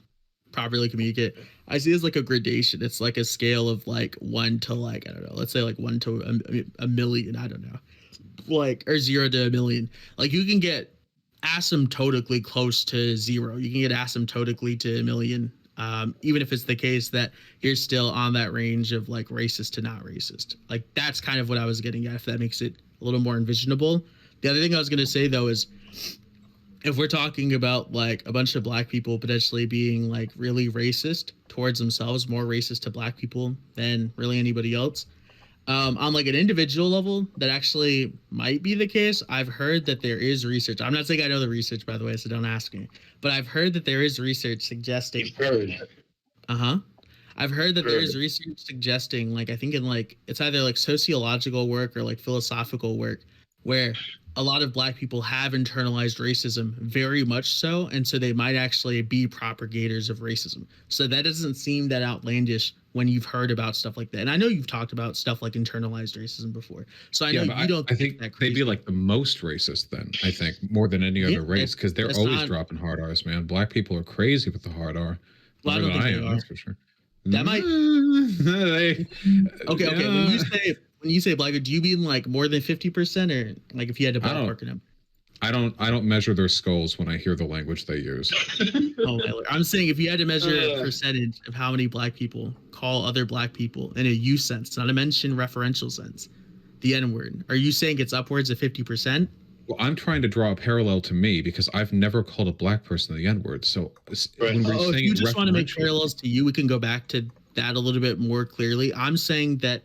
properly communicated, I see it as like a gradation. It's like a scale of like 1 to like, I don't know, let's say like 1 to a million, I don't know, like, or 0 to a million. Like you can get asymptotically close to 0. You can get asymptotically to a million. Even if it's the case that you're still on that range of like racist to not racist. Like that's kind of what I was getting at, if that makes it a little more envisionable. The other thing I was going to say though is if we're talking about like a bunch of black people potentially being like really racist towards themselves, more racist to black people than really anybody else, on like an individual level, that actually might be the case. I've heard that there is research. I'm not saying I know the research, by the way, so don't ask me. But I've heard that there is research suggesting. You've heard. I've heard that there's research suggesting, like, I think in like it's either like sociological work or like philosophical work, where a lot of Black people have internalized racism very much so, and so they might actually be propagators of racism. So that doesn't seem that outlandish when you've heard about stuff like that. And I know you've talked about stuff like internalized racism before, so I know you don't. I think that they'd be like the most racist then. I think more than any other race, because they're always dropping hard R's. Man, Black people are crazy with the hard R. Well, I don't think they are. That's for sure. That might. Okay. When you say Black, do you mean like more than 50%, or like if you had to ballpark a number? I don't measure their skulls when I hear the language they use. Oh my Lord. I'm saying if you had to measure a percentage of how many Black people call other Black people in a use sense, not a mention referential sense, the N-word, are you saying it's upwards of 50%? Well, I'm trying to draw a parallel to me because I've never called a Black person the N-word. So when we're saying if you just want to make parallels to you, we can go back to that a little bit more clearly. I'm saying that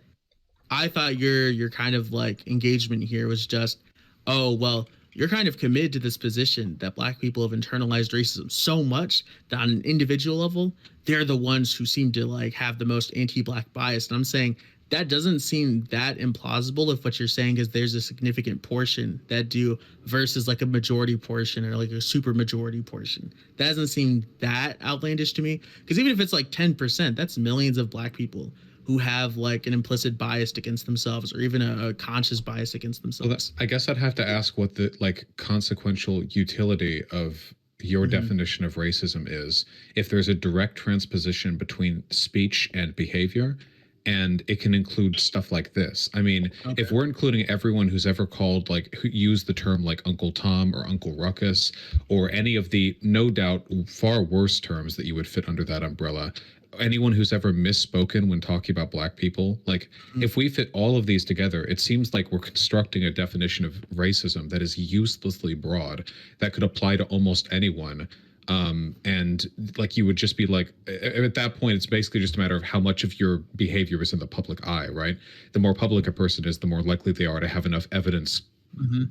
I thought your kind of like engagement here was just, oh, well, you're kind of committed to this position that Black people have internalized racism so much that on an individual level, they're the ones who seem to like have the most anti-Black bias. And I'm saying that doesn't seem that implausible if what you're saying is there's a significant portion that do versus like a majority portion or like a super majority portion. That doesn't seem that outlandish to me, because even if it's like 10%, that's millions of Black people who have like an implicit bias against themselves or even a conscious bias against themselves. Well, I guess I'd have to ask what the like consequential utility of your definition of racism is, if there's a direct transposition between speech and behavior, and it can include stuff like this. I mean, if we're including everyone who's ever called, like, who used the term like Uncle Tom or Uncle Ruckus, or any of the no doubt far worse terms that you would fit under that umbrella, anyone who's ever misspoken when talking about Black people, like if we fit all of these together, it seems like we're constructing a definition of racism that is uselessly broad, that could apply to almost anyone. And like you would just be like, at that point, it's basically just a matter of how much of your behavior is in the public eye, right? The more public a person is, the more likely they are to have enough evidence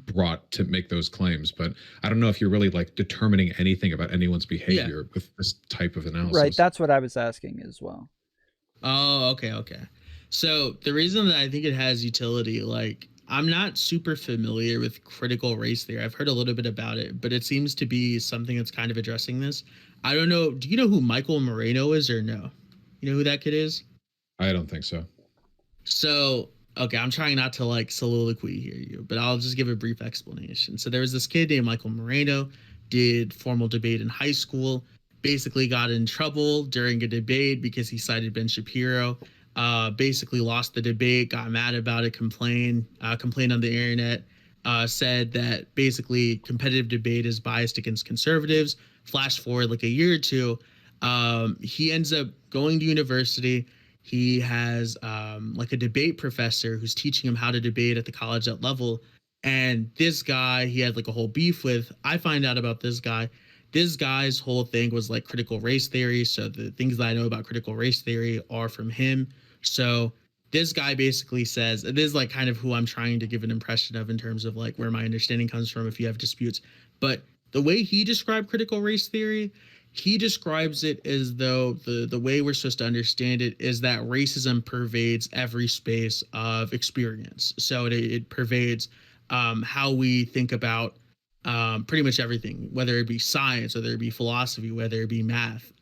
brought to make those claims. But I don't know if you're really like determining anything about anyone's behavior with this type of analysis. Right, that's what I was asking as well. Oh, okay. So the reason that I think it has utility, like, I'm not super familiar with critical race theory. I've heard a little bit about it, but it seems to be something that's kind of addressing this. I don't know. Do you know who Michael Moreno is or no? You know who that kid is? I don't think so. So, okay, I'm trying not to like soliloquy here, but I'll just give a brief explanation. So there was this kid named Michael Moreno, did formal debate in high school, basically got in trouble during a debate because he cited Ben Shapiro. Basically lost the debate, got mad about it, complained on the internet, said that basically competitive debate is biased against conservatives. Flash forward like a year or two, he ends up going to university. He has like a debate professor who's teaching him how to debate at the college level. And this guy, he had like a whole beef with. I find out about this guy. This guy's whole thing was like critical race theory. So the things that I know about critical race theory are from him. So this guy basically says, this is like kind of who I'm trying to give an impression of in terms of like where my understanding comes from if you have disputes. But the way he described critical race theory, he describes it as though the way we're supposed to understand it is that racism pervades every space of experience. So it pervades how we think about pretty much everything, whether it be science, whether it be philosophy, whether it be math.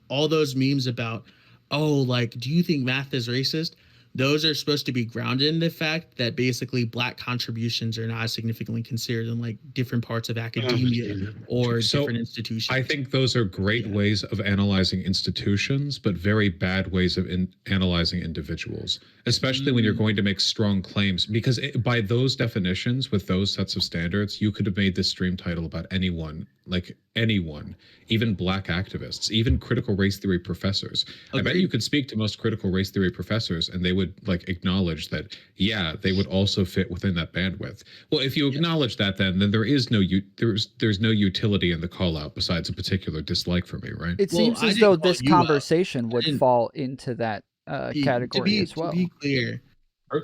All those memes about, oh, like, do you think math is racist? Those are supposed to be grounded in the fact that basically Black contributions are not significantly considered in like different parts of academia or different institutions. I think those are great ways of analyzing institutions, but very bad ways of analyzing individuals, especially when you're going to make strong claims, because by those definitions, with those sets of standards, you could have made this stream title about anyone, like anyone, even Black activists, even critical race theory professors. I bet you could speak to most critical race theory professors and they would like acknowledge that, yeah, they would also fit within that bandwidth. Well, if you acknowledge that, then there is no there's no utility in the call out besides a particular dislike for me, right? It seems as though this conversation would fall into that category as well. To be clear,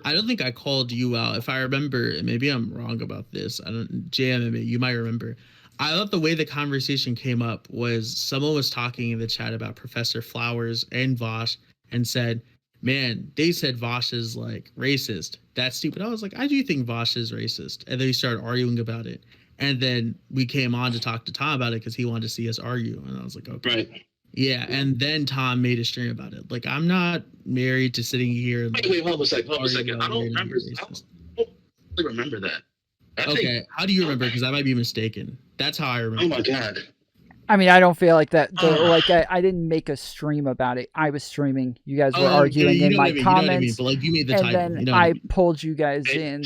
I don't think I called you out. If I remember, maybe I'm wrong about this. I don't. JMMA, you might remember. I thought the way the conversation came up was someone was talking in the chat about Professor Flowers and Vaush, and said, man, they said Vaush is like racist. That's stupid. I was like, I do think Vaush is racist. And then we started arguing about it. And then we came on to talk to Tom about it because he wanted to see us argue. And I was like, okay. Right. Yeah. And then Tom made a stream about it. Like, I'm not married to sitting here. And, Wait, hold on a second. I don't remember. I don't really remember that. Okay. How do you remember? Because I might be mistaken. That's how I remember. Oh my God. I mean, I don't feel like that. Like I didn't make a stream about it. I was streaming. You guys were arguing in my comments, but like you made the and title. then I pulled you guys in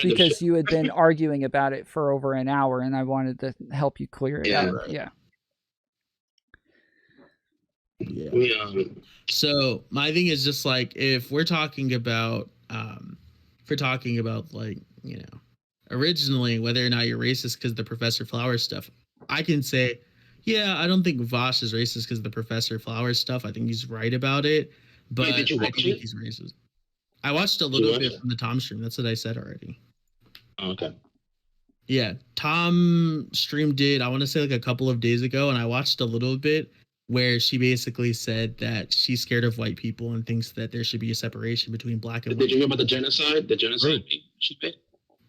because you had been arguing about it for over an hour, and I wanted to help you clear it out. Right. Yeah. So my thing is just like, if we're talking about like, you know, originally whether or not you're racist because of the Professor Flowers stuff, I can say, yeah, I don't think Vaush is racist because of the Professor Flowers stuff. I think he's right about it, but Wait, did you watch I think he's racist. I watched a little bit from the Tom stream. That's what I said already. Oh, okay. Yeah, Tom streamed it, I want to say like a couple of days ago, and I watched a little bit where she basically said that she's scared of white people and thinks that there should be a separation between black and white. Did you hear about the genocide? The genocide she did?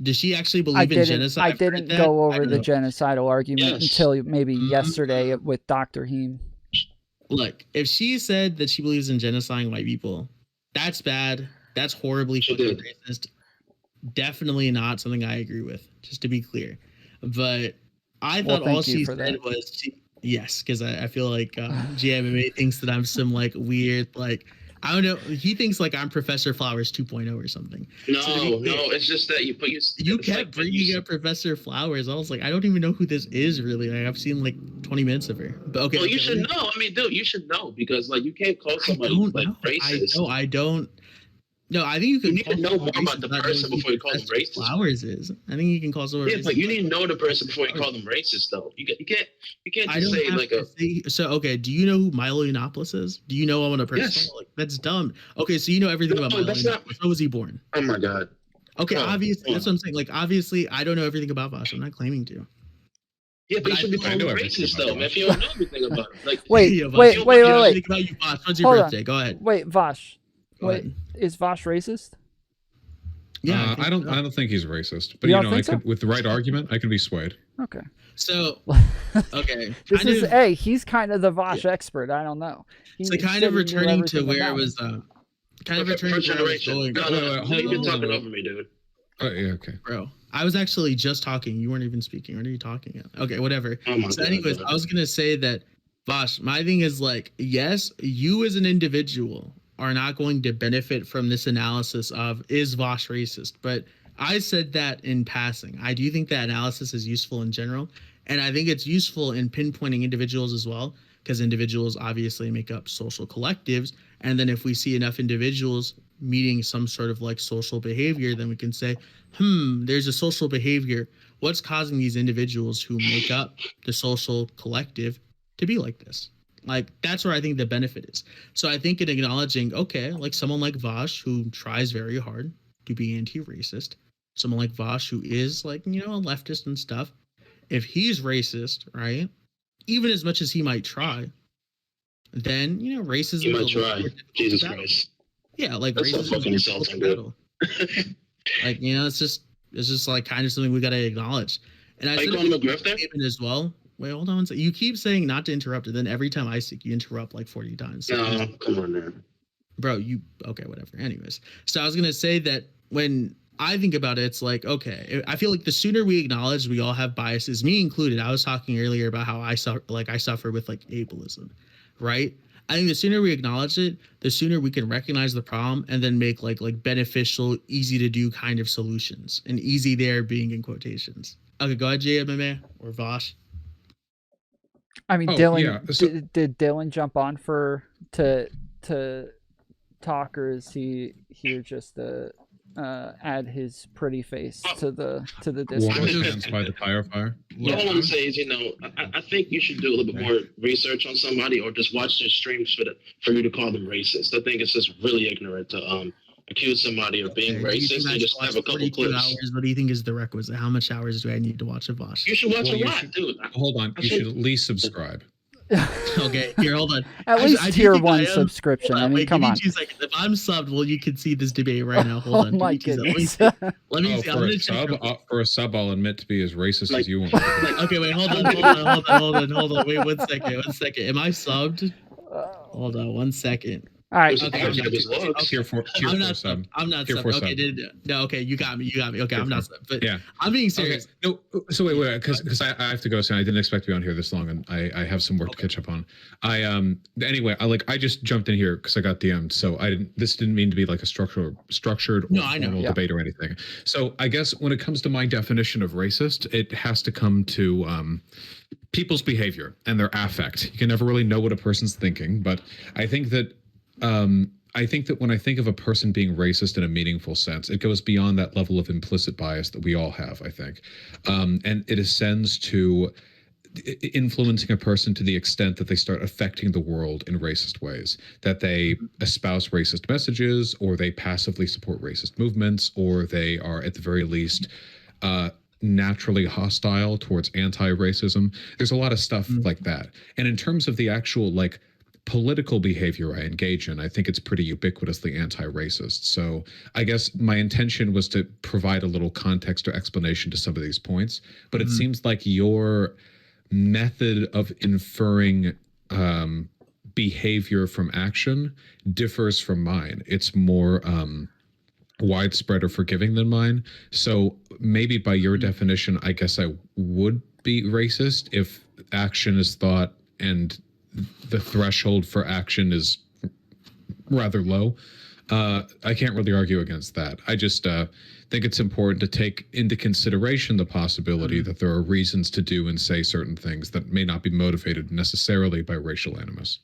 Does she actually believe in genocide? I didn't go over the genocidal argument until maybe yesterday with Dr. Heem. Look, if she said that she believes in genociding white people, that's bad. That's horribly fucking racist. Definitely not something I agree with, just to be clear. But I thought all she said was, yes, because I feel like JMMA thinks that I'm some like weird, like, I don't know. He thinks like I'm Professor Flowers 2.0 or something. No, it's just that you kept bringing up Professor Flowers. I was like, I don't even know who this is really. Like, I've seen like 20 minutes of her. But okay. Well, you should know. I mean, dude, you should know because like you can't call somebody like racist. I don't. No, I think you need to know more about the person before you call them racist. Flowers is. I think you can call someone. Yeah, but you need to know the person before you call them racist, though. You can't just say like a. So okay, do you know who Milo Yiannopoulos is? Do you know him on a personal? Yes. Like, that's dumb. Okay, so you know everything about Milo Yiannopoulos. How was he born? Oh my God. Okay, obviously that's what I'm saying. Like, obviously, I don't know everything about Vaush. I'm not claiming to. Yeah, but you should be calling him racist, though, man. If you don't know everything about him, like wait. When's your birthday? Go ahead. Wait, Vaush. Wait, is Vaush racist? Yeah, I don't think he's racist, but you know, with the right argument, I can be swayed. Okay. So, okay, he's kind of the Vaush expert. I don't know. So kind of returning to where it was. Kind of returning to where I was going. No, you've been talking over me, dude. Oh yeah, okay, bro. I was actually just talking. You weren't even speaking. What are you talking about? Okay, whatever. So, anyways, I was gonna say that Vaush. My thing is like, yes, you as an individual are not going to benefit from this analysis of is Vaush racist, but I said that in passing. I do think that analysis is useful in general, and I think it's useful in pinpointing individuals as well, because individuals obviously make up social collectives, and then if we see enough individuals meeting some sort of like social behavior, then we can say, there's a social behavior. What's causing these individuals who make up the social collective to be like this? Like, that's where I think the benefit is. So I think in acknowledging, okay, like someone like Vaush, who tries very hard to be anti-racist, someone like Vaush, who is like, you know, a leftist and stuff, if he's racist, right, even as much as he might try, then, you know, racism... He might try. Jesus Christ. Yeah, like that's racism so fucking insulting, dude. Like, you know, it's just like kind of something we got to acknowledge. And I said calling him a grifter? As well. Wait, hold on. You keep saying not to interrupt, and then every time I speak, you interrupt like 40 times. So, no, come on, man. Bro, okay, whatever. Anyways, so I was gonna say that when I think about it, it's like, okay, I feel like the sooner we acknowledge we all have biases, me included. I was talking earlier about how I suffer with like ableism, right? I think the sooner we acknowledge it, the sooner we can recognize the problem and then make like beneficial, easy to do kind of solutions. And easy there being in quotations. Okay, go ahead, JMMA or Vaush. I mean, Dylan, did Dylan jump on to talk, or is he here just to add his pretty face to the Discord? By the firefighter. All I want to say is, you know, I think you should do a little bit more research on somebody, or just watch their streams for you to call them racist. I think it's just really ignorant to accuse somebody of being racist and just have a couple clips. Hours, what do you think is the requisite? How much hours do I need to watch a Vaush? You should watch a lot, dude. Hold on, you should at least subscribe. Okay, here, hold on. At Actually, least I do tier think I 1 am. subscription. Hold I on, mean, wait, come give me on. 2 seconds. If I'm subbed, well, you can see this debate right now. Hold Oh on. Give my me 2 seconds. goodness. Let me see. I'm for gonna a check sub, real quick. for a sub, I'll admit to be as racist Like- as you want. Okay, wait, hold on. Wait, 1 second. Am I subbed? Hold on, 1 second. All right. Okay, I'm I'm not not just subbed. looks. Tier four I'm not sub. subbed. I'm not Tier subbed. 4 Okay, sub. no, okay, you got me. Okay, I'm not subbed. But Yeah. I'm being Okay. serious. No. So wait, because I have to go soon. I didn't expect to be on here this long, and I have some work to catch up on. Anyway, I just jumped in here because I got DM'd. So this didn't mean to be like a structured or No, I know. formal Yeah. debate or anything. So I guess when it comes to my definition of racist, it has to come to people's behavior and their affect. You can never really know what a person's thinking, but I think that when I think of a person being racist in a meaningful sense, it goes beyond that level of implicit bias that we all have, I think. And it ascends to influencing a person to the extent that they start affecting the world in racist ways, that they espouse racist messages, or they passively support racist movements, or they are at the very least naturally hostile towards anti-racism. There's a lot of stuff like that. And in terms of the actual political behavior I engage in, I think it's pretty ubiquitously anti-racist. So I guess my intention was to provide a little context or explanation to some of these points, but it seems like your method of inferring behavior from action differs from mine. It's more widespread or forgiving than mine. So maybe by your definition, I guess I would be racist if action is thought and the threshold for action is rather low. I can't really argue against that. I just think it's important to take into consideration the possibility that there are reasons to do and say certain things that may not be motivated necessarily by racial animus.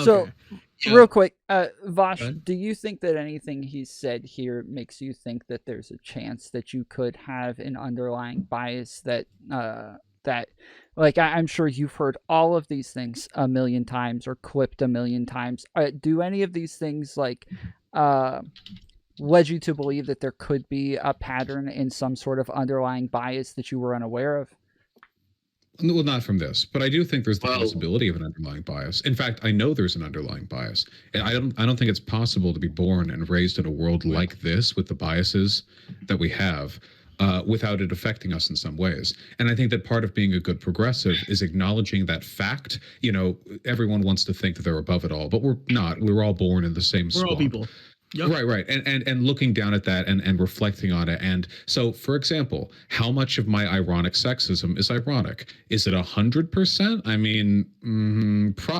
So, Yeah. real quick, Vaush, Go ahead. do you think that anything he said here makes you think that there's a chance that you could have an underlying bias that I'm sure you've heard all of these things a million times or clipped a million times. Do any of these things led you to believe that there could be a pattern in some sort of underlying bias that you were unaware of? Well, not from this, but I do think there's the Well- possibility of an underlying bias. In fact, I know there's an underlying bias. And I don't think it's possible to be born and raised in a world like this with the biases that we have without it affecting us in some ways. And I think that part of being a good progressive is acknowledging that fact. You know, everyone wants to think that they're above it all, but we're not. We're all born in the same We're swamp. all people. Yep. Right. And looking down at that and reflecting on it. And so, for example, how much of my ironic sexism is ironic? Is it 100%? I mean,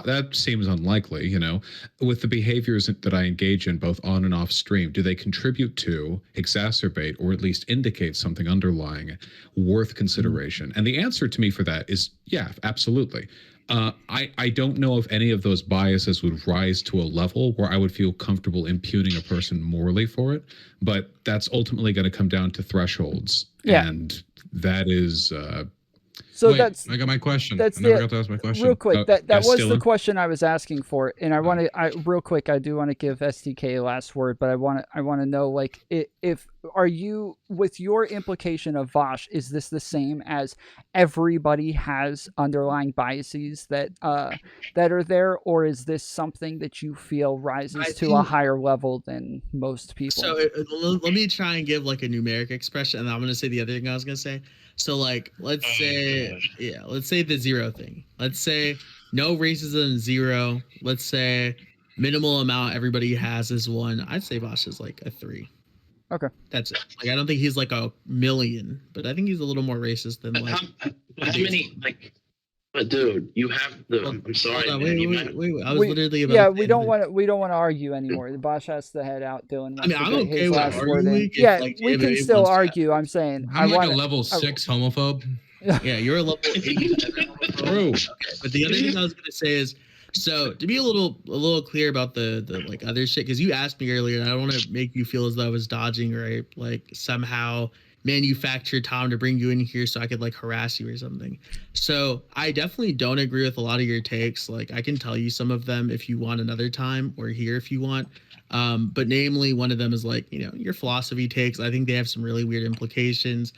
that seems unlikely, you know. With the behaviors that I engage in both on and off stream, do they contribute to, exacerbate, or at least indicate something underlying worth consideration? And the answer to me for that is, yeah, absolutely. I don't know if any of those biases would rise to a level where I would feel comfortable impugning a person morally for it, but that's ultimately going to come down to thresholds. Yeah. And that is So Wait, that's I got my question. that's I never the- got to ask my question. real quick. That yes, was the Dylan? question I was asking for, and I want to. Real quick, I do want to give STK a last word, but I want to know, like, if are you, with your implication of Vaush, is this the same as everybody has underlying biases that are there, or is this something that you feel rises I to a think- higher level than most people? So let me try and give like a numeric expression, and I'm gonna say the other thing I was gonna say. So like, let's say the 0 thing. Let's say no racism, 0. Let's say minimal amount everybody has is 1. I'd say Vaush is like a 3. Okay. That's it. Like, I don't think he's like a million, but I think he's a little more racist than like. How many, like, but dude, you have the, I'm sorry, Hold on, man, you might- wait. I was literally about. Yeah, to we say don't that. want to argue anymore. The Vaush has to head out. Dylan wants I mean, to I'm get okay his with last word in. arguing if, Yeah, like, we can JMMA still wants to- argue. I'm saying I'm like want a level 6 homophobe. Yeah, you're a level 8. true. But the other thing I was gonna say is, so to be a little clear about the like other shit, because you asked me earlier, and I don't want to make you feel as though I was dodging, right? Like somehow manufactured Tom to bring you in here so I could like harass you or something. So I definitely don't agree with a lot of your takes. Like, I can tell you some of them if you want another time, or here if you want. But namely, one of them is like, you know, your philosophy takes. I think they have some really weird implications.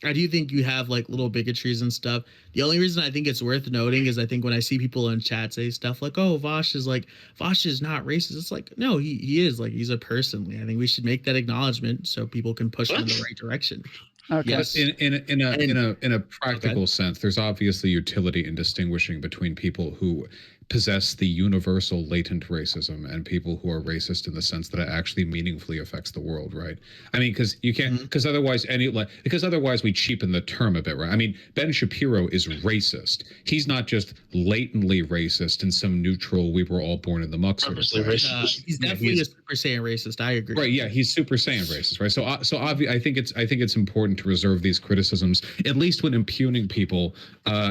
I do think you have like little bigotries and stuff. The only reason I think it's worth noting is I think when I see people in chat say stuff like, "Oh, Vaush is not racist," it's like, no, he is, like, he's a person. I think we should make that acknowledgement so people can push him in the right direction. Okay. Yes. In a practical sense, there's obviously utility in distinguishing between people who possess the universal latent racism and people who are racist in the sense that it actually meaningfully affects the world, right? I mean, because you can't, because otherwise we cheapen the term a bit, right? I mean, Ben Shapiro is racist. He's not just latently racist in some neutral, we were all born in the muck sort of way. He's definitely a Super Saiyan racist. I agree. Right? Yeah, he's Super Saiyan racist, right? I think it's important to reserve these criticisms, at least when impugning people,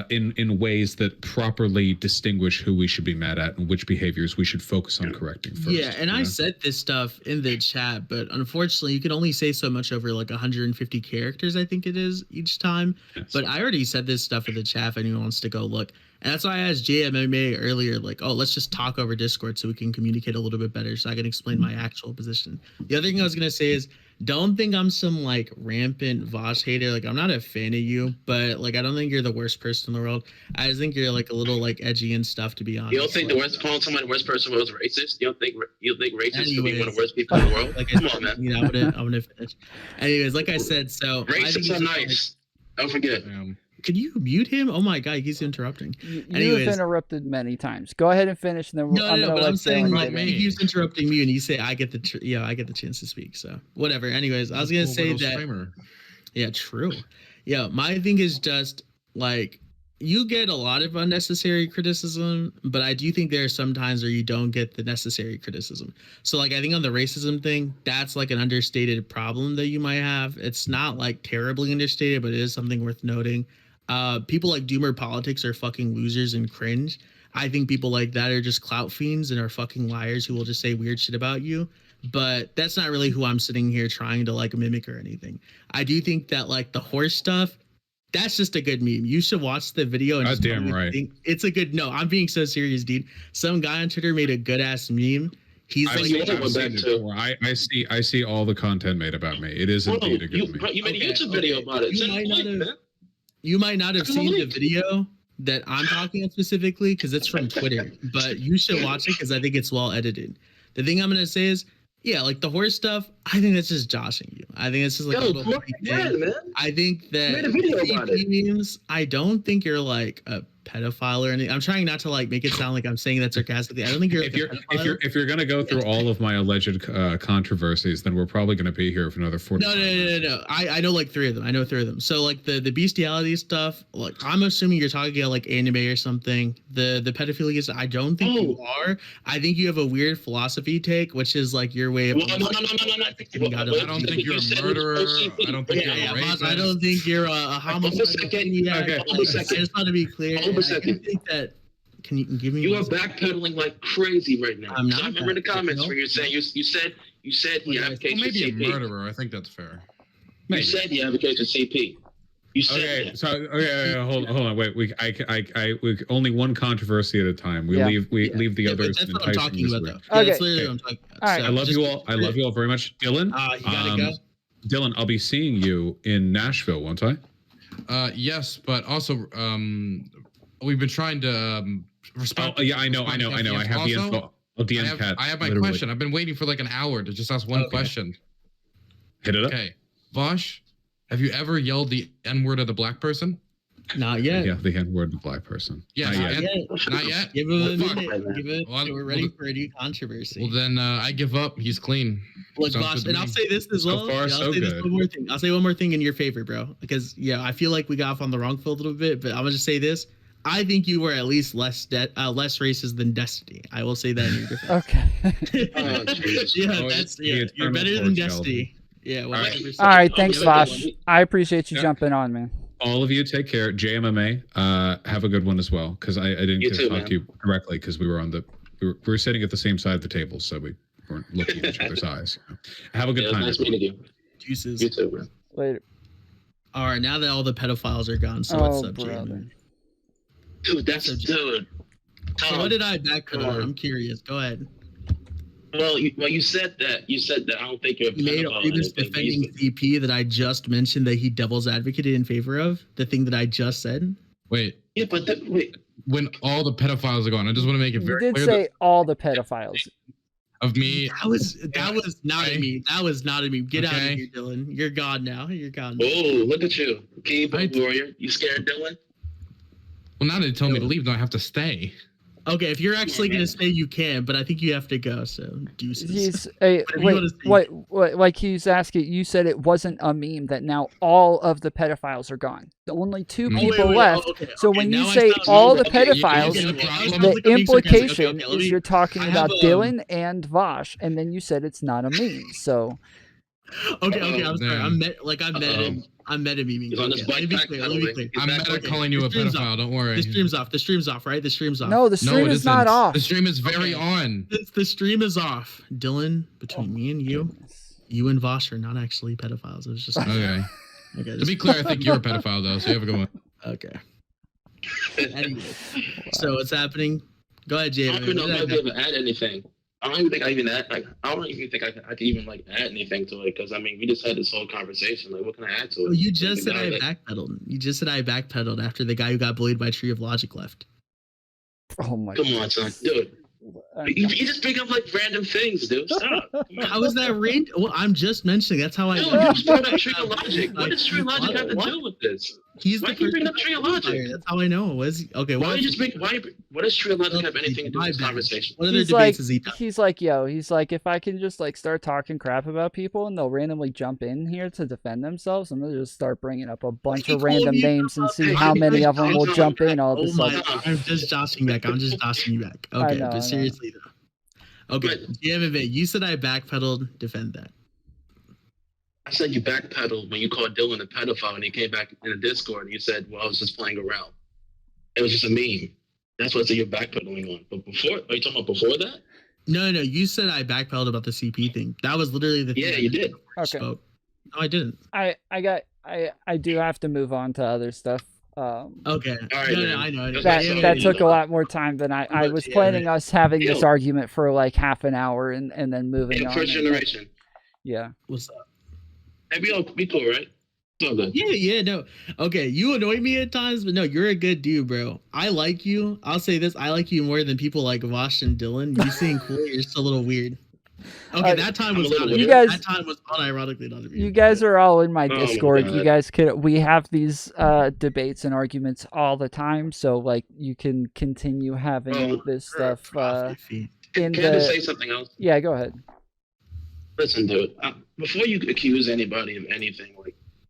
in ways that properly distinguish who we should be mad at and which behaviors we should focus on correcting first. Yeah, and I said this stuff in the chat, but unfortunately you can only say so much over like 150 characters, I think it is, each time. Yes. But I already said this stuff in the chat if anyone wants to go look. And that's why I asked JMMA earlier, like, oh, let's just talk over Discord so we can communicate a little bit better so I can explain my actual position. The other thing I was going to say is, don't think I'm some like rampant Vaush hater. Like, I'm not a fan of you, but like, I don't think you're the worst person in the world. I just think you're like a little like edgy and stuff, to be honest. You don't think calling someone the worst person was racist? You don't think racist could be one of the worst people in the world? Like, come on, man. You know, I'm gonna finish. Anyways, like I said, so racists are nice. Don't forget. Could you mute him? Oh my god, he's interrupting. You've interrupted many times. Go ahead and finish, and then I'm saying like he keeps interrupting me, and you say I get the chance to speak. So whatever. Anyways, I was gonna say that. Yeah, true. Yeah, my thing is just like you get a lot of unnecessary criticism, but I do think there are some times where you don't get the necessary criticism. So like I think on the racism thing, that's like an understated problem that you might have. It's not like terribly understated, but it is something worth noting. People like Doomer Politics are fucking losers and cringe. I think people like that are just clout fiends and are fucking liars who will just say weird shit about you. But that's not really who I'm sitting here trying to like mimic or anything. I do think that like the horse stuff, that's just a good meme. You should watch the video. And damn right. It's a good, no, I'm being so serious, dude. Some guy on Twitter made a good ass meme. He's I see all the content made about me. It is indeed a good meme. You made a YouTube video about it. You might not have seen the video that I'm talking about specifically because it's from Twitter, but you should watch it because I think it's well edited. The thing I'm going to say is, yeah, like the horse stuff, I think that's just joshing you. I think it's just like a little thing. Man. I think that you made a video about it. Memes, I don't think you're like a pedophile or anything. I'm trying not to like make it sound like I'm saying that sarcastically. I don't think you're if you're gonna go through all of my alleged controversies, then we're probably gonna be here for another 40 minutes. No. I know like 3 of them. I know 3 of them. So like the bestiality stuff, like I'm assuming you're talking about like anime or something. The pedophilia is, I don't think you are. I think you have a weird philosophy take, which is like your way of I don't think you're a murderer. I don't think you're a racist. I don't think you're a homosexual. Okay. I just want to be clear. I think that. Can you give me? You are backpedaling like crazy right now. I'm not. I remember the comments where you're saying you said he advocates for CP. Maybe a murderer. I think that's fair. You said he advocates for CP. You said hold on, wait. We only one controversy at a time. We leave the others. That's what I'm talking about, though. Okay. That's literally what I'm talking about. All right. I love you all. I love you all very much, Dylan. You gotta go. Dylan, I'll be seeing you in Nashville, won't I? Yes, but also we've been trying to respond. Oh yeah, I know. I have the info. I have my question. I've been waiting for like an hour to just ask one question. Hit it up. Okay, Vaush, have you ever yelled the N-word at a black person? Not yet. Yeah, the N-word to black person. Yeah, not yet. Give him a minute. We're ready for a new controversy. Well, then I give up. He's clean. Look, Vaush, and I'll say this as well. I'll say one more thing in your favor, bro. Because I feel like we got off on the wrong foot a little bit, but I'm gonna just say this. I think you were at least less racist than Destiny. I will say that in your defense. Okay. You're better than Destiny. Yeah. 100%. All right. Thanks, Vaush. I appreciate you jumping on, man. All of you take care. JMMA, have a good one as well. Because I didn't get to talk to you directly because we were we were sitting at the same side of the table, so we weren't looking at each other's eyes. Have a good time. Nice meeting you. Juices. You too, bro. Later. All right. Now that all the pedophiles are gone, so what's up, JMMA? Dude, that's dude. So what did I backpedal? I'm curious. Go ahead. you said that. You said that I don't think you're a He made pedophile. arguments and defending CP that I just mentioned that he devil's advocated in favor of. The thing that I just said. Wait, Yeah, but wait. when all the pedophiles are gone, I just want to make it You very did clear say all the pedophiles. of me. That was not at me. That was not at me. Get out of Okay. here, Dylan. You're gone now. You're gone. Now. Oh, look at you, keyboard Right. warrior. You scared, Dylan? Well, now they tell me to leave, now I have to stay. Okay, if you're actually man. gonna stay, you can, but I think you have to go. So deuces. He's if you wait, wanna say- what? Like he's asking. You said it wasn't a meme that now all of the pedophiles are gone. The only two Oh, people wait, left. okay, So okay, when you now I say sound all really the bad. pedophiles, Okay, the I'm being sarcastic. implication Okay, let is me- you're talking I about have, Dylan and Vaush, and then you said it's not a meme. So Okay, Oh, I'm sorry. damn. I'm meta memeing. He's on this Okay, let me be black clear. pack Let me be pedaling. clear. He's I'm back. meta Okay, calling you a the stream's pedophile, off. don't worry. The stream's off. The stream's off, right? The stream's off. no, the stream it is not isn't. off. The stream is very Okay. on. The stream is off. Dylan, between me and you, Goodness. you and Vaush are not actually pedophiles. It was just Okay. okay. To Just, be clear, I think you're a pedophile, though, so you have a good one. okay. Anyway, so what's happening? Go ahead, Jay. I don't even know if I'll be able to add anything. I don't even think I even add. Like, I don't even think I could even like add anything to it because I mean we just had this whole conversation. Like, what can I add to it? Oh, you just The said I guy that- backpedaled. You just said I backpedaled after the guy who got bullied by Tree of Logic left. Oh my. Come on, son, dude. You just bring up like random things, dude. Stop. How is that range? Well, I'm just mentioning. That's how I. Dude, you just brought up Tree of Logic. What does Tree of Logic have to What? do with this? He's Why the do you bring person up Tree of who- Logic? That's how I know. Was he? Okay. Why Well, you just bring? What does Tree of Logic have anything to do with this My bad. conversation? What other He's debates like, has he done? he's like, yo, he's like, if I can just like start talking crap about people and they'll randomly jump in here to defend themselves, I'm gonna just start bringing up a bunch He of told random you names and about see it. how many of them will Oh jump in all of a Oh my! sudden. I'm just joshing back. I'm just joshing you back. Okay, know, I know. but seriously though. Okay, But- JMMA, you said I backpedaled. Defend that. I said you backpedaled when you called Dylan a pedophile and he came back in the Discord and you said, well, I was just playing around. It was just a meme. That's what you're backpedaling on. But before, are you talking about before that? No, you said I backpedaled about the CP thing. That was literally the thing. Yeah, I you did did. before I Okay. spoke. No, I didn't. I do have to move on to other stuff. Okay. right, no, then. I know. That- That took a lot more time than I was Yeah, planning us having this Yo. argument for like half an hour and then moving Yeah, on. first and- generation. Yeah. What's up? Hey, we cool, right? It's all good. Yeah, no. Okay, you annoy me at times, but no, you're a good dude, bro. I like you. I'll say this: I like you more than people like Vaush and Dylan. You seem cool. You're just a little weird. Okay, that time I'm was a little not. weird. You guys- That time was unironically not. You guys are all in my Oh my Discord. You God. guys we have these debates and arguments all the time, so like you can continue having Oh, this stuff in Can I just say the. something else? Yeah, go ahead. Listen, dude. Before you accuse anybody of anything,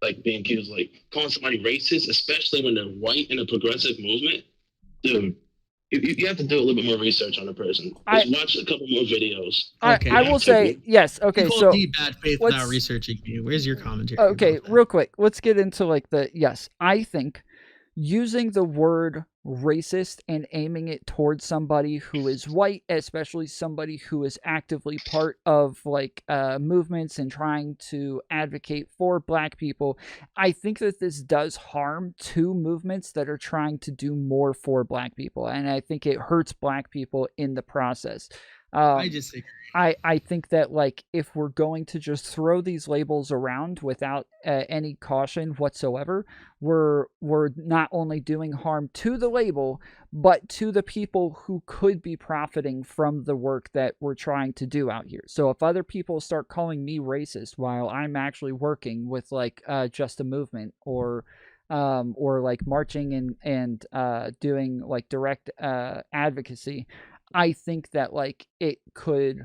like being accused, like calling somebody racist, especially when they're white in a progressive movement, dude, you have to do a little bit more research on the person. Just watch a couple more videos. Okay, I will say absolutely. yes. Okay, People so need bad faith let's- without researching you. Where's your commentary? okay, about that? real quick, let's get into like the yes. I think using the word racist and aiming it towards somebody who is white, especially somebody who is actively part of like movements and trying to advocate for black people, I think that this does harm to movements that are trying to do more for black people, and I think it hurts black people in the process. I just think I think that like if we're going to just throw these labels around without any caution whatsoever, we're not only doing harm to the label but to the people who could be profiting from the work that we're trying to do out here. So if other people start calling me racist while I'm actually working with like just a movement or like marching and doing like direct advocacy, I think that like it could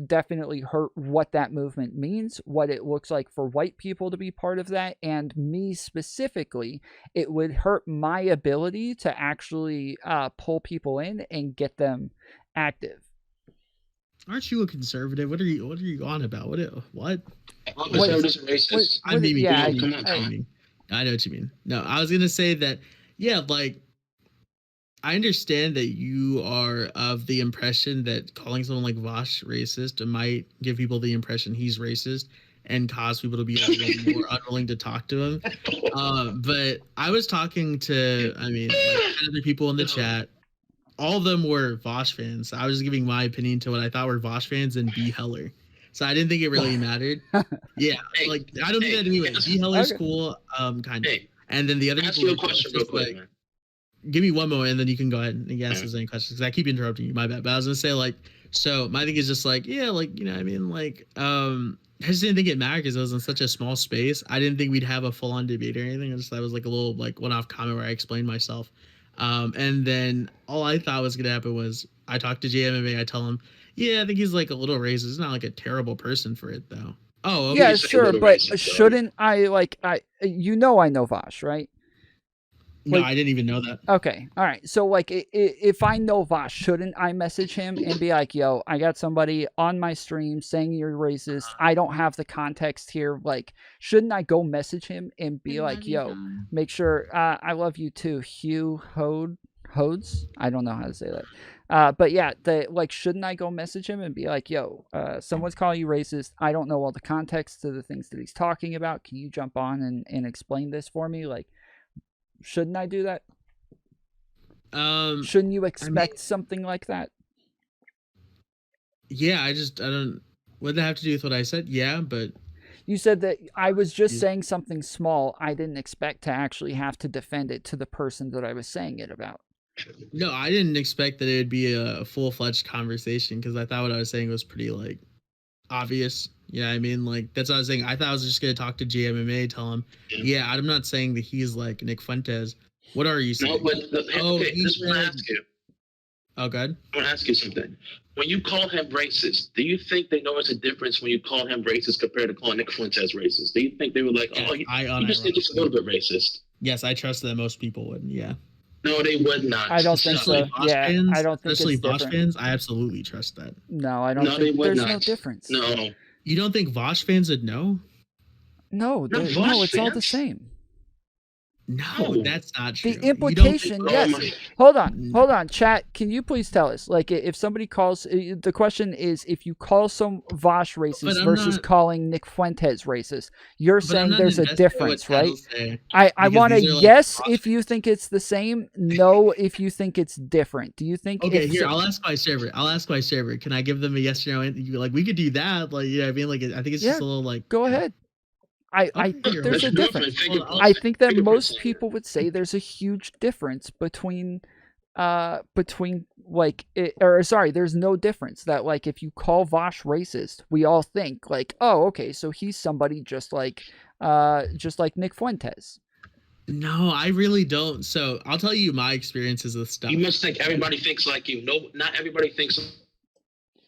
definitely hurt what that movement means, what it looks like for white people to be part of that, and me specifically, it would hurt my ability to actually pull people in and get them active. aren't you a conservative? What are you on about? What? All conservatives are racist. I mean, yeah, come on, I know what you mean. No, I was gonna say that. Yeah, like I understand that you are of the impression that calling someone like Vaush racist might give people the impression he's racist and cause people to be a little more unwilling to talk to him. But I was talking to, like 10 other people in the chat. all of them were Vaush fans. I was just giving my opinion to what I thought were Vaush fans and B Heller. So I didn't think it really mattered. Yeah, like I don't think that anyway. B Heller's cool, kind of. Hey, and then the other ask people you a question real quick, man. Give me one moment and then you can go ahead and ask us any questions because I keep interrupting you. My bad. But I was gonna say like, so my thing is just like, yeah, like you know, what I mean, like, I just didn't think it mattered because it was in such a small space. I didn't think we'd have a full-on debate or anything. I just thought it was like a little like one-off comment where I explained myself. And then all I thought was gonna happen was I talked to JMMA. I tell him, yeah, I think he's like a little racist. He's not like a terrible person for it though. Oh, okay. Yeah, sure, but shouldn't I like I know Vaush, right? No, Like, I didn't even know that. Okay, all right. So like, if I know Vaush, shouldn't I message him and be like, "Yo, I got somebody on my stream saying you're racist. I don't have the context here." Like, shouldn't I go message him and be like, "Yo, make sure I love you too, Hugh Hodes." I don't know how to say that. But yeah, shouldn't I go message him and be like, "Yo, someone's calling you racist. I don't know all the context to the things that he's talking about. Can you jump on and explain this for me?" Like, shouldn't I do that? Shouldn't you expect something like that? Yeah, I don't. What did that have to do with what I said? Yeah, but you said that I was just saying something small. I didn't expect to actually have to defend it to the person that I was saying it about. No, I didn't expect that it would be a full-fledged conversation because I thought what I was saying was pretty like obvious. Yeah, I mean, like that's what I was saying. I thought I was just gonna talk to JMMA, tell him, yeah, I'm not saying that he's like Nick Fuentes. What are you saying? No, but he's want to ask you. Oh, good. I want to ask you something. When you call him racist, do you think they notice a difference when you call him racist compared to calling Nick Fuentes racist? Do you think they were like, oh, you just think it's a little bit racist? Yes, I trust that most people would. Yeah. No, they would not. I don't think so. Yeah, I don't think especially it's Vaush different. fans, I absolutely trust that. No, I don't think there's no difference. No. You don't think Vaush fans would know? No, it's all the same. No, that's not true. The implication, yes. Hold on, chat. Can you please tell us, like, if somebody calls, the question is, if you call some Vaush racist versus calling Nick Fuentes racist, you're saying there's a difference, right? I want to yes if you think it's the same, no if you think it's different. Do you think? Okay, here I'll ask my server. Can I give them a yes or no? Like we could do that. Like I mean, like I think it's just a little like. Go ahead. I think there's a difference. I think that most people would say there's a huge difference between there's no difference. That like if you call Vaush racist, we all think like, oh, okay, so he's somebody just like Nick Fuentes. No, I really don't. So I'll tell you my experiences with stuff. You must think everybody thinks like you. No, not everybody thinks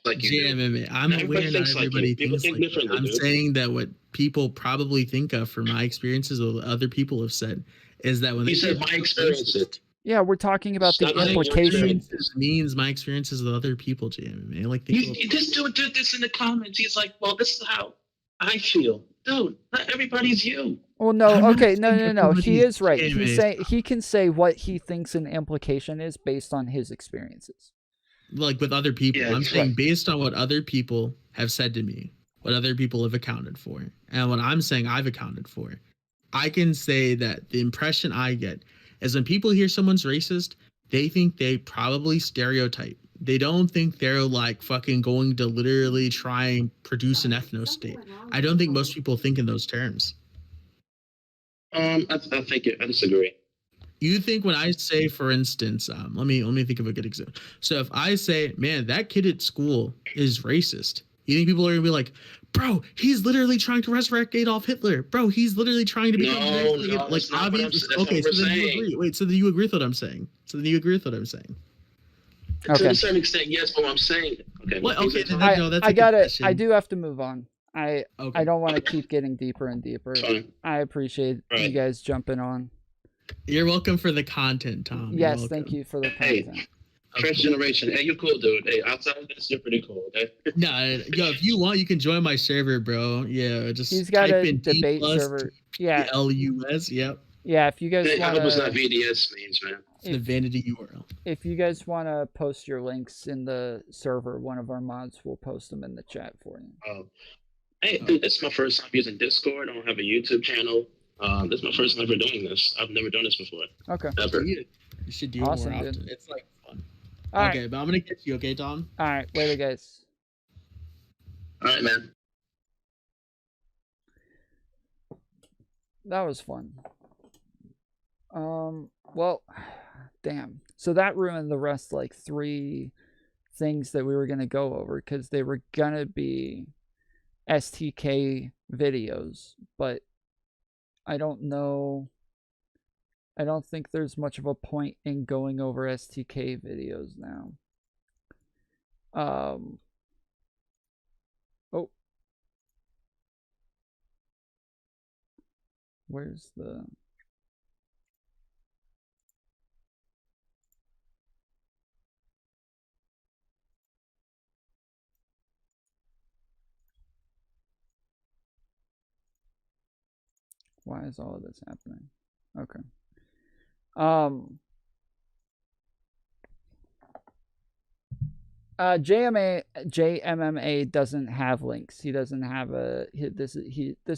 like you. JMMA. I'm aware not everybody thinks like you. I'm saying that what people probably think of from my experiences or what other people have said is that when you said my experiences. Yeah, we're talking about the implications. Means my experiences with other people, JMMA. Like this dude did this in the comments. He's like, well, this is how I feel. Dude, not everybody's you. Well, no, okay, no. He is right. He can say what he thinks an implication is based on his experiences. Like with other people, I'm saying based on what other people have said to me, what other people have accounted for, and what I'm saying I've accounted for, I can say that the impression I get is when people hear someone's racist, they think they probably stereotype. They don't think they're like fucking going to literally try and produce an ethno state. I don't think most people think in those terms. I disagree. You think when I say, for instance, let me think of a good example. So if I say, man, that kid at school is racist, you think people are gonna be like, bro, he's literally trying to resurrect Adolf Hitler. Bro, he's literally trying to become like obvious. Okay, so then you agree. Wait, so then you agree with what I'm saying? Okay. To a certain extent, yes, but what I'm saying. Okay. What? Okay, then I got it. I do have to move on. I don't want to keep getting deeper and deeper. I appreciate you guys jumping on. You're welcome for the content, Tom. Yes, thank you for the content. Hey, first generation. Hey, you're cool, dude. Hey, outside of this, you're pretty cool. Okay? If you want, you can join my server, bro. Yeah, just he's got type a in debate server. Yeah. LUS. Yep. Yeah, if you guys want to. I hope it's not VDS means, man. It's the vanity URL. If you guys want to post your links in the server, one of our mods will post them in the chat for you. Oh. Hey, dude, this is my first time using Discord. I don't have a YouTube channel. This is my first time ever doing this. I've never done this before. Okay. Ever. You should do it more often. Dude. It's like fun. All right. Okay, but I'm gonna catch you. Okay, Tom. All right. Later, guys. All right, man. That was fun. Well, damn. So that ruined the rest, like 3 things that we were gonna go over, because they were gonna be STK videos, but I don't know. I don't think there's much of a point in going over STK videos now. Oh. Where's the... Why is all of this happening? Okay. JMMA doesn't have links. He doesn't have a... This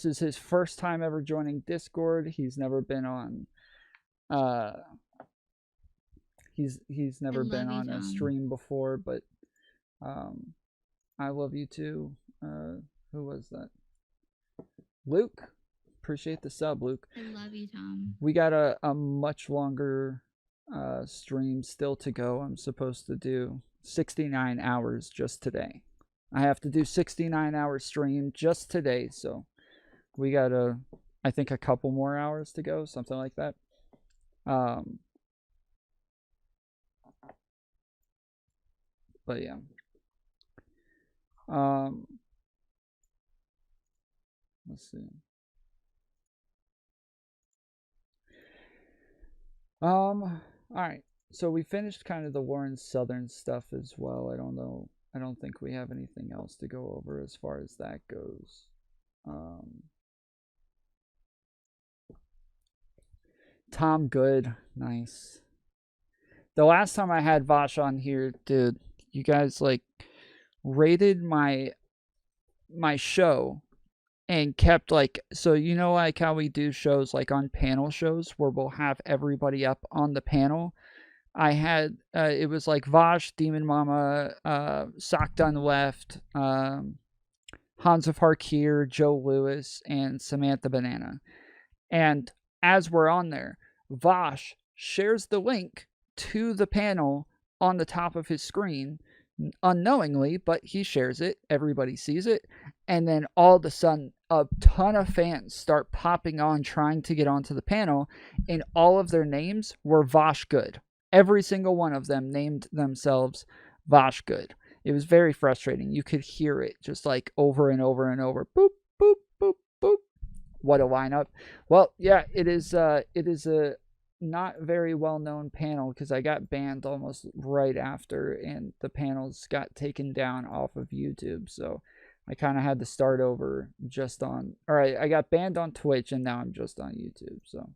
is his first time ever joining Discord. He's never been on... He's never been on a stream before, but I love you too. Who was that? Luke. Appreciate the sub, Luke. I love you, Tom. We got a much longer stream still to go. I'm supposed to do 69 hours just today. I have to do 69-hour stream just today, so we got I think a couple more hours to go, something like that. But yeah. Let's see. All right. So we finished kind of the Warren Southern stuff as well. I don't know. I don't think we have anything else to go over as far as that goes. Tom Good. Nice. The last time I had Vaush on here, dude, you guys like rated my show and kept like, so you know, like how we do shows like on panel shows where we'll have everybody up on the panel. I had it was like Vaush, Demon Mama, Sock Done Left, Hans of Harkir, Joe Lewis, and Samantha Banana. And as we're on there, Vaush shares the link to the panel on the top of his screen unknowingly, but he shares it. Everybody sees it. And then all of a sudden, a ton of fans start popping on trying to get onto the panel, and all of their names were Vaush Good. Every single one of them named themselves Vaush Good. It was very frustrating. You could hear it just like over and over and over. Boop, boop, boop, boop. What a lineup. Well, yeah, it is a not very well-known panel because I got banned almost right after, and the panels got taken down off of YouTube, so I kind of had to start over just on... Alright, I got banned on Twitch, and now I'm just on YouTube, so...